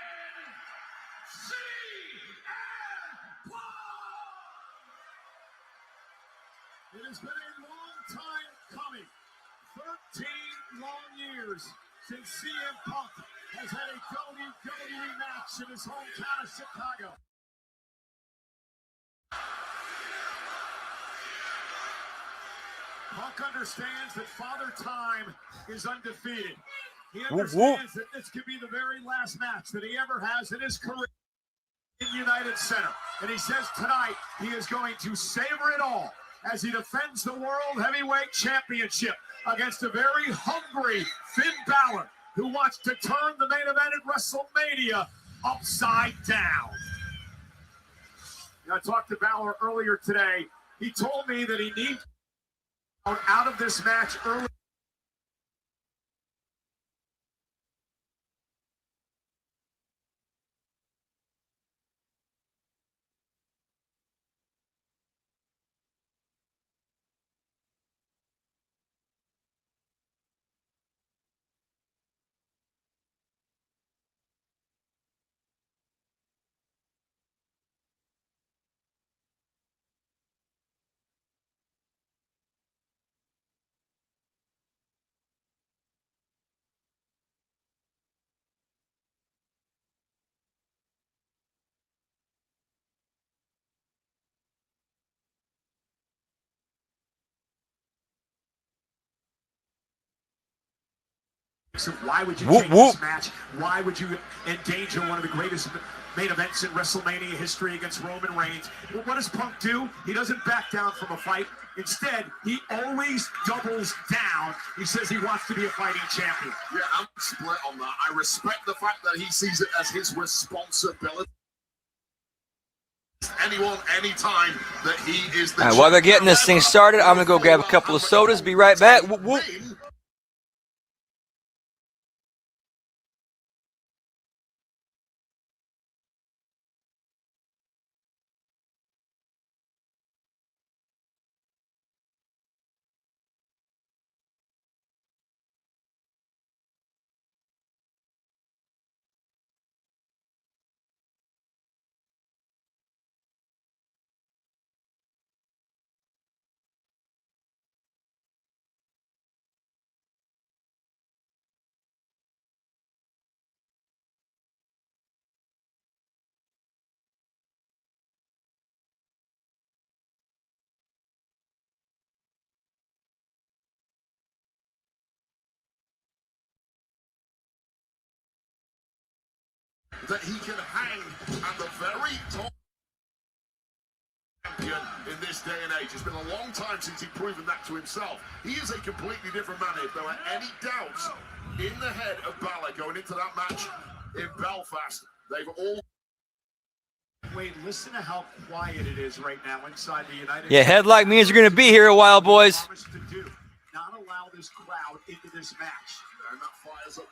CM Punk. It has been a long time coming. 13 long years since CM Punk has had a WWE match in his hometown of Chicago. Punk understands that Father Time is undefeated. He understands that this could be the very last match that he ever has in his career in United Center. And he says tonight he is going to savor it all as he defends the World Heavyweight Championship against a very hungry Finn Balor, who wants to turn the main event at WrestleMania upside down. I talked to Balor earlier today. He told me that he needs out of this match early. So why would you change this match? Why would you endanger one of the greatest main events in WrestleMania history against Roman Reigns? Well, what does Punk do? He doesn't back down from a fight. Instead, he always doubles down. He says he wants to be a fighting champion. Yeah, I'm split on that. I respect the fact that he sees it as his responsibility. Anyone, anytime that he is the While they're getting this thing started, I'm going to go grab a couple of sodas. Be right back. Whoop, whoop. that he can hang at the very top champion in this day and age. It's been a long time since he's proven that to himself. He is a completely different man. If there are any doubts in the head of Balor going into that match in Belfast, they've all... Wait, listen to how quiet it is right now inside the United Yeah, head like means you're going to be here a while, boys. Not allow this crowd into this match. And that fires up.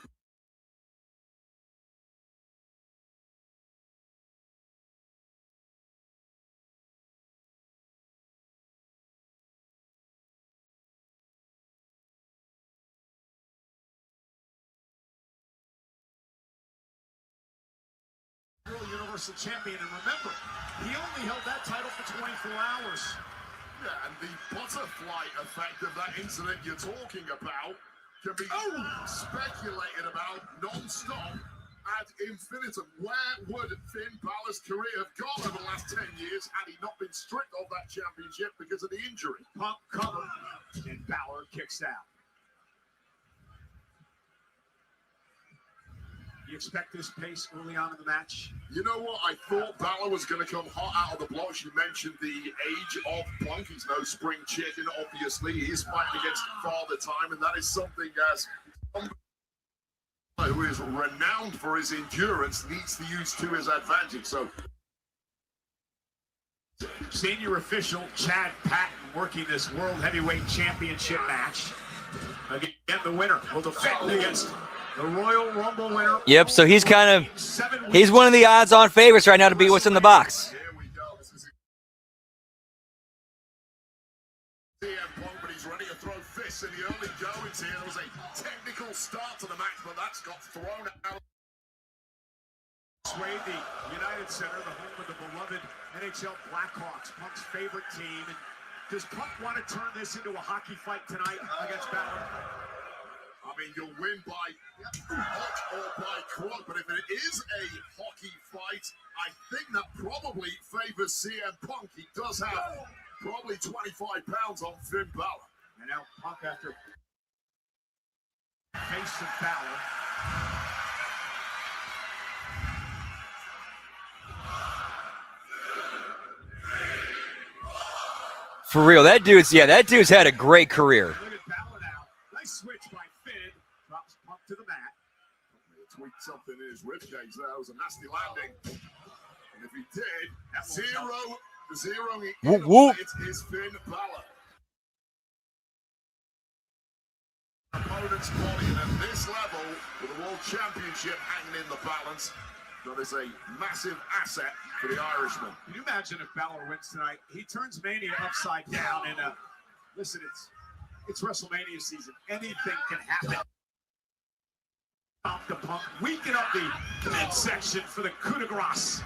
Universal Champion, and remember, he only held that title for 24 hours. Yeah, and the butterfly effect of that incident you're talking about can be speculated about non-stop ad infinitum. Where would Finn Balor's career have gone over the last 10 years had he not been stripped of that championship because of the injury? Pump cover, and Balor kicks out. You expect this pace early on in the match? You know what? I thought Balor was going to come hot out of the blocks. You mentioned the age of Punk. He's no spring chicken, obviously. He's fighting against Father Time, and that is something as who is renowned for his endurance needs to use to his advantage. So, Senior official Chad Patton working this World Heavyweight Championship match. Again, the winner will defend against the Royal Rumble winner. Yep, so he's kind of, he's one of the odds-on favorites right now to be what's in the box. here we go. This is CM Punk, but he's ready to throw fists in the early goings here. There was a technical start to the match, but that's got thrown out. Sway, the United Center, the home of the beloved NHL Blackhawks, Punk's favorite team. And does Punk want to turn this into a hockey fight tonight against Balor? I mean, you'll win by hook or by crook, but if it is a hockey fight, I think that probably favors CM Punk. He does have probably 25 pounds on Finn Balor. And now Punk after face of Balor. For real, that dude's had a great career. Look at Balor now. Nice switch by Finn. Drops Punk to the mat. He tweaked something in his ribcage there. It was a nasty landing. And if he did, zeroing Whoop, in whoop. on it is Finn Balor. Opponent's body, and at this level, with the World Championship hanging in the balance, that is a massive asset for the Irishman. Can you imagine if Balor wins tonight? He turns Mania upside down, and listen, it's WrestleMania season. Anything can happen. Off the Punk, weaken up the midsection for the coup de grace.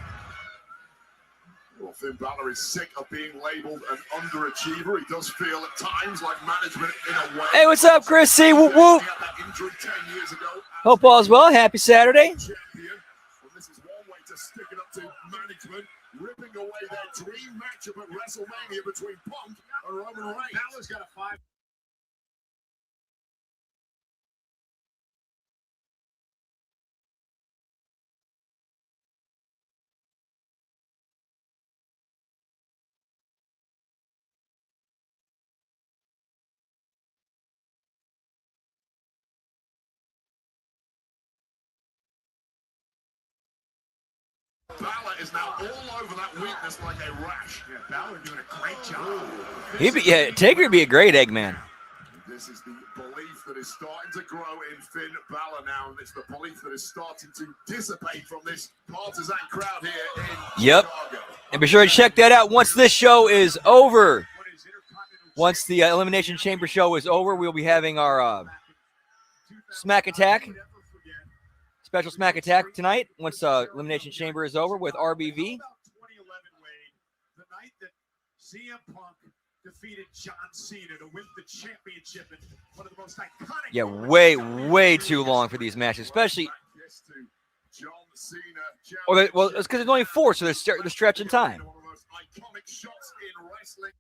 Well, Finn Balor is sick of being labeled an underachiever. He does feel at times like management in a way. Hey, what's up, Chris C? Whoop, whoop. He had that injury 10 years ago. Hope all's well. Happy Saturday. Champion. Well, this is one way to stick it up to management, ripping away their dream matchup at WrestleMania between Punk and Roman Reigns. Balor's got a 5. Balor is now all over that weakness like a rash. Yeah, Balor doing a great job. Taker would be a great Eggman. This is the belief that is starting to grow in Finn Balor now, and it's the belief that is starting to dissipate from this partisan crowd here in Yep. Chicago. And be sure to check that out once this show is over. Once the Elimination Chamber show is over, we'll be having our Smack Attack, special Smack Attack tonight. Once Elimination Chamber is over with RBV. 2011, Wade, the night that CM Punk defeated John Cena to win the championship in one of the most iconic. Yeah, moments. way too long for these matches, especially. Yes, to John Cena. Well, it's because there's only 4, so they're stretching time. One of the most iconic shots in wrestling.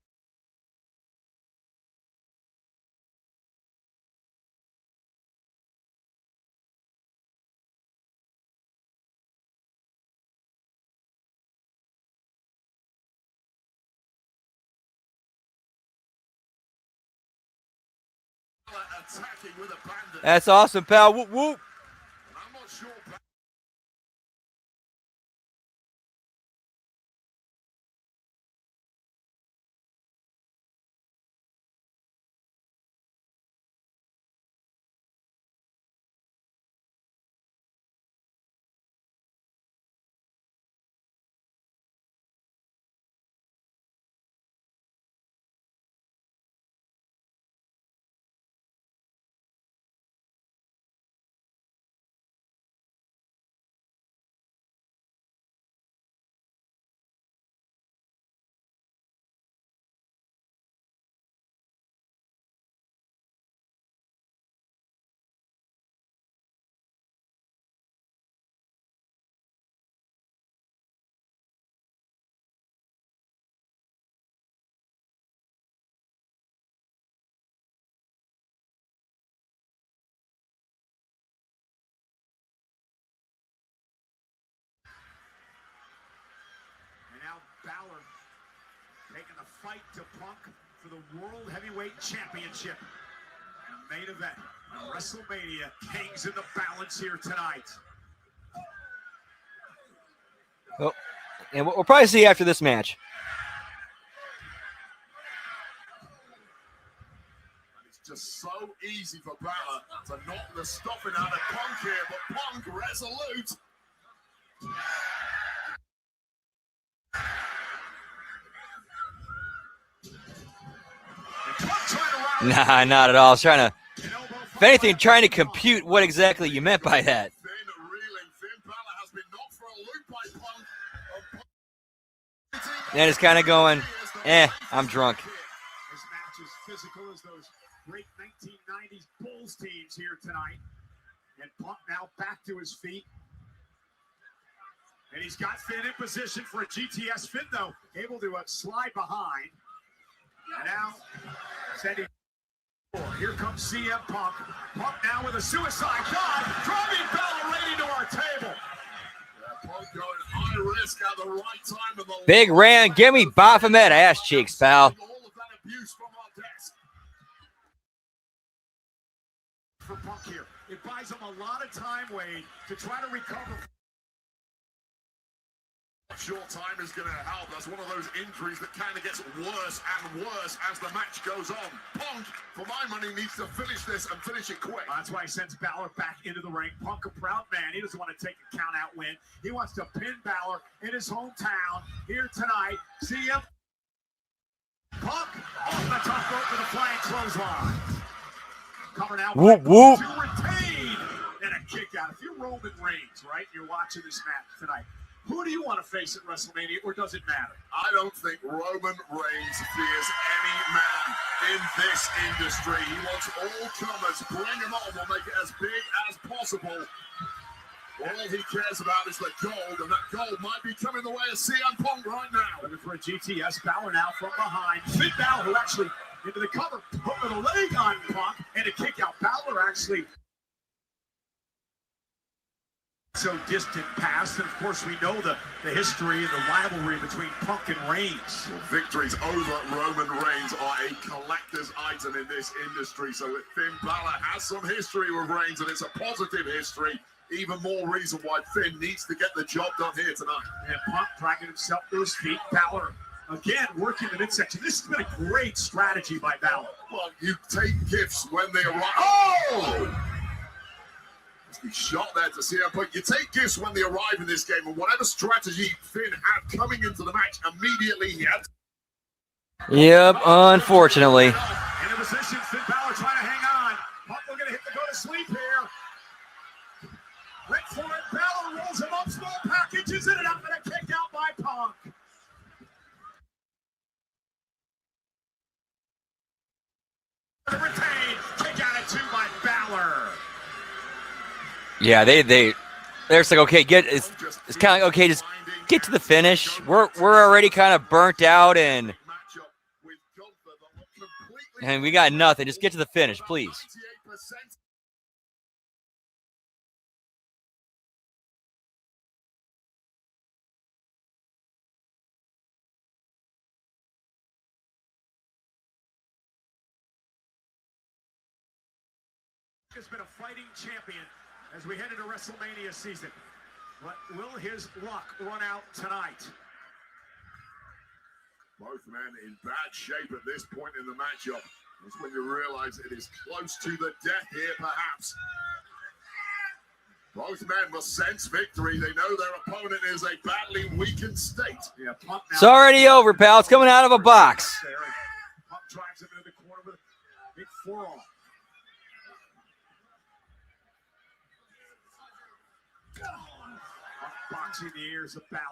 Attacking with abandon. That's awesome, pal. Whoop, whoop. And I'm not sure. now Balor taking the fight to Punk for the World Heavyweight Championship. And the main event of WrestleMania hangs in the balance here tonight. Oh, and we'll probably see after this match. Just so easy for Balor to knock the stuffing out of Punk here, but Punk resolute. Nah, not at all. I was trying to, if anything, trying to compute what exactly you meant by that. And it's kind of going, I'm drunk. This match is physical as those great 1990s Bulls teams here tonight. And Punk now back to his feet. And he's got Finn in position for a GTS. Finn, though, able to slide behind. And now, sending. Here comes CM Punk. Punk now with a suicide dive, driving Balor right into our table. Punk going high risk at the right time. And the Big Ran, give me Baphomet ass cheeks, pal. all of that abuse from our desk. For Punk here, it buys him a lot of time, Wade, to try to recover. Short time is going to help. That's one of those injuries that kind of gets worse and worse as the match goes on. Punk, for my money, needs to finish this and finish it quick. That's why he sends Balor back into the ring. Punk, a proud man. He doesn't want to take a count-out win. He wants to pin Balor in his hometown here tonight. CM Punk off the top rope with a flying clothesline. Cover now. Whoop, whoop. To retain and a kick out. If you're Roman Reigns, right, you're watching this match tonight. Who do you want to face at WrestleMania, or does it matter? I don't think Roman Reigns fears any man in this industry. He wants all comers. Bring them on. We'll make it as big as possible. All he cares about is the gold, and that gold might be coming the way of CM Punk right now. Looking for a GTS. Balor now from behind. Finn Balor, who actually into the cover, put with a leg on Punk, and a kick out. Balor actually so distant past, and of course we know the history and the rivalry between Punk and Reigns. Well, victories over Roman Reigns are a collector's item in this industry, so if Finn Balor has some history with Reigns, and it's a positive history, even more reason why Finn needs to get the job done here tonight. And Punk dragging himself to his feet. Balor again working the midsection. This has been a great strategy by Balor. Well, you take gifts when they arrive. Oh! He shot there to CM Punk. You take gifts when they arrive in this game, and whatever strategy Finn had coming into the match, immediately he had. Yep, unfortunately. In a position, Finn Balor trying to hang on. Punk will get a hit to go to sleep here. Wait for it. Balor rolls him up, small packages in and out, and a kick out by Punk. The retain, kick out at 2 by Balor. Yeah, they're just like, okay, it's kind of like, okay, just get to the finish. We're already kind of burnt out and we got nothing. Just get to the finish, please. Has been a fighting champion as we head into WrestleMania season. But will his luck run out tonight? Both men in bad shape at this point in the matchup. That's when you realize it is close to the death here, perhaps. Both men must sense victory. They know their opponent is a badly weakened state. Yeah, Punk now. It's already over, pal. It's coming out of a box. Punk drives him into the corner with a big forearm. Boxing the ears of Balor.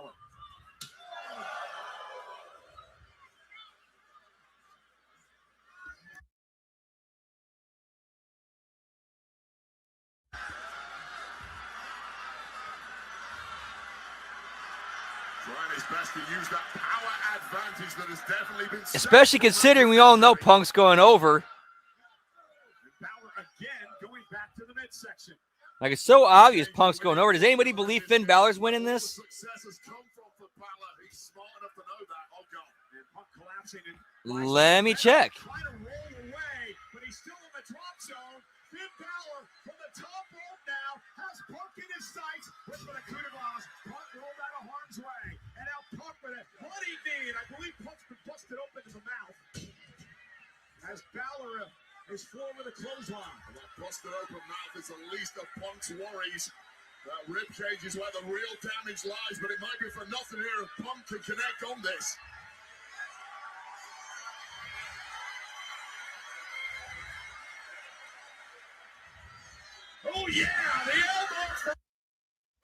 Trying his best to use that power advantage that has definitely been set. Especially considering we all know Punk's going over. And Balor again going back to the midsection. Like, it's so obvious Punk's going over. Does anybody believe Finn Balor's winning this? Success has come from for Balor. He's smart enough to Let me check. Trying to roll away, but he's still in the drop zone. Finn Balor from the top rope now has Punk in his sights. With a coup de grace, Punk rolled out of harm's way, and now Punk with a bloody knee, and I believe Punk's been busted open in the mouth. As Balor is floored with a clothesline. And that busted open mouth is the least of Punk's worries. That rib cage is where the real damage lies, but it might be for nothing here if Punk can connect on this. Oh yeah, the elbow.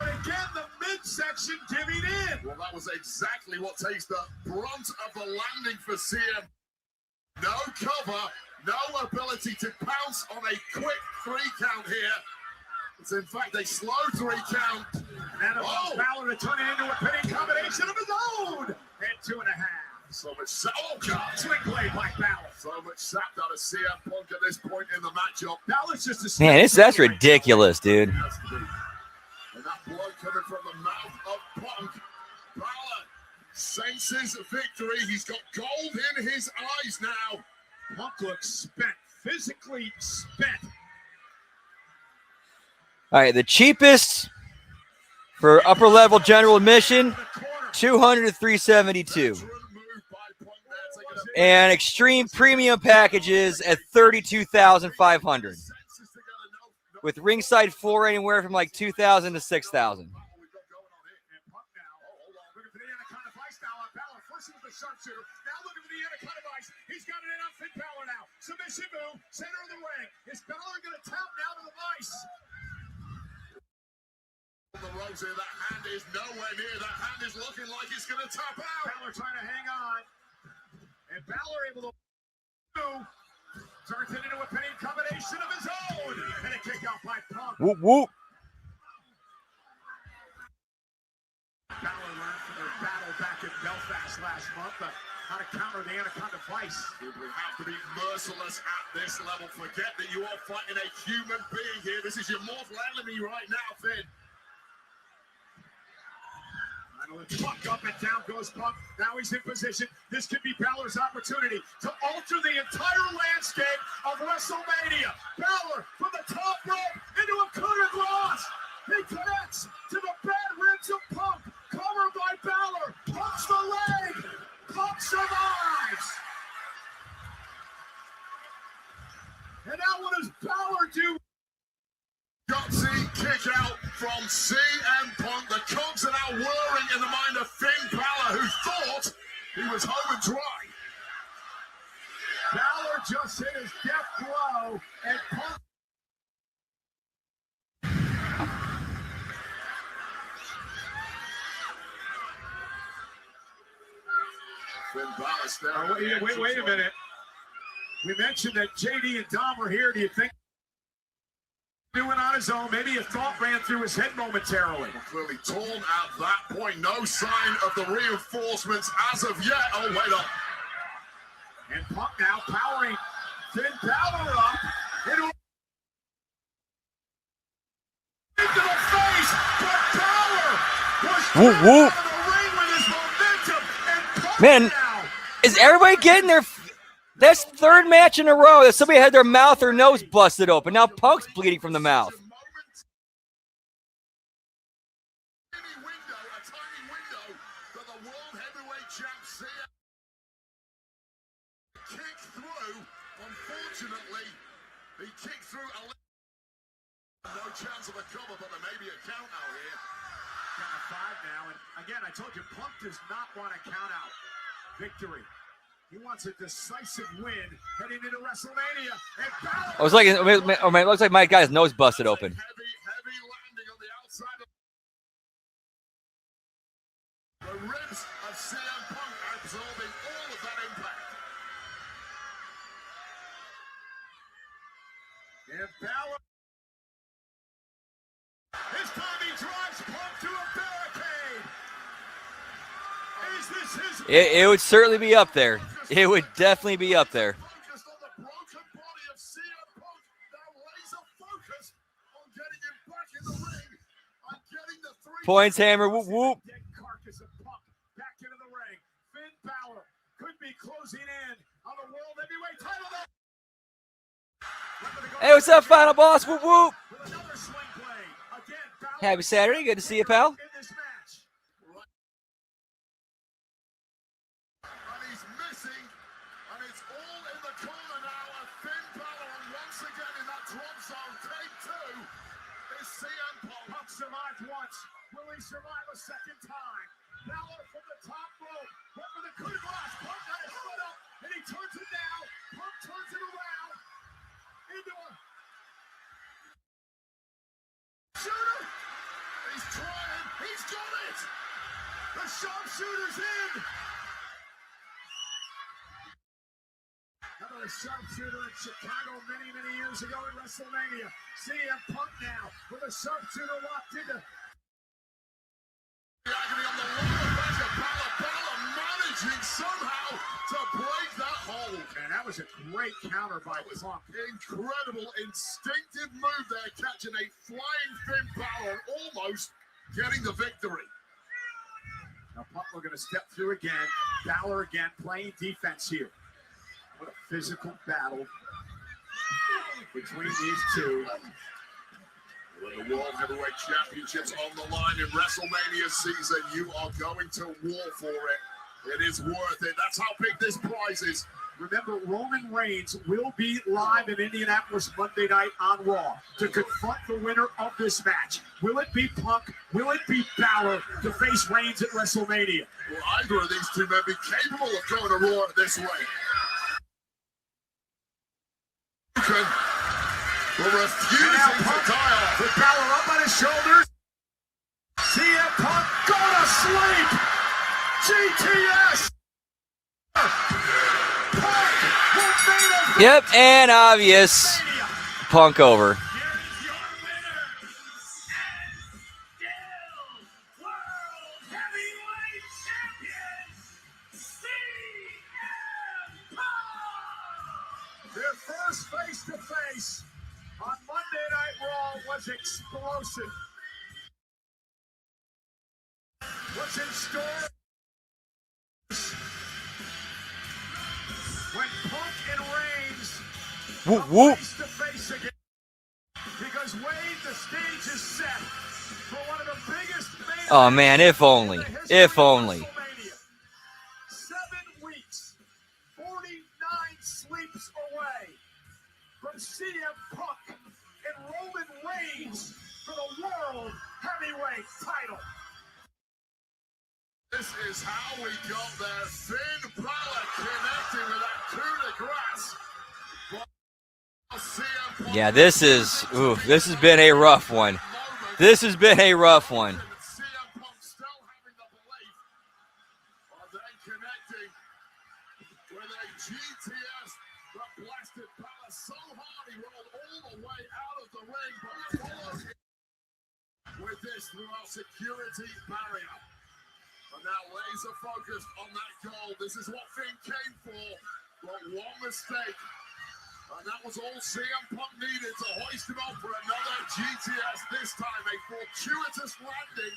And again, the midsection giving in. Well, that was exactly what takes the brunt of the landing for CM. No cover, no ability to pounce on a quick 3 count here. It's in fact a slow 3 count. And Balor to turn it into a pinning combination of his own. And 2.5. So much oh God. Swing blade by Balor. So much sapped out of CM Punk at this point in the matchup. Balor's just a Man, that's ridiculous, dude. Has to be. And that blood coming from the mouth of Punk. Balor senses victory. He's got gold in his eyes now. Punk looks spent, physically spent. All right, the cheapest for upper level general admission, 200 to 372. And extreme premium packages at 32,500. With ringside floor anywhere from like 2,000 to 6,000. He's got it in on Finn Balor now. Submission move, center of the ring. Is Balor going to tap now to the vice? The ropes here, that hand is nowhere near. That hand is looking like it's going to tap out. Balor trying to hang on. And Balor able to turns it into a pinning combination of his own. And a kick out by Punk. Whoop, whoop. Balor learned from their battle back in Belfast last month how to counter the Anaconda Vice. We have to be merciless at this level. Forget that you are fighting a human being here. This is your mortal enemy right now, Finn. Punk up and down goes Punk. Now he's in position. This could be Balor's opportunity to alter the entire landscape of WrestleMania. Balor from the top rope into a coup de grace. He connects to the bad ribs of Punk. Covered by Balor. Punk's the leg. Punk survives. And now what does Balor do? Gutsy kick out from CM Punk. The cogs are now whirring in the mind of Finn Balor, who thought he was home and dry. Balor just hit his death blow, and Punk. Finn Balor staring. Wait a minute. We mentioned that JD and Dom were here. Do you think doing on his own? Maybe a thought ran through his head momentarily. Clearly torn at that point. No sign of the reinforcements as of yet. Oh, wait up. And Punk now powering Finn Balor up. Into the face, but Balor was Whoop, whoop. out of the ring with his momentum. And Punk Man, now. is everybody getting their... That's third match in a row that somebody had their mouth or nose busted open. Now Punk's bleeding from the mouth. A tiny window for the World Heavyweight Champ CM. Kick through. Unfortunately, he kicked through a no chance of a cover, but there may be a count out here. Count of 5 now. And again, I told you, Punk does not want a count out victory. He wants a decisive win heading into WrestleMania. And Balor. I was like, it looks like my guy's nose busted open. Heavy landing on the outside of the ribs of CM Punk, absorbing all of that impact. And Balor. This time he drives Punk to a barricade. Is this his? It would certainly be up there. It would definitely be up there. Focused on the broken body of CM Punk, now laser focused on getting him back in the ring, on getting the 3 Points, hammer, whoop, whoop. Dead carcass of Punk back into the ring. Finn Balor could be closing in on the World Heavyweight title. Hey, what's up, Final Boss? Whoop whoop. With another swing play. Again, Balor Happy Saturday. Good to see you, pal. in this match. And he's missing, and it's all in the corner now. A Finn Balor, and once again in that drop zone. Take two is CM Punk. Punk survived once. Will he survive a second time? Balor from the top rope. Went for the coup de grace. Punk got his foot up, and he turns it down. Punk turns it around into a shooter. He's trying. He's got it. The sharpshooter's in. Another sharpshooter in Chicago many, many years ago in WrestleMania. CM Punk now with a sharpshooter locked into. The agony on the lower back of Balor managing somehow to break that hold. Man, that was a great counter by Punk. Incredible instinctive move there, catching a flying Finn Balor and almost getting the victory. Now Punk looking to step through again. Balor again playing defense here. What a physical battle between these two. With the World Heavyweight Championships on the line in WrestleMania season, you are going to war for it. It is worth it. That's how big this prize is. Remember, Roman Reigns will be live in Indianapolis Monday night on Raw to confront the winner of this match. Will it be Punk? Will it be Balor to face Reigns at WrestleMania? Will either of these two men be capable of going to Raw this way? Will refusing to die off. With Balor up on his shoulders. CM Punk go to sleep. GTS. Punk will main event Yep, and obvious. Mania. Punk over. Here is your winner, and still World Heavyweight Champion, CM Punk! Their first face-to-face on Monday Night Raw was explosive. What's in store? When Punk and Reigns Whoop come whoop. face-to-face again. Because Wade, the stage is set for one of the biggest main Oh man, if only. in the history If of only. WrestleMania. 7 weeks, 49 sleeps away from CM Punk and Roman Reigns for the World Heavyweight title. This is how we got there. Finn Balor connecting with that coup de grace. CM Punk Yeah, this has been a rough one. This has been a rough one. CM Punk still having the belief of then connecting with a GTS that blasted Balor so hard he rolled all the way out of the ring, but followed with this through our security barrier. And now laser focused on that goal. This is what Finn came for, but one mistake. And that was all CM Punk needed to hoist him up for another GTS, this time a fortuitous landing.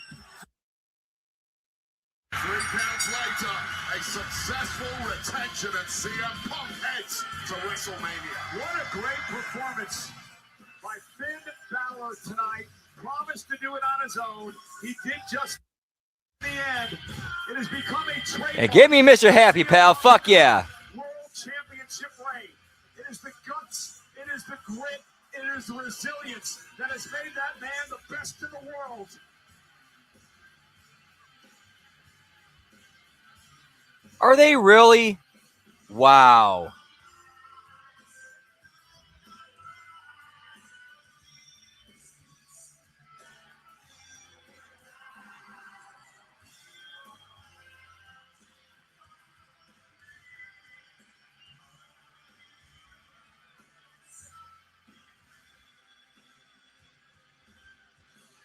3 counts later, a successful retention, and CM Punk heads to WrestleMania. What a great performance by Finn Balor tonight. Promised to do it on his own. He did just in the end. It has become a trademark. Hey, give me Mr. Happy, pal. Fuck yeah. World Championship reign. It is the guts, it is the grit, it is the resilience that has made that man the best in the world. Are they really? Wow.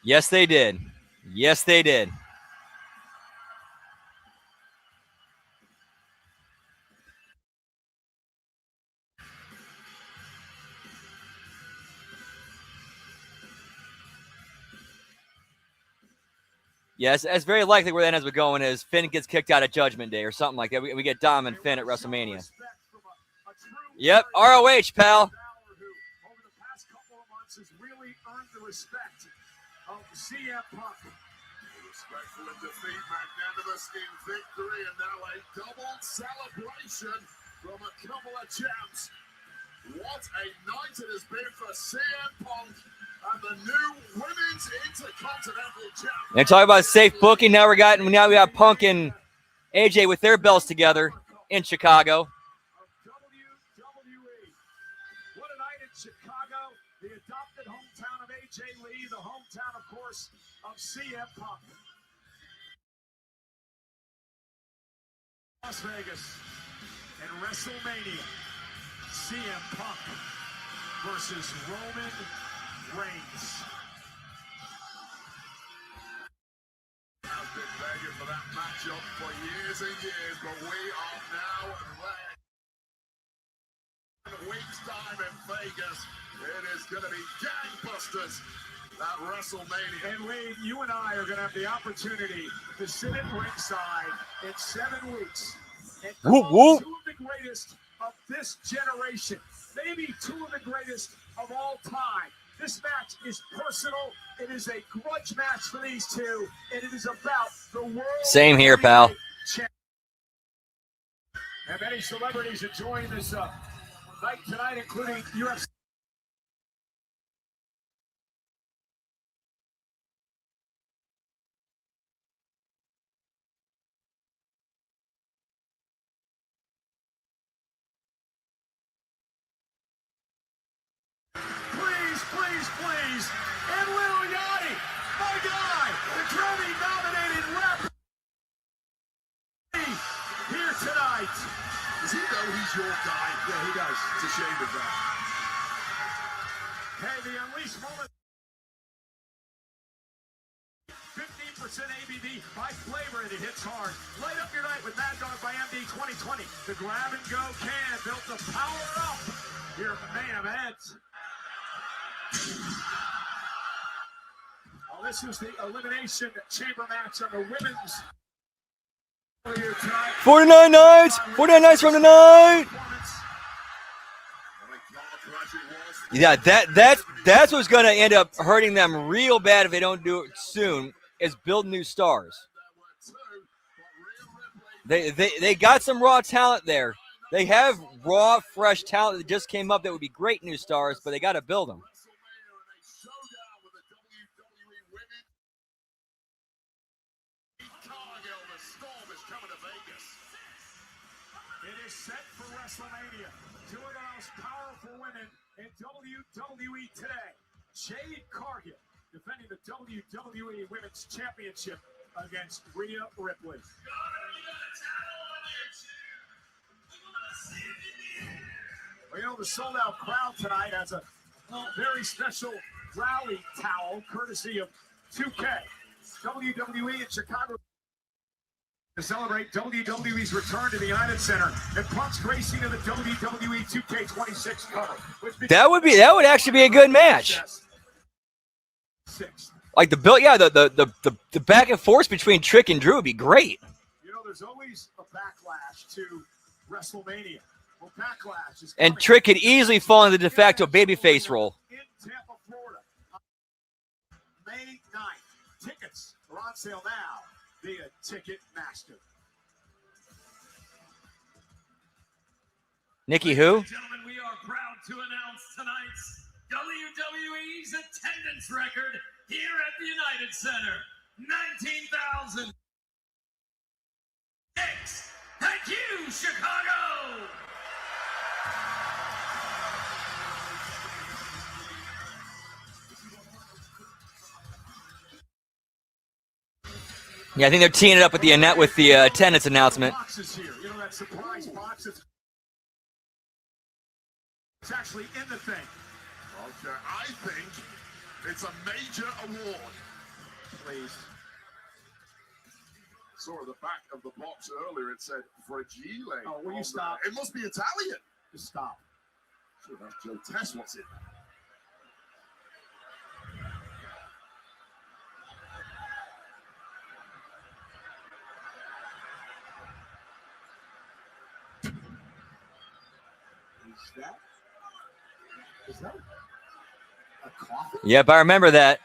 Yes, they did. Yes, they did. Yes, that's very likely where that ends up going is Finn gets kicked out at Judgment Day or something like that. We get Dom and Finn at WrestleMania. Yep, ROH, pal. Over the past couple of months has really earned the respect of CM Punk. Respectful in defeat, magnanimous in victory, and now a double celebration from a couple of champs. What a night it has been for CM Punk and the new Women's Intercontinental Champion. And talk about safe booking. Now we got Punk and AJ with their belts together in Chicago. WWE. What a night in Chicago, the adopted hometown of AJ Lee, the hometown, of course, of CM Punk. Las Vegas and WrestleMania. CM Punk versus Roman Reigns. I've been begging for that matchup for years and years, but we are now there. In a week's time in Vegas, it is going to be gangbusters at WrestleMania. And Wade, you and I are going to have the opportunity to sit at ringside in 7 weeks and Whoop, call whoop. two of the greatest of this generation, maybe two of the greatest of all time. This match is personal. It is a grudge match for these two, and it is about the world. Same here, pal. And many celebrities enjoying this night tonight, including UFC. Please, and Lil Yachty, my guy, the Grammy-nominated rapper, here tonight. Does he know he's your guy? Yeah, he does. It's a shame of that. Hey, the Unleashed moment. 15% ABV by flavor, and it hits hard. Light up your night with Mad Dog by MD 2020. The grab-and-go can built to power up your main event. Well, this is the Elimination Chamber match on the women's. 49 nights. 49 nights from tonight. Yeah, that's what's going to end up hurting them real bad if they don't do it soon. Is build new stars. They got some raw talent there. They have raw, fresh talent that just came up that would be great new stars, but they got to build them. It is set for WrestleMania. Two of the most powerful women in WWE today. Jade Cargill defending the WWE Women's Championship against Rhea Ripley. Well, you know, the sold-out crowd tonight has a very special rally towel courtesy of 2K. WWE in Chicago to celebrate WWE's return to the United Center and Punk's gracing of the WWE 2K26 cover. That would actually be a good match. Like the build, yeah, the back and forth between Trick and Drew would be great. You know, there's always a backlash to WrestleMania. Well, backlash is and Trick could easily fall into the de facto babyface role. In Tampa, Florida, May 9th. Tickets are on sale now via Ticketmaster. Nikki who? Gentlemen, we are proud to announce tonight's WWE's attendance record here at the United Center. 19,000. Thank you, Chicago. Yeah, I think they're teeing it up with the attendance announcement. Boxes here. You know that surprise box? It's actually in the thing. Okay, I think it's a major award. Please. Saw at the back of the box earlier, it said Fragile. Oh, will you stop? It must be Italian. Just stop. Sure, that's Joe Tess. What's it? Is that a coffin? Yep, I remember that.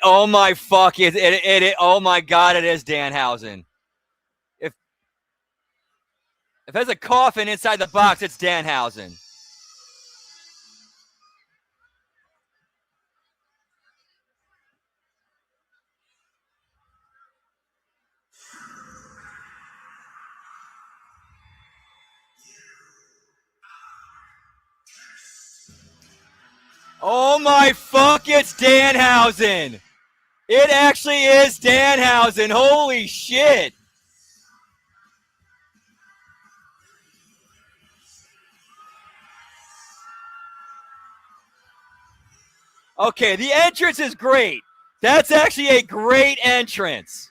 Oh my fuck! Oh my god! It is Danhausen. If there's a coffin inside the box, it's Danhausen. Oh my fuck! It's Danhausen. It actually is Danhausen. Holy shit! Okay, the entrance is great. That's actually a great entrance.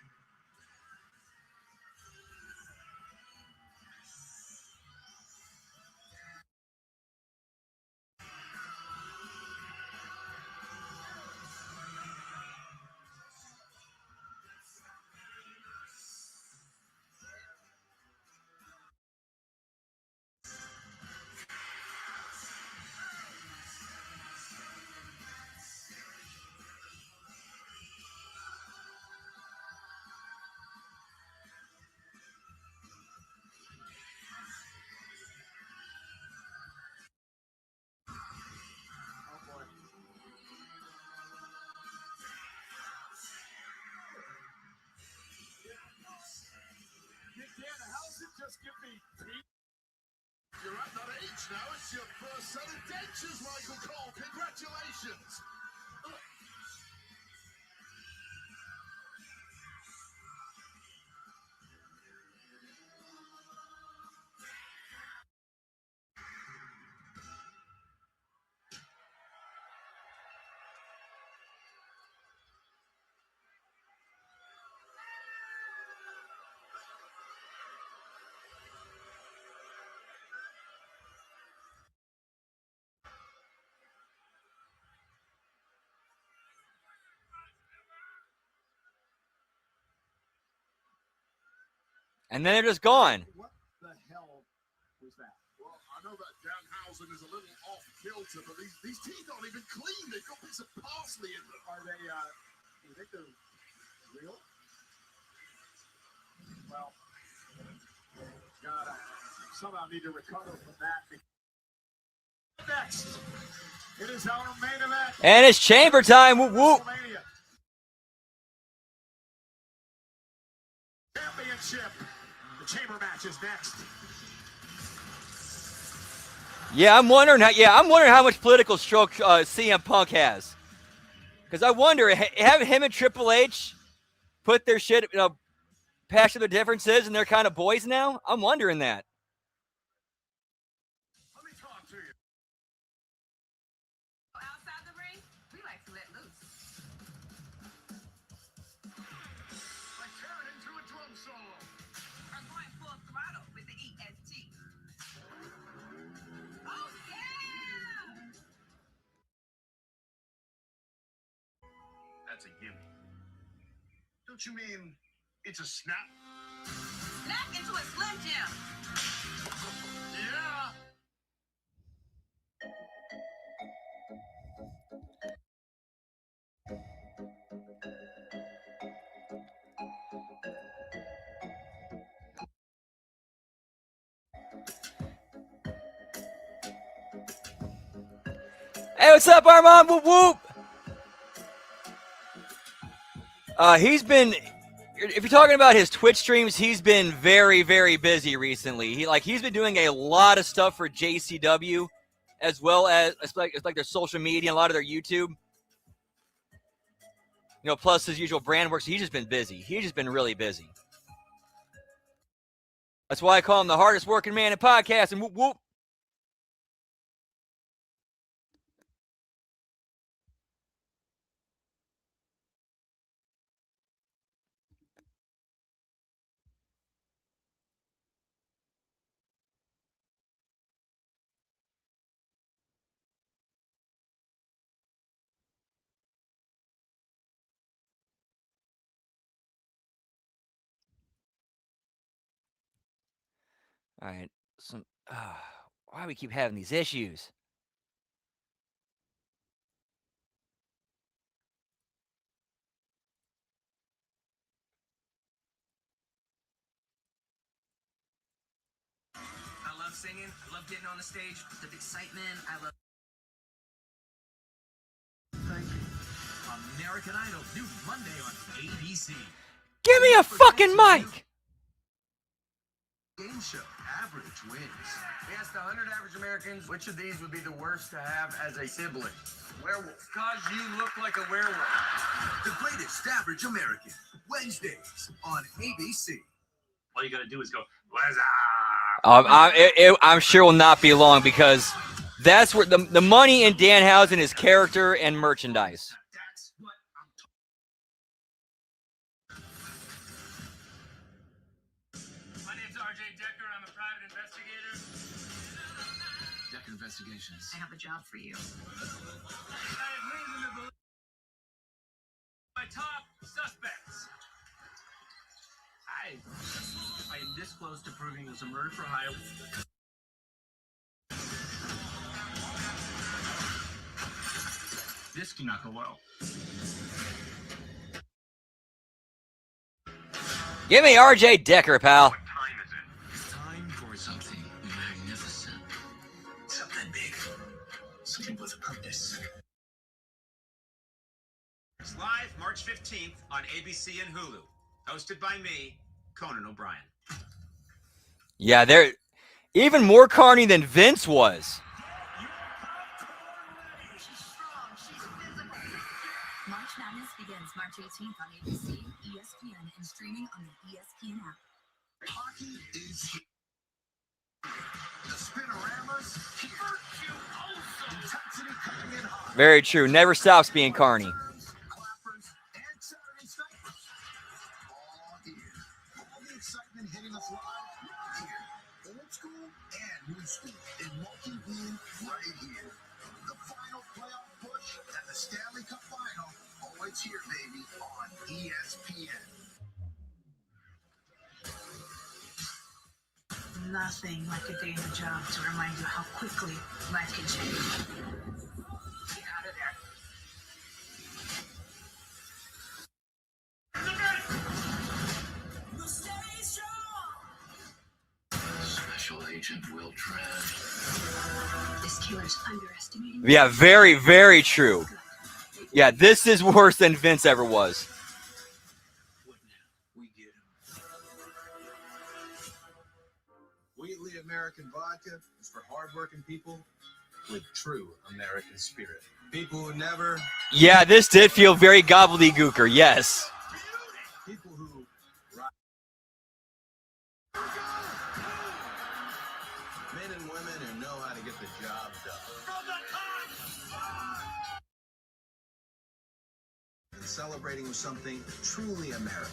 Just give me teeth. You're at that age now. It's your first set of dentures, Michael Cole. Congratulations. And then they're just gone. What the hell was that? Well, I know that Danhausen is a little off kilter, but these teeth aren't even clean. They've got bits of parsley in them. Are they, you think they're real? Well, God, I somehow need to recover from that. Next, it is our main event. And it's chamber time. Whoop, whoop. WrestleMania Championship. The chamber match is next. Yeah, I'm wondering how much political stroke CM Punk has. Because I wonder, have him and Triple H put their shit, past their differences, and they're kind of boys now? I'm wondering that. Let me talk to you. Outside the ring, we like to let loose. Like tearing into a drum solo. Or going full throttle with the EST. Oh, yeah! That's a gimme. Don't you mean it's a snap? Snap into a Slim Jim. Yeah. Hey, what's up, Armand? Whoop, whoop. He's been, if you're talking about his Twitch streams, he's been very, very busy recently. He's been doing a lot of stuff for JCW, as well as it's like their social media, and a lot of their YouTube. Plus his usual brand work. So he's just been busy. He's just been really busy. That's why I call him the hardest working man in podcasting. Whoop, whoop. All right. Why do we keep having these issues? I love singing. I love getting on the stage. The excitement. I love. American Idol, new Monday on ABC. Give me a fucking mic. Game show. Average wins. We asked 100 average Americans which of these would be the worst to have as a sibling. Werewolf. Cause you look like a werewolf. The Greatest Average American. Wednesdays on ABC. All you gotta do is go, what's up? I'm sure will not be long because that's where the money in Danhausen is character and merchandise. That's what I'm talking. My name's RJ Decker. I'm a private investigator. Decker Investigations. I have a job for you. I have reason to believe my top suspects. I am this close to proving it was a murder for hire. This cannot go well. Give me RJ Decker, pal. What time is it? It's time for something magnificent. Something big. Something with a purpose. It's live March 15th on ABC and Hulu. Hosted by me, Conan O'Brien. Yeah, they're even more carny than Vince was. March Madness begins March 18th on ABC, ESPN, and streaming on the ESPN app. Hockey is here. The Spinoramas here. Intensity coming in hot. Very true. Never stops being carny. Clappers and Saturday snipers. All here. All the excitement hitting us live here. Old school and new school in multi-view right here. The final playoff push and the Stanley Cup final. Oh, it's here, baby, on ESPN. Nothing like a day in the job to remind you how quickly life can change. Get out of there. Special Agent Will Trent. This killer's underestimating. Yeah, very, very true. Yeah, this is worse than Vince ever was. What now? We get him. Wheatley American Vodka is for hardworking people with true American spirit. People who never, Yeah, this did feel very gobbledygooker. Yes. people who men and women who know how to get the job done. And celebrating something truly American.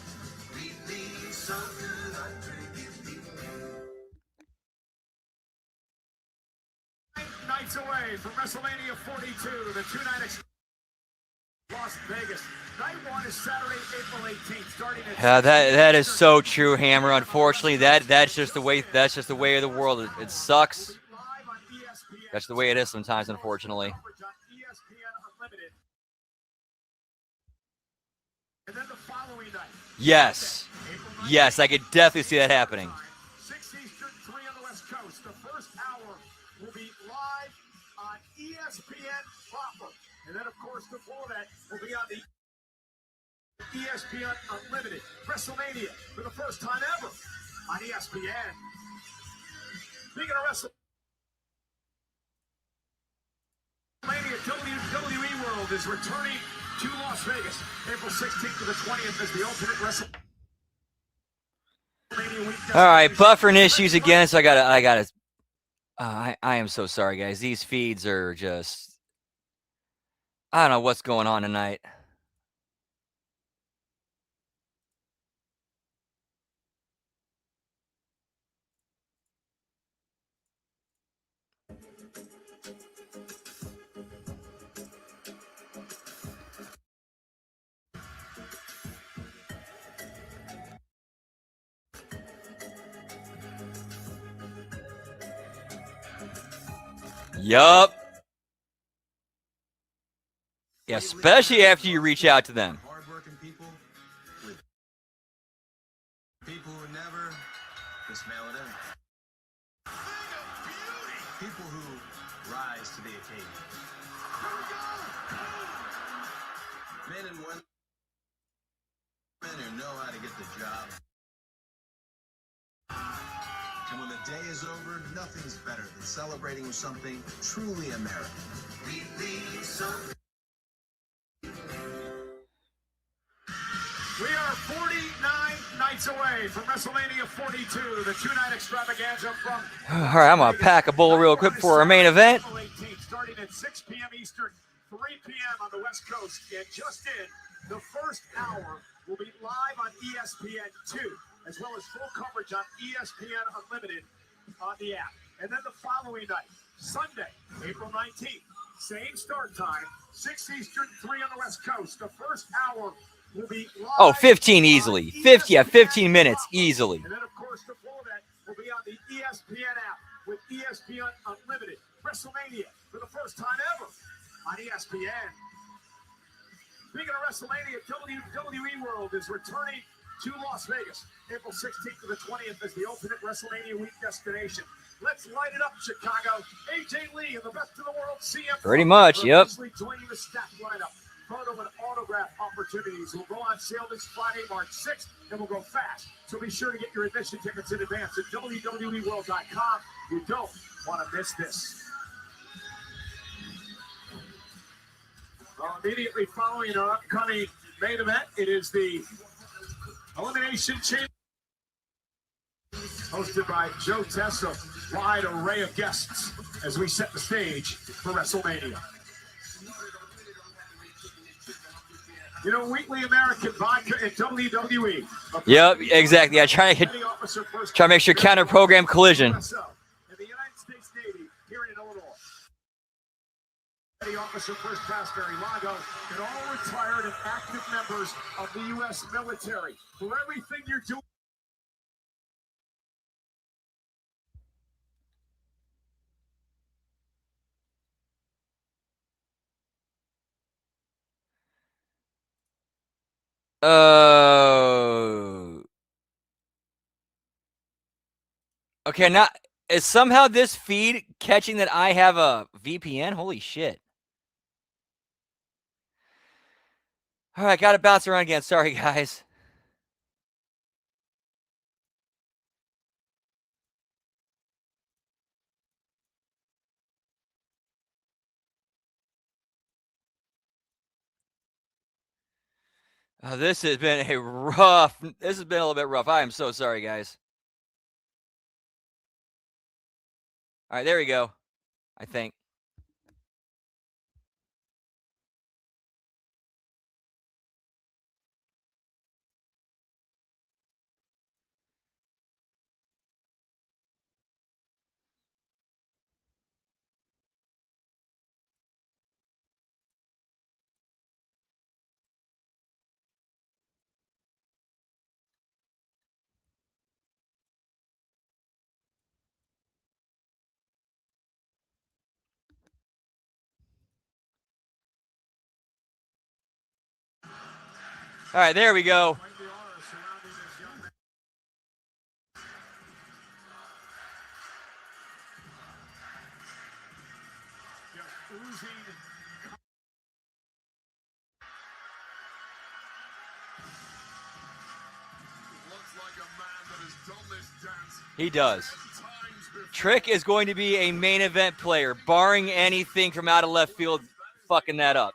Nights away from WrestleMania 42, the two-night Las Vegas. Night one is Saturday, April 18th, starting at That is so true, Hammer. Unfortunately, that's just the way of the world. It sucks. live on ESPN. That's the way it is sometimes, unfortunately. Coverage on ESPN Unlimited. And then the following night. Yes. April 19th, Yes, I could definitely see that happening. 6 Eastern, 3 on the West Coast. The first hour will be live on ESPN proper. And then, of course, before that will be on the ESPN Unlimited. WrestleMania for the first time ever on ESPN. Speaking of WrestleMania, WWE World is returning to Las Vegas April 16th to the 20th as the ultimate WrestleMania week. All right, buffering issues again. So I gotta. I am so sorry, guys. These feeds are just. I don't know what's going on tonight. Yup. Yeah, especially after you reach out to them. Hardworking people with people who never just mail it in. People who rise to the occasion. Men and women who know how to get the job. And when the day is over, nothing's better than celebrating with something truly American. We are 49 nights away from WrestleMania 42, the two-night extravaganza from. All right, I'm gonna pack a bowl real quick for our main event. Starting at 6 p.m. Eastern, 3 p.m. on the West Coast, and just in the first hour will be live on ESPN2, as well as full coverage on ESPN Unlimited on the app. And then the following night, Sunday, April 19th, same start time, 6 Eastern, 3 on the West Coast. The first hour will be live. Oh, 15 easily. 15 minutes easily. And then, of course, the full event will be on the ESPN app with ESPN Unlimited. WrestleMania for the first time ever on ESPN. Speaking of WrestleMania, WWE World is returning to Las Vegas, April 16th to the 20th as the ultimate WrestleMania week destination. Let's light it up, Chicago. AJ Lee and the best of the world, CM. Pretty much, yep. Joining the stacked lineup. Photo and autograph opportunities will go on sale this Friday, March 6th, and will go fast. So be sure to get your admission tickets in advance at WWEworld.com. You don't want to miss this. Immediately following our upcoming main event, it is the Elimination Chamber, hosted by Joe Tessa. Wide array of guests as we set the stage for WrestleMania. You know, Weekly American Vodka and WWE. Yep, exactly. I try to make sure counter program collision. In the United States Navy here in Illinois. Petty Officer First Class Mar-a-Lago, and all retired and active members of the U.S. military. For everything you're doing. Okay, now is somehow this feed catching that I have a VPN? Holy shit. All right, gotta bounce around again. Sorry, guys. This has been a rough. This has been a little bit rough. I am so sorry, guys. All right, there we go. I think. All right, there we go. He does. Trick is going to be a main event player, barring anything from out of left field fucking that up.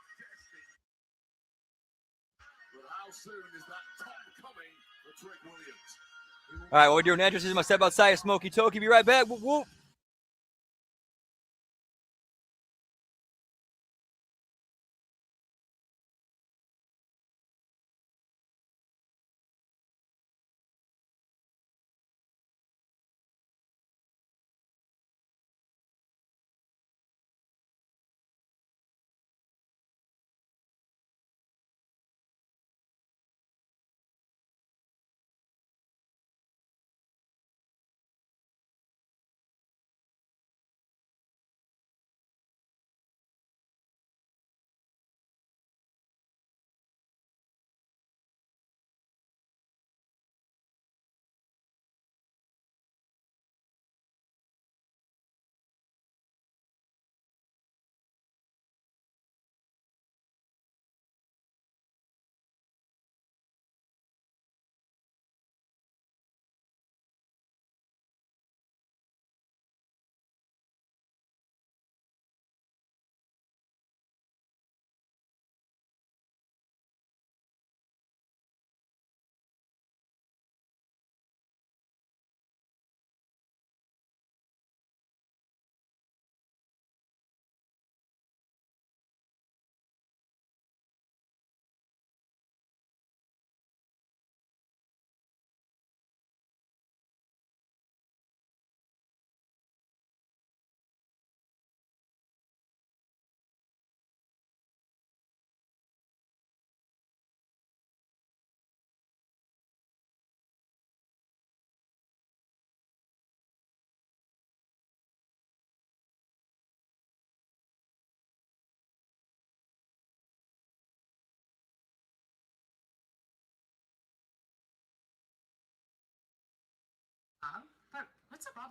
All right, we're doing entrances. I'm going to step outside of Smoky Toki. Be right back. Whoop, whoop.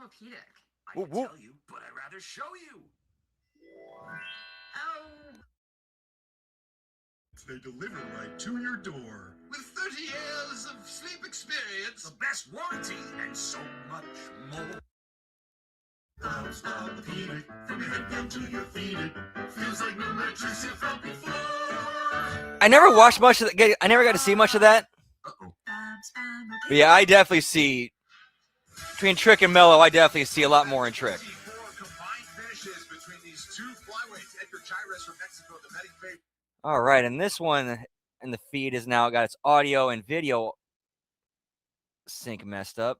orthopedic. I Whoop, can whoop. tell you, but I'd rather show you. Oh. They deliver right to your door. With 30 years of sleep experience, the best warranty, and so much more. Orthopedic, from your head down to your feet, it feels like no mattress you've felt before. I never watched much of that. I never got to see much of that. But yeah, I definitely see between Trick and Mello. I definitely see a lot more in Trick. 4 combined finishes between these two flyweights. Edgar Chairez from Mexico, the betting favorite. All right, and this one in the feed has now got its audio and video sync messed up.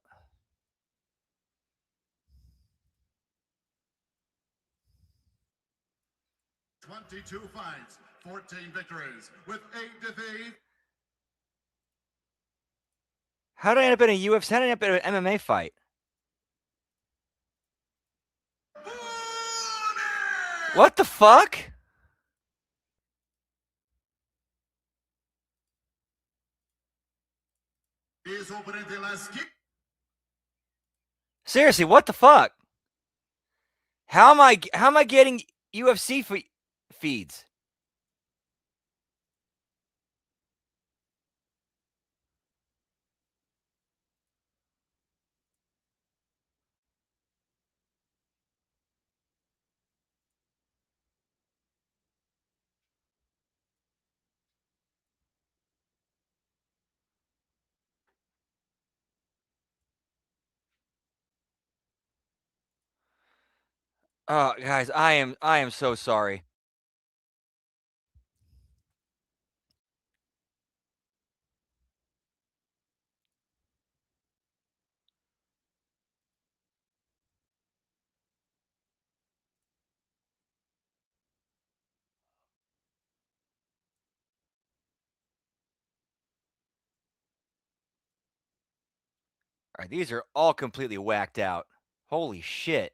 "22 fights, 14 victories, with 8 defeats. How did I end up in a UFC? How did I end up in an MMA fight? What the fuck? Is oponente en la esquina. Seriously, what the fuck? How am I getting UFC feeds? Oh, guys, I am so sorry. All right, these are all completely whacked out. Holy shit.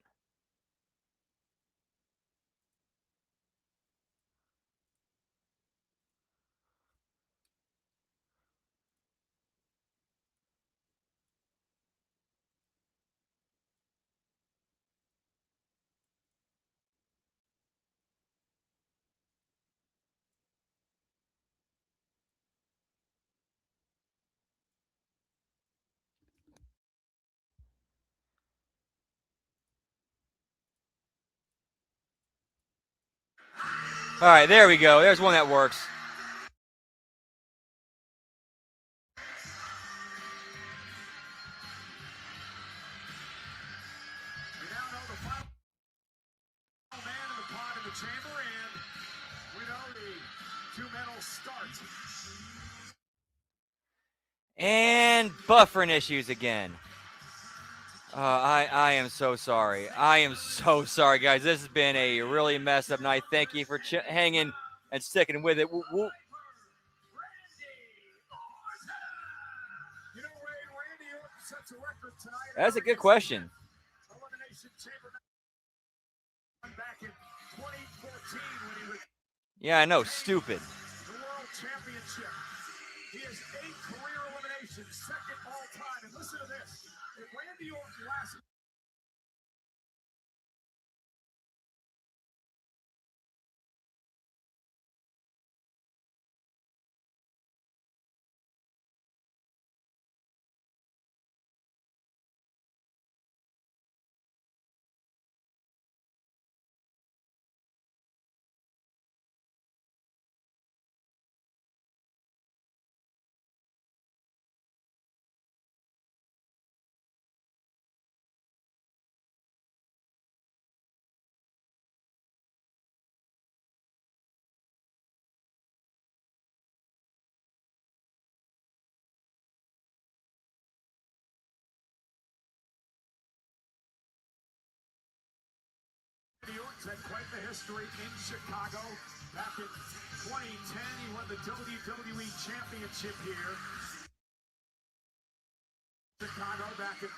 All right, there we go. There's one that works. We now know the final man in the pod in the chamber, and we know the 2 men will start. And buffering issues again. I am so sorry. I am so sorry, guys. This has been a really messed up night. Thank you for hanging and sticking with it. Whoop, whoop. You know, Randy Orton sets a record tonight. That's a good question. Elimination Chamber back in 2014 when he was Yeah, I know. Stupid. the World Championship. He has 8 career eliminations, second all time. And listen to this. If Randy Orton last Randy Orton's had quite the history in Chicago. Back in 2010, he won the WWE Championship here. Chicago back in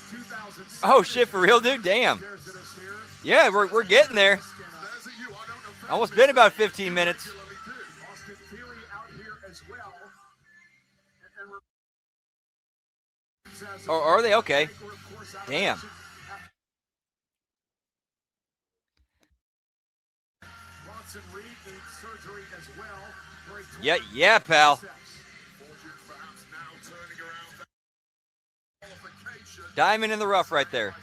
2006. Oh, shit, for real, dude? Damn. Shares it us here. Yeah, we're getting there. There's a you. I don't know if Almost been about 15 minutes. Austin Theory out here as well. And Or are they? Okay. Damn. Bronson Reed needs surgery as well. Yeah, pal. Diamond in the rough right there.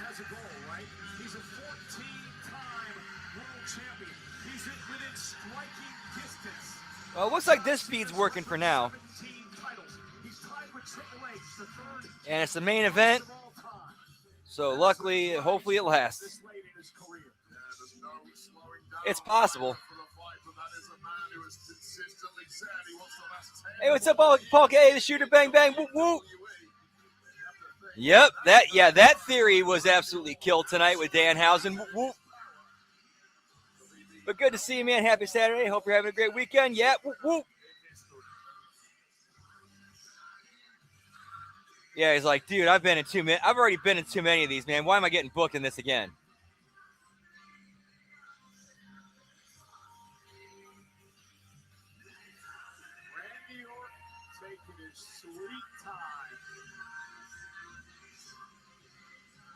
Has a goal, right? He's a 14-time world champion. He's within striking distance. Well, it looks like this feed's working for now. 17 titles. He's tied with Triple H, the third And it's the main event. of all time. So luckily, hopefully it lasts. This late in his career. It's possible. Hey, what's up, Paul K, the shooter, bang, bang, whoop, whoop. Yep, that theory was absolutely killed tonight with Danhausen. Whoop, whoop. But good to see you, man. Happy Saturday. Hope you're having a great weekend. Yeah, whoop, whoop. Yeah, he's like, dude, I've already been in too many of these, man. Why am I getting booked in this again? Randy Orton taking his sweet time.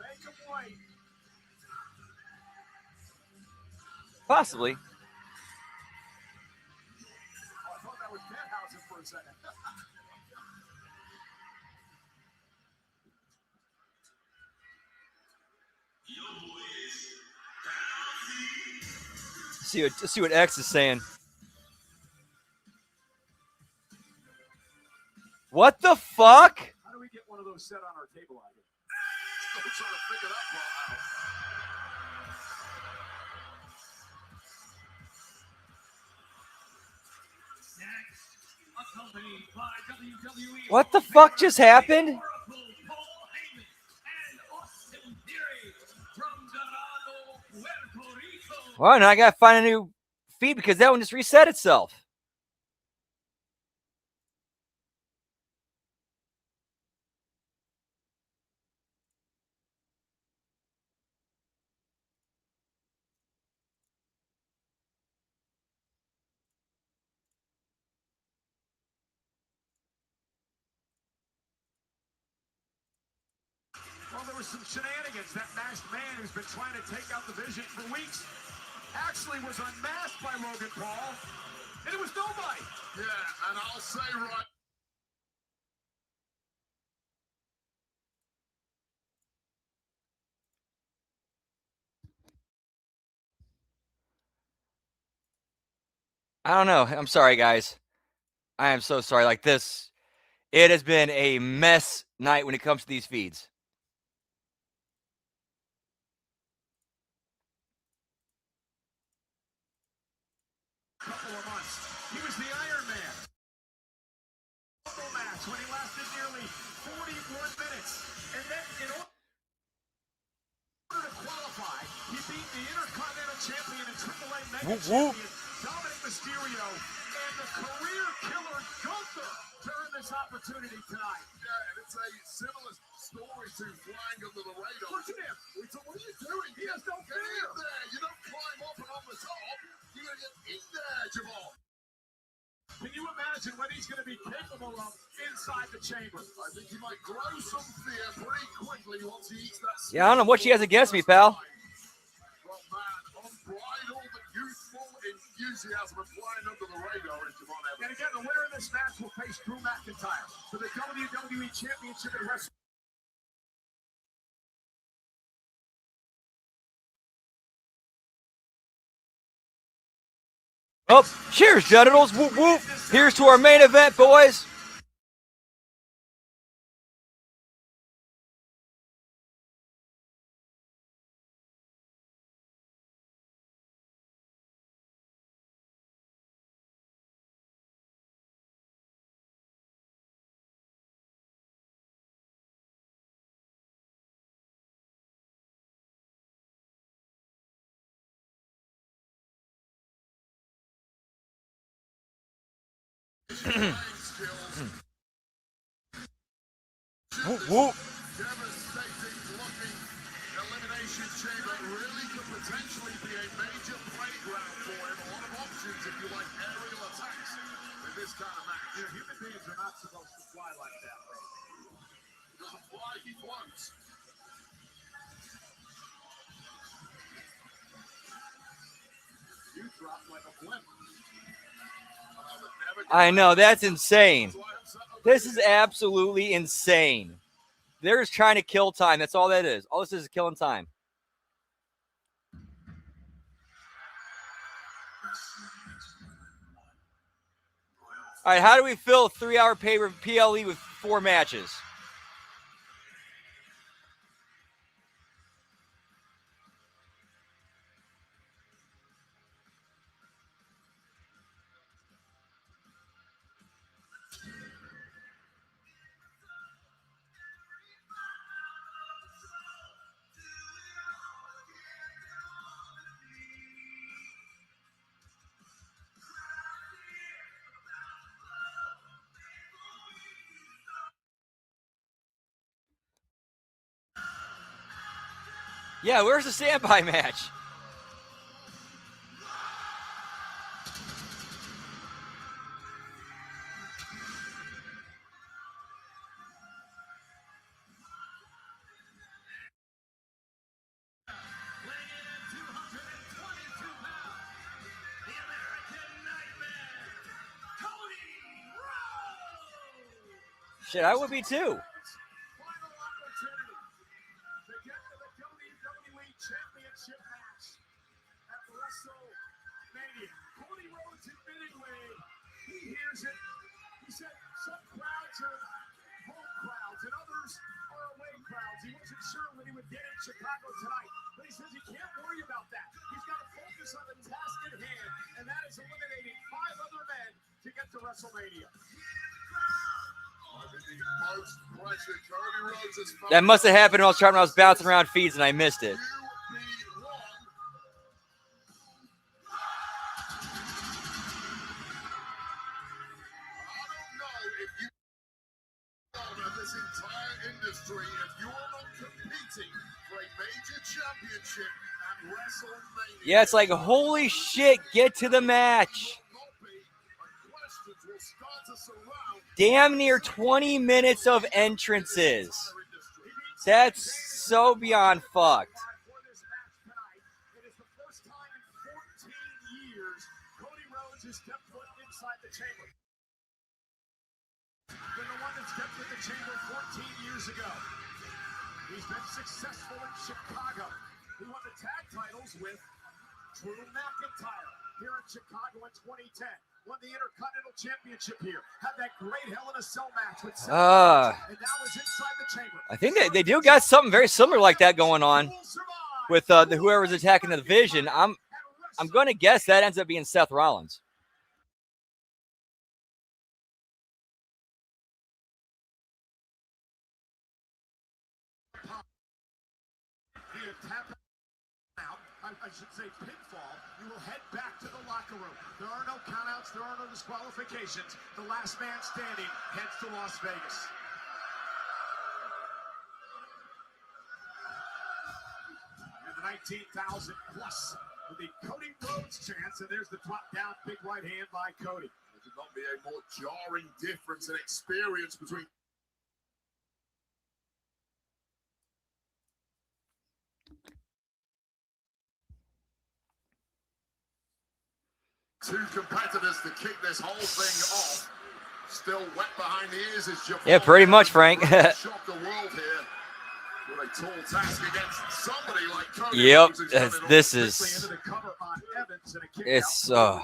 Make him wait. Possibly. Oh, I thought that was Danhausen for a second. See what X is saying. What the fuck? How do we get one of those set on our table out here? Still trying to figure that part out. Next, accompanied by WWE What the fuck just happened? Oracle Paul Heyman and Austin Theory from Dorado, Puerto Rico. Well, now I gotta find a new feed because that one just reset itself. Well, there was some shenanigans. That masked man who's been trying to take out the Vision for weeks actually was unmasked by Logan Paul, and it was nobody. Yeah, and I'll say right. I don't know. I'm sorry, guys. I am so sorry. Like this, it has been a mess night when it comes to these feeds. Couple of months. He was the Iron Man. Double match when he lasted nearly 41 minutes. And then in order to qualify, he beat the Intercontinental Champion and AAA Mega Whoop, whoop. Champion Dominic Mysterio and the career killer Gunther during this opportunity tonight. Yeah, and it's a similar story to flying under the radar. Look at him. What are you doing? He has no Get fear. in there. You don't climb up and on the top. You gotta get in there, Jamal. Can you imagine what he's going to be capable of inside the chamber? I think he might grow some fear pretty quickly once he eats that. Yeah, I don't know what she has against me, pal. Well, man, unbridled youthful enthusiasm and flying under the radar is Jamal And Evans. again, the winner of this match will face Drew McIntyre for the WWE Championship at WrestleMania. Oh, cheers, genitals. Whoop, whoop. This Here's to our main event, boys. Whoop, whoop. Devastating looking elimination chamber really could potentially be a major playground for him. A lot of options if you like aerial attacks in this kind of match. Human beings are not supposed to fly like that, bro. He doesn't fly, he floats. You drop like a blimp. I know, that's insane. This is absolutely insane. They're just trying to kill time. That's all that is. All this is killing time. All right, how do we fill a 3-hour paper PLE with 4 matches? Yeah, where's the standby match? Shit, I would be too. Final opportunity to get to the WWE Championship match at WrestleMania. Cody Rhodes admitted when he hears it, he said some crowds are home crowds and others are away crowds. He wasn't sure when he would get in Chicago tonight, but he says he can't worry about that. He's got to focus on the task at hand, and that is eliminating 5 other men to get to WrestleMania. That must have happened when I was bouncing around feeds and I missed it. This entire industry, if you're not competing for a major championship at WrestleMania, Yeah, it's like, holy shit, get to the match. Damn near 20 minutes of entrances. That's so beyond fucked. For this match tonight, it is the first time in 14 years Cody Rhodes has stepped foot inside the chamber. Been the one that stepped in the chamber 14 years ago. He's been successful in Chicago. He won the tag titles with Drew McIntyre here in Chicago in 2010. Won the Intercontinental Championship here. Had that great Hell in a Cell match with Seth Rollins, and now is inside the chamber. I think they do got something very similar like that going on with whoever's attacking the division. I'm going to guess that ends up being Seth Rollins. I should say pinfall, you will head back to the locker room. There are no countouts, there are no disqualifications. The last man standing heads to Las Vegas. And the 19,000 plus with the Cody Rhodes chance, and there's the drop down big right hand by Cody. there could not be a more jarring difference in experience between two competitors to kick this whole thing off. Still wet behind the ears is Javon. Yeah, pretty much, Frank. Shock the world here with a tall task against somebody like Cody. Yep, Rhodes, who's done it all. this is. Into the cover on Evans and a kick It's out.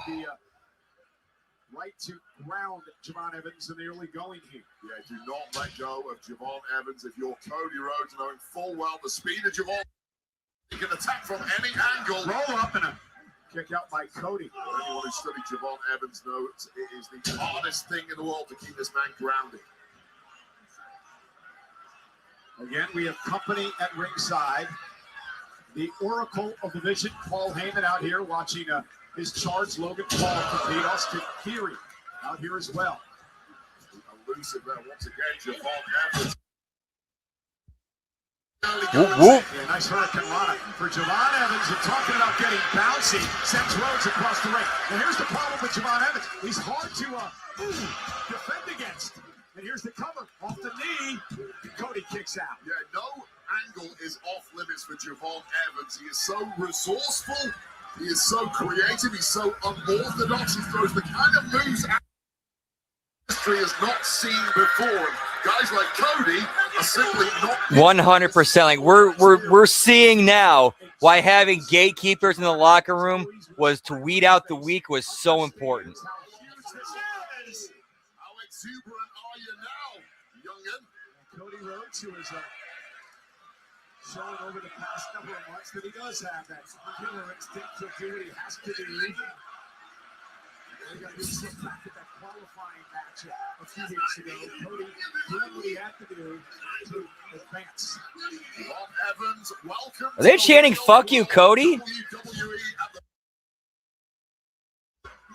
right to ground Javon Evans in the early going here. Yeah, do not let go of Javon Evans. If you're Cody Rhodes, knowing full well the speed of Javon, he can attack from any angle. Roll up and a kick out by Cody. Anyone who studied Javon Evans knows it is the hardest thing in the world to keep this man grounded. Again, we have company at ringside. The Oracle of the Vision, Paul Heyman, out here watching his charge Logan Paul compete. Austin Theory out here as well. Elusive there once again, Javon Evans. Whoop, whoop. Yeah, nice Hurricane Rana for Javon Evans. You're talking about getting bouncy. Sends Rhodes across the ring. And here's the problem with Javon Evans. He's hard to defend against. And here's the cover. Off the knee. Cody kicks out. Yeah, no angle is off limits for Javon Evans. He is so resourceful. He is so creative. He's so unorthodox. He throws the kind of moves history has not seen before. And guys like Cody are simply not 100%. Like we're seeing now why having gatekeepers in the locker room was to weed out the weak was so important. How huge this is. How exuberant are you now, youngin? Cody Rhodes, who is showing over the past number of months that he does have that killer instinct to do what he has to do. They got to give some back at that qualifying match a few weeks ago. Cody doing what he had to do to advance. Javon Evans, welcome. Are they chanting "Fuck you, Cody"? WWE at the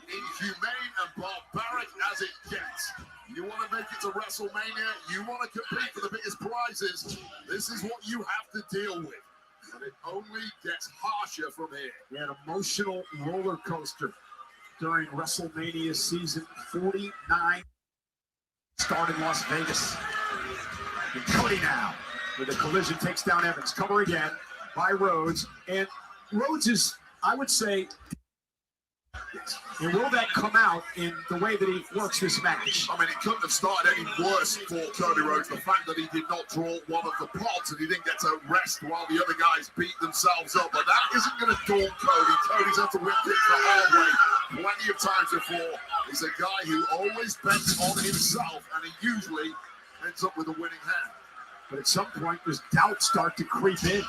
inhumane and barbaric as it gets. You want to make it to WrestleMania, you want to compete for the biggest prizes, this is what you have to deal with. And it only gets harsher from here. Yeah, an emotional roller coaster during WrestleMania season 49. Start in Las Vegas. And Cody now with a collision takes down Evans. Cover again by Rhodes. And Rhodes is, I would say, and will that come out in the way that he works this match? I mean, it couldn't have started any worse for Cody Rhodes. The fact that he did not draw one of the pods and he didn't get to rest while the other guys beat themselves up. But that isn't going to daunt Cody. Cody's had to win things the hard way plenty of times before. He's a guy who always bets on himself, and he usually ends up with a winning hand. But at some point, does doubt start to creep in?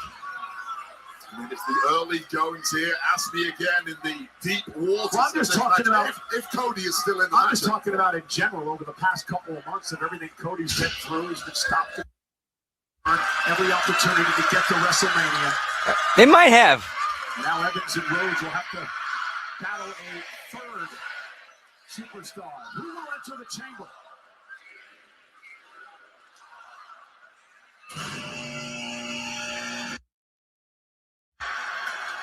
I mean, it's the early goings here. Ask me again in the deep waters. Well, I'm just talking about if Cody is still in the I'm match. just talking about in general over the past couple of months of everything Cody's been through. He's been stopped on every opportunity to get to WrestleMania. They might have. Now Evans and Rhodes will have to battle a third superstar. Who will enter the chamber?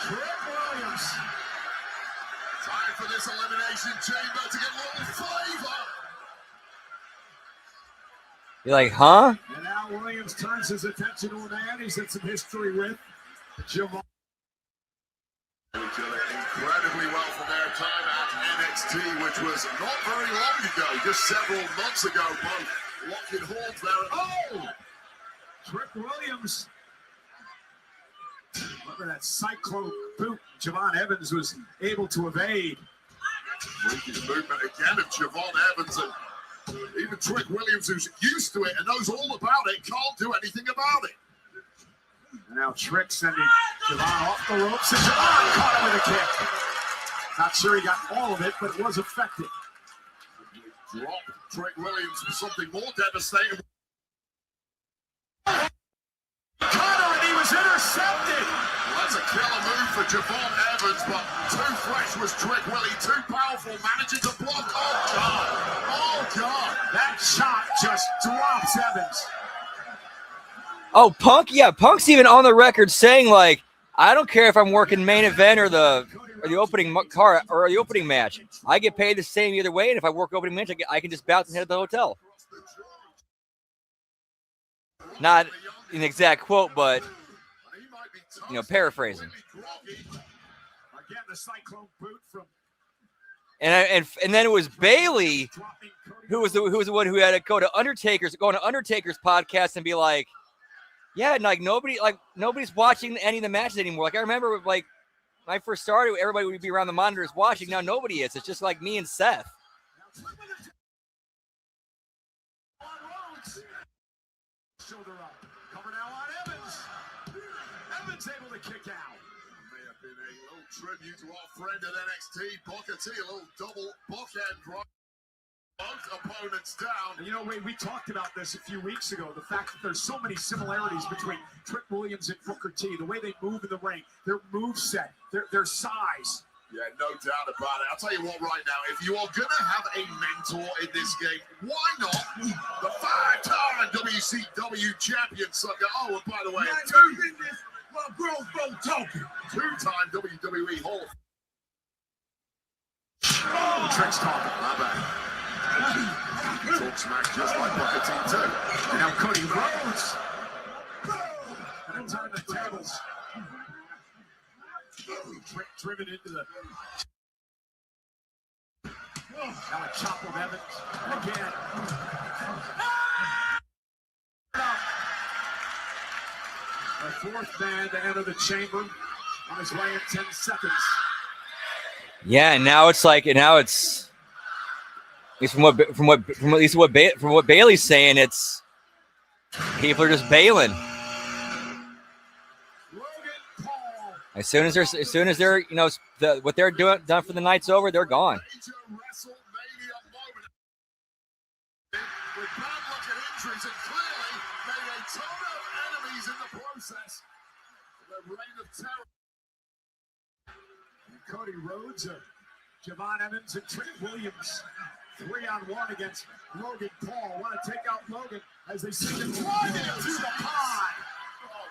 Trick Williams. Time for this elimination chamber to get a little flavor. You're like, huh? And now Williams turns his attention to a man he's had some history with, Javon. Incredibly well for their time at NXT, which was not very long ago, just several months ago. Both locking horns there. Oh! Trick Williams. Remember that cyclone boot Javon Evans was able to evade. Freakish movement again of Javon Evans, and even Trick Williams, who's used to it and knows all about it, can't do anything about it. And now Trick sending Javon off the ropes, and Javon caught him with a kick. Not sure he got all of it, but it was effective. Drop Trick Williams for something more devastating. Caught him, and he was intercepted. Well, that's a killer move for Javon Evans, but too fresh was Trick Willie, too powerful, managing to block. Oh, God. Oh, God. That shot just drops Evans. Oh, Punk, yeah, Punk's even on the record saying, like, I don't care if I'm working main event or the opening card or the opening match. I get paid the same either way, and if I work opening match, I can just bounce and head to the hotel. Not an exact quote, but paraphrasing. Again, the cyclone boot from And then it was Bailey who was the one who had to go to Undertaker's podcast and be like, yeah, like nobody's watching any of the matches anymore. Like I remember, like when I first started, everybody would be around the monitors watching. Now nobody is. It's just like me and Seth. Shoulder up. Cover now on Evans. Evans able to kick out. May have been a little tribute to our friend at NXT, Booker T, a little double bookend drop. Both opponents down. And you know, Ray, we talked about this a few weeks ago. The fact that there's so many similarities between Trick Williams and Booker T, the way they move in the ring, their moveset, their size. Yeah, no doubt about it. I'll tell you what right now, if you are going to have a mentor in this game, why not the 5-time WCW champion sucker? Oh, and by the way, two-time WWE Hall of Trick's talking. My bad. Talk smack just like Booker T too. And now Cody Rhodes. And turn the tables. Trick driven into the. Now a chop of Evans. And again. The fourth man to enter the chamber on his way in 10 seconds. Yeah, and now it's like, and now it's, at least from what Bailey's saying, it's people are just bailing. As soon as they're, you know, what they're done for the night's over, they're gone. major WrestleMania moment. With bad luck and injuries, and clearly made a ton of enemies in the process. The reign of terror. And Cody Rhodes, Javon Evans, and Trick Williams. 3-on-1 against Logan Paul. Want to take out Logan as they seem to drive it into the pond.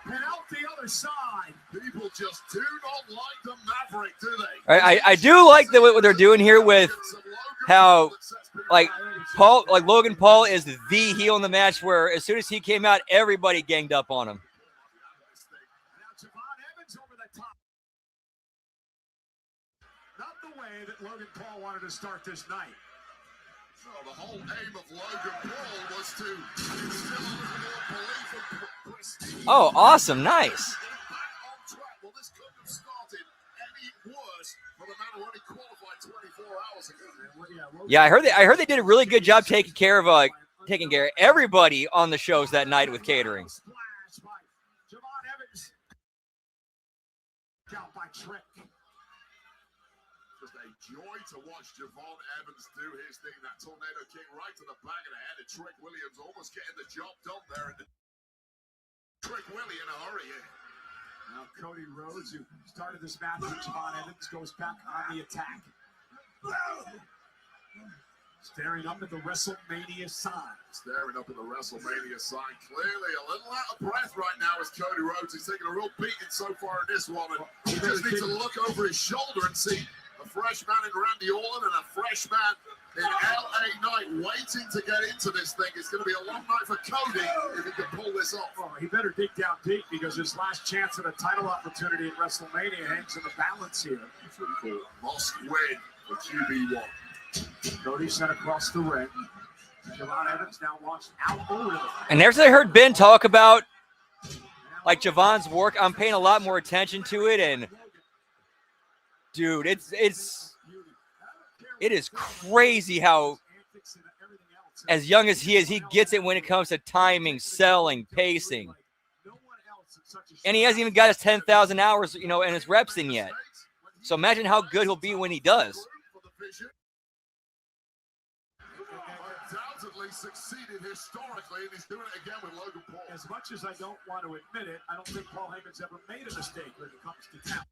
And out the other side. People just do not like the Maverick, do they? I do like what they're doing here with how, like, Logan Paul is the heel in the match, where as soon as he came out, everybody ganged up on him. Now Javon Evans over the top. Not the way that Logan Paul wanted to start this night. So the whole aim of Logan Paul was to instill a little more belief and prestige. Oh, awesome. Nice. Back on track. Well, this couldn't have started any worse for the man who only qualified 24 hours ago. Yeah, I heard they did a really good job taking care of everybody on the shows that night with catering. Splash by Javon Evans. Out by Trick. Just a joy to watch Javon Evans do his thing. That tornado kick right to the back of the head of Trick Williams, almost getting the job done there. And Trick Willie in a hurry here. Now Cody Rhodes, who started this match with Javon Evans, goes back on the attack. Staring up at the WrestleMania sign. Staring up at the WrestleMania sign. Clearly a little out of breath right now as Cody Rhodes. He's taking a real beating so far in this one. And he just needs to look over his shoulder and see a fresh man in Randy Orton and a fresh man in LA Knight waiting to get into this thing. It's going to be a long night for Cody if he can pull this off. Oh, he better dig down deep because his last chance at a title opportunity at WrestleMania hangs in the balance here. Must win for QB1. Cody sent across the ring. Javon Evans now launched out over the. And there's I heard Ben talk about, like, Javon's work. I'm paying a lot more attention to it, and dude, it is crazy how, as young as he is, he gets it when it comes to timing, selling, pacing. And he hasn't even got his 10,000 hours, you know, and his reps in yet. So imagine how good he'll be when he does. Undoubtedly succeeded historically, and he's doing it again with Logan Paul. As much as I don't want to admit it, I don't think Paul Heyman's ever made a mistake when it comes to talent.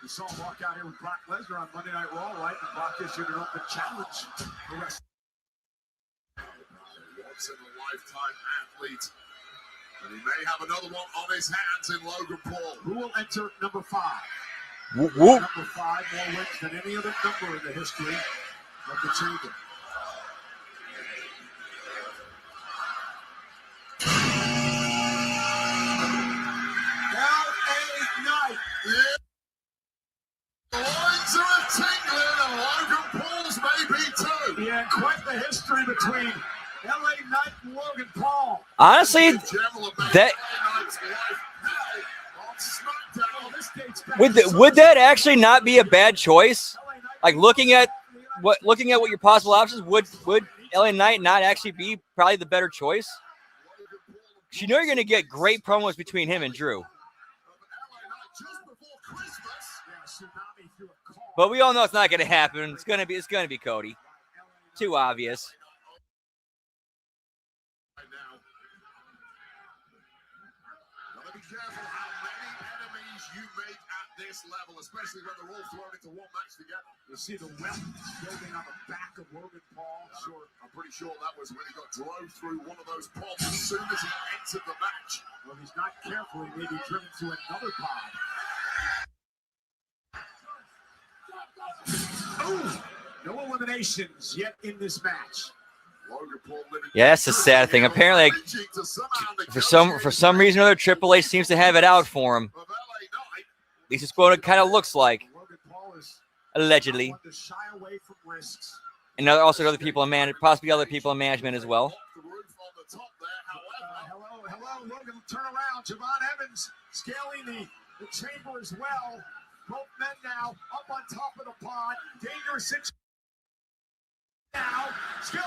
You saw him walk out here with Brock Lesnar on Monday Night Raw, right? And Brock issued an open challenge. Once in a lifetime athlete. And he may have another one on his hands in Logan Paul. Who will enter number 5? Whoop, whoop. Number 5 more wins than any other number in the history of the chamber. The lines are tingling, and Logan Paul's may be too. Yeah, quite the history between LA Knight and Logan Paul. Honestly, that would that actually not be a bad choice? Like, looking at looking at what your possible options, would LA Knight not actually be probably the better choice? You know you're going to get great promos between him and Drew. But we all know it's not going to happen. It's going to be Cody. Too obvious. Gotta be careful how many enemies you make at this level, especially when they're all thrown into one match together. You see the weapons building on the back of Logan Paul. Sure, I'm pretty sure that was when he got drove through one of those pods as soon as he entered the match. Well, he's not careful. He may be driven to another pod. Oh, no eliminations yet in this match. Yeah, that's the sad thing. Apparently, for some reason or other, Triple H seems to have it out for him. At least it's what it kind of looks like, allegedly. And also other people in possibly other people in management as well. Hello, Logan, turn around. Javon Evans scaling the chamber as well. Both men now up on top of the pod. Dangerous situation.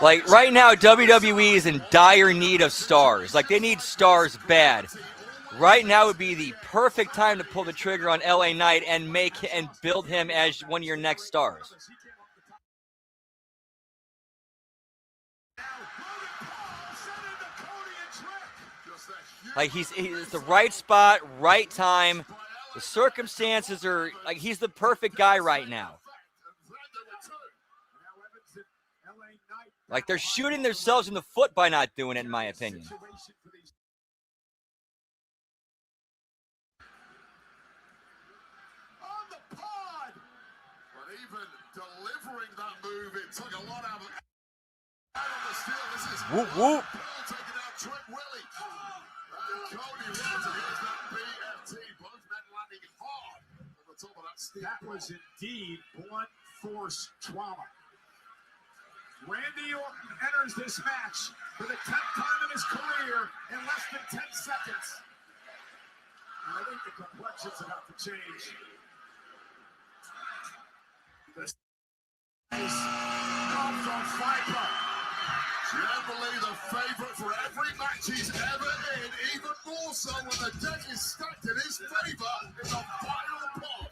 Like right now, WWE is in dire need of stars. Like they need stars bad. Right now would be the perfect time to pull the trigger on LA Knight and build him as one of your next stars. Like he's the right spot, right time. The circumstances are like he's the perfect guy right now. Like they're shooting themselves in the foot by not doing it, in my opinion. On the pod! But even delivering that move, it took a lot out of it. Out on the steel, this is whoop, whoop. Paul taking out Trent Willie. And Cody Rhodes against that BFT. Both men landing hard on the top of that steel. That was indeed blunt force trauma. Randy Orton enters this match for the 10th time in his career in less than 10 seconds. And I think the complexion's about to change. The is off from Viper. Generally the favorite for every match he's ever in, even more so when the deck is stacked in his favor in the final pod.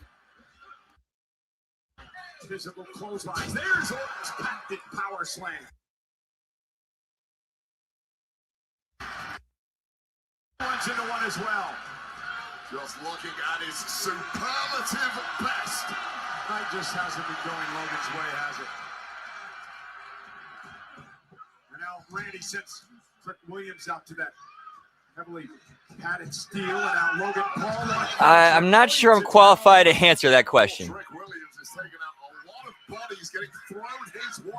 Visible clotheslines. There's Orton's patented power slam. Runs into one as well. Just looking at his superlative best. Night just hasn't been going Logan's way, has it? And now Randy sends Trick Williams out to that heavily padded steel, and now Logan Paul. I'm not sure I'm qualified to answer that question. Trick Williams is taking out a lot of bodies getting thrown his way.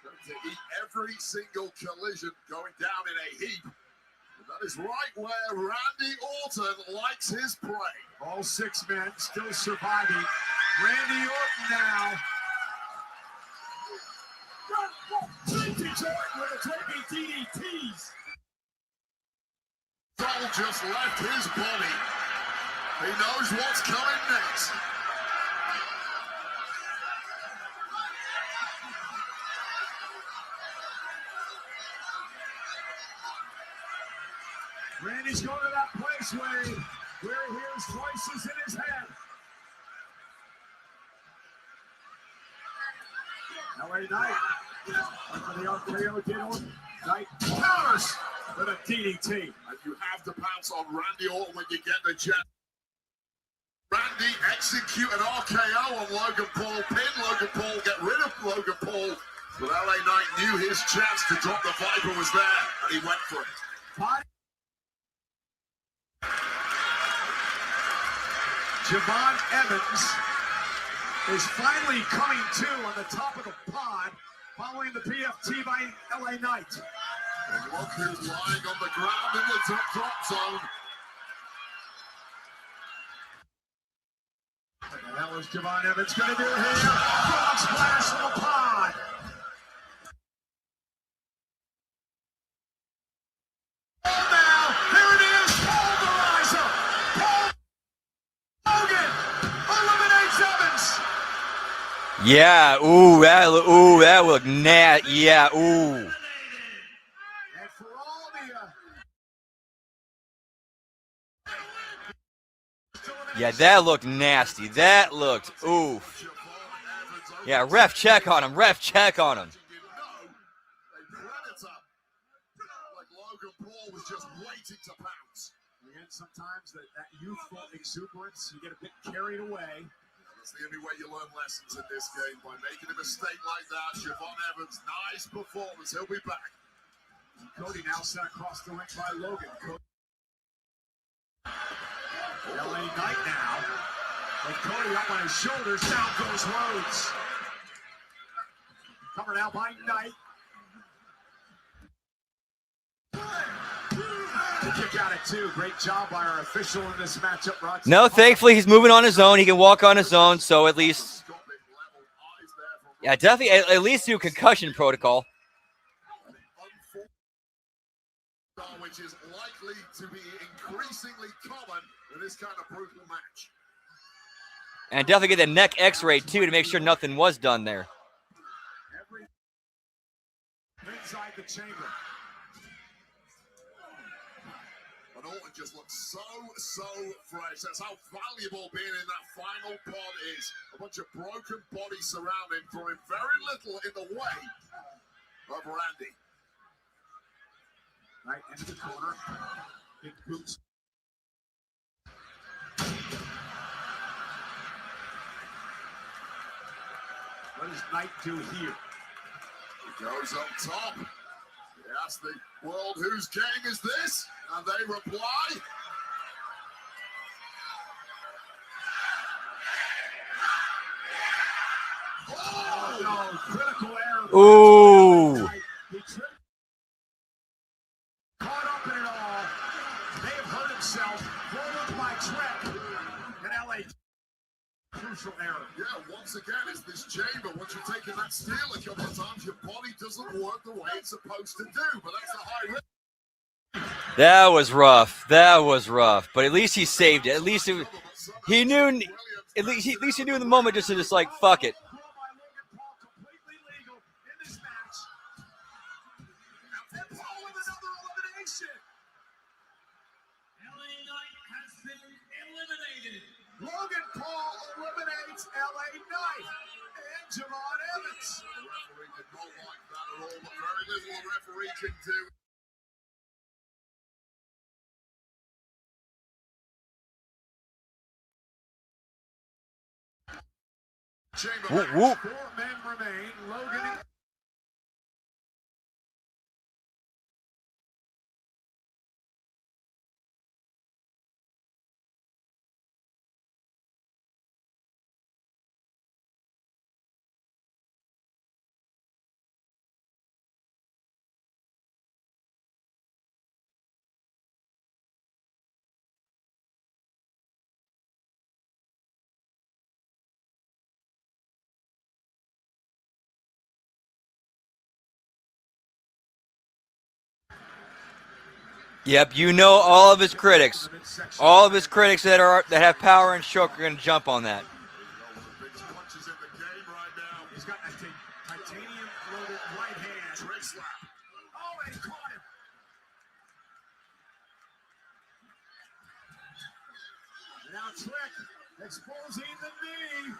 Going to eat every single collision going down in a heap. And that is right where Randy Orton likes his prey. All 6 men still surviving. Randy Orton now. Randy Orton with a taking DDTs. Cole just left his body. He knows what's coming next. Randy's going to that place where he hears voices in his head. LA Knight. For the RKO did on. Knight counters with a DDT. And you have to pounce on Randy Orton when you get the chance. Randy execute an RKO on Logan Paul, pin Logan Paul, get rid of Logan Paul. But LA Knight knew his chance to drop the Viper was there, and he went for it. Javon Evans is finally coming to on the top of the pod following the PFT by LA Knight. And look who's lying on the ground in the drop zone. What the hell is Javon Evans going to do here? Frog splash from the pod. Oh, now, here it is, Pulverizer. Logan eliminates Evans. Yeah, that looked nasty. Yeah, ooh. And for all the Yeah, that looked nasty. That looked oof. Yeah, ref check on him. Ref check on him. Like Logan Paul was just waiting to pounce. Again, sometimes that youthful exuberance, you get a bit carried away. That's the only way you learn lessons in this game, by making a mistake like that. Siobhan Evans, nice performance. He'll be back. Cody now sent across the ring by Logan. LA Knight now. With Cody up on his shoulders, down goes Rhodes. Covered out by Knight. The kick out at 2. Great job by our official in this matchup, Rod. No, thankfully he's moving on his own. He can walk on his own, so at least. Yeah, definitely. At least do concussion protocol. Which is likely to be increasingly common in this kind of brutal match. And definitely get the neck x-ray too to make sure nothing was done there. Inside the chamber. And Orton just looks so fresh. That's how valuable being in that final pod is. A bunch of broken bodies surrounding, throwing very little in the way of Randy. Right into the corner. Big boots. What does Knight do here? He goes up top. He asks the world, whose game is this? And they reply. Oh, no. Critical error. Ooh. He tripped. Caught up in it all. May have hurt himself. Rolled by Trek. And LA. Crucial error. Yeah, once again, it's this chamber. Once you've taken that steel a couple of times, your body doesn't work the way it's supposed to do. But that's a high risk. That was rough. That was rough. But at least he saved it. At least he knew. At least he knew in the moment just to just like fuck it. Completely legal in this match. And Paul with another elimination. LA Knight has been eliminated. Logan Paul eliminates LA Knight and Javon Evans. The referee did not like that at all, but very little the referee can do. Chamber Whoop, match. whoop. 4 men remain. Logan. Yep, you know all of his critics. All of his critics that have power and shook are going to jump on that. Biggest punches in the game right now. He's got a titanium loaded right hand. Trick slap. Oh, and he caught him. Now Trick exposing the knee.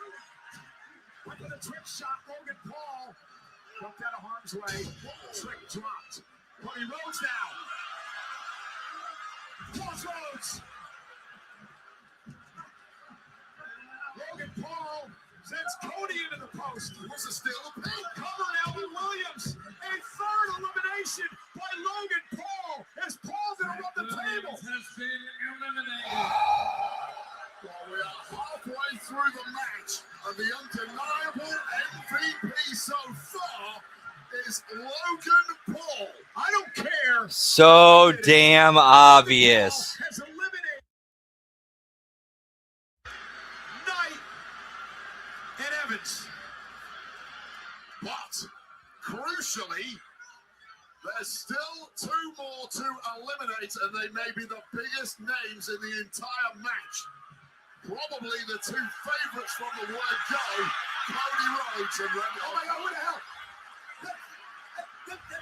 Went with a trick shot. Logan Paul jumped out of harm's way. Trick dropped. Cody Rhodes now. Crossroads. Logan Paul sends Cody into the post. He wants to steal the pin. Covered Alvin Williams. A third elimination by Logan Paul. As Paul's going to run the table. Has been eliminated. Well, we are halfway through the match, and the undeniable MVP so far is Logan Paul. I don't care. So damn obvious. Has eliminated Knight and Evans. But, crucially, there's still 2 more to eliminate, and they may be the biggest names in the entire match. Probably the 2 favorites from the word go, Cody Rhodes Rhodes and Randy. Oh my God, what the hell?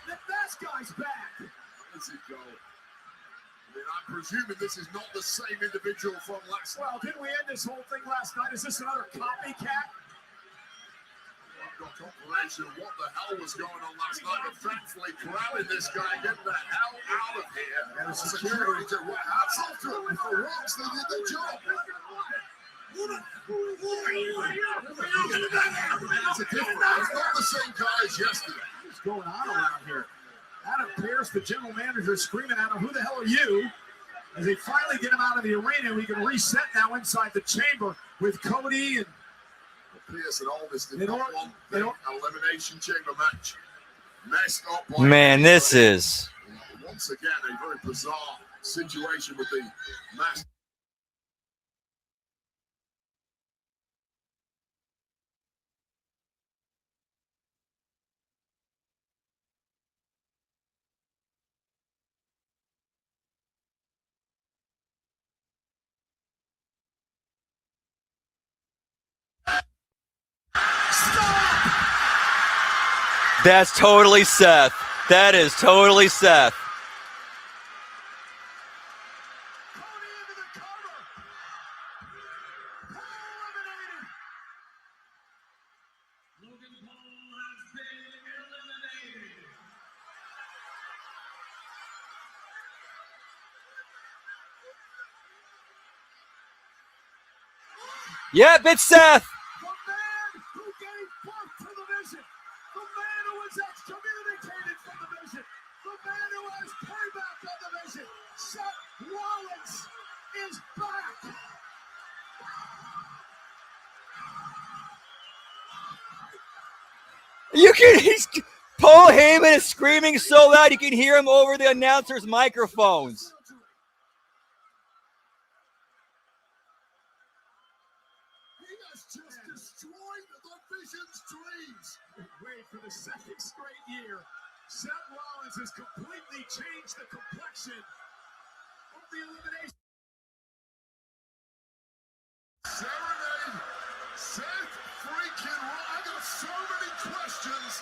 The fast guy's back. Where does he go? I mean, I'm presuming this is not the same individual from last night. Well, didn't we end this whole thing last night? Is this another copycat? I've got confirmation of what the hell was going on last night, but thankfully grabbing this guy, getting the hell out of here. And the security to hats off to him. For once, they did their job. It's a different. It's not the same guy as yesterday. What's going on around here? Adam Pearce, the general manager, screaming at him, "Who the hell are you?" As they finally get him out of the arena, we can reset now inside the chamber with Cody and Pierce and Aldis did They not don't- want they the don't- elimination chamber match messed up. By Man, this is. once again a very bizarre situation with the match. That's totally Seth. That is totally Seth. Cody into the cover. Paul eliminated. Logan Paul has been eliminated. Yep, it's Seth. The man who gave birth to the vision. The man who was excommunicated from the vision. The man who has payback on the vision. Seth Rollins is back. Paul Heyman is screaming so loud you can hear him over the announcer's microphones. He has just destroyed the Vision's dreams. Wait for the second straight year. Seth Rollins has completely changed the complexion of the elimination. Serenade, Seth freaking Rollins. I got so many questions,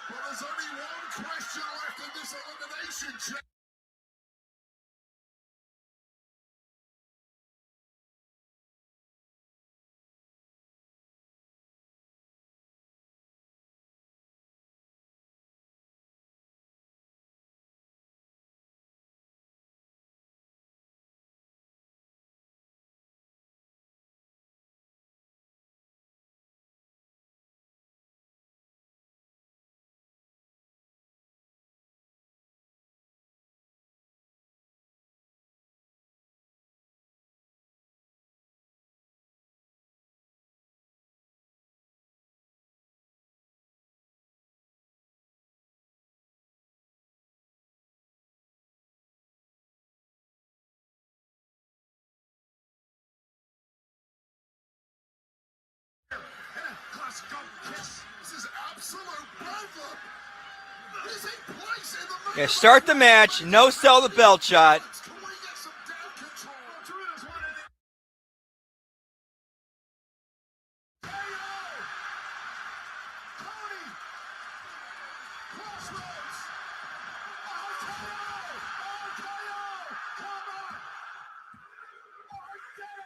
but there's only one question left in this elimination check. This is absolute bedlam. This ain't place in the Yeah, start the match. No sell the belt shot. Can we get some damn control? Drew's one of the KO. Cody. Crossroads. RKO. Come on. I did it.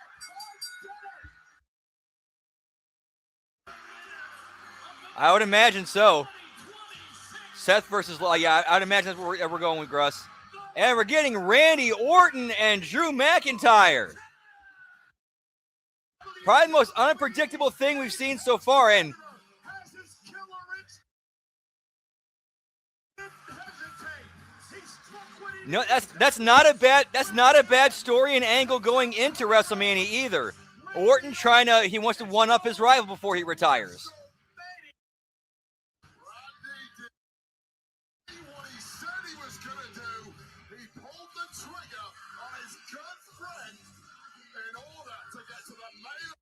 I would imagine so. Seth versus, yeah, I'd imagine that's where we're going with Gruss. And we're getting Randy Orton and Drew McIntyre. Probably the most unpredictable thing we've seen so far. And Has his killer instinct. Didn't hesitate. He struck when he no, that's not a bad story and angle going into WrestleMania either. Orton he wants to one up his rival before he retires. What he said he was going to do, he pulled the trigger on his good friend in order to get to the main.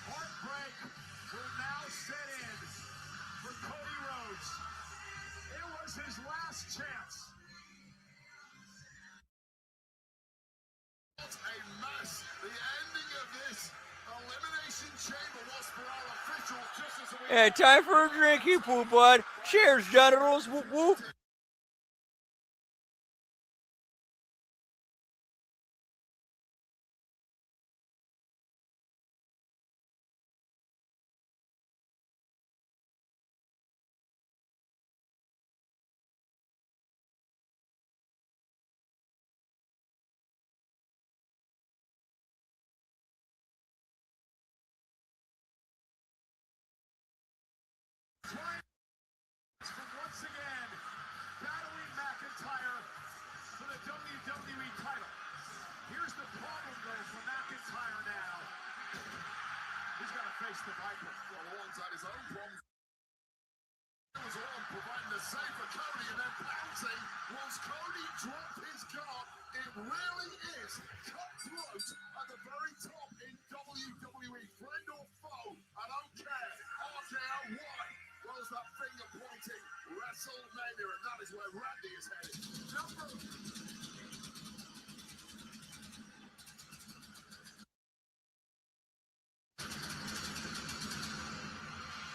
Heartbreak will now set in for Cody Rhodes. It was his last chance. What a mess. The ending of this elimination And time for a drink, you poop bud. Cheers, genitals. Whoop whoop. Once again, battling McIntyre for the WWE title. Here's the problem, though, for McIntyre now. He's got to face the Viper. Well, Orton's had his own problems. It was Orton providing the save for Cody and then pouncing. Once Cody dropped his guard, it really is cutthroat at the very top in WWE. Friend or foe, I don't care. RKO, was that finger pointing WrestleMania, and that is where Randy is headed.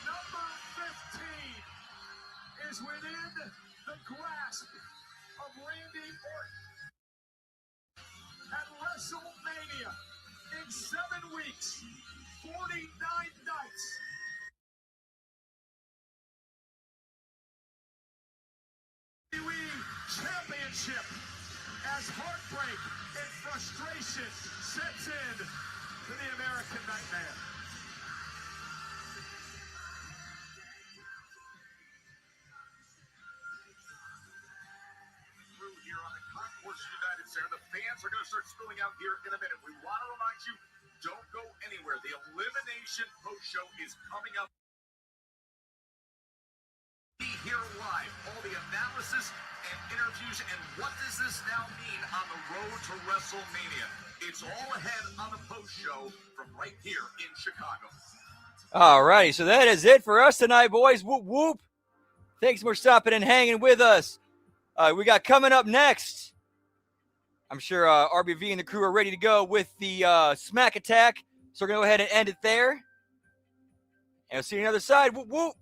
Number 15 is within the grasp of Randy Orton. At WrestleMania, in 7 weeks, 49 nights. Championship as heartbreak and frustration sets in to the American Nightmare. Through here on the Concourse United Center, the fans are going to start spilling out here in a minute. We want to remind you, don't go anywhere. The Elimination post-show is coming up. Here live, all the analysis and interviews, and what does this now mean on the road to WrestleMania? It's all ahead on the post show from right here in Chicago. All righty, so that is it for us tonight, boys. Whoop whoop. Thanks for stopping and hanging with us. We got coming up next. I'm sure RBV and the crew are ready to go with the Smack Attack. So we're going to go ahead and end it there. And we'll see you on the other side. Whoop whoop.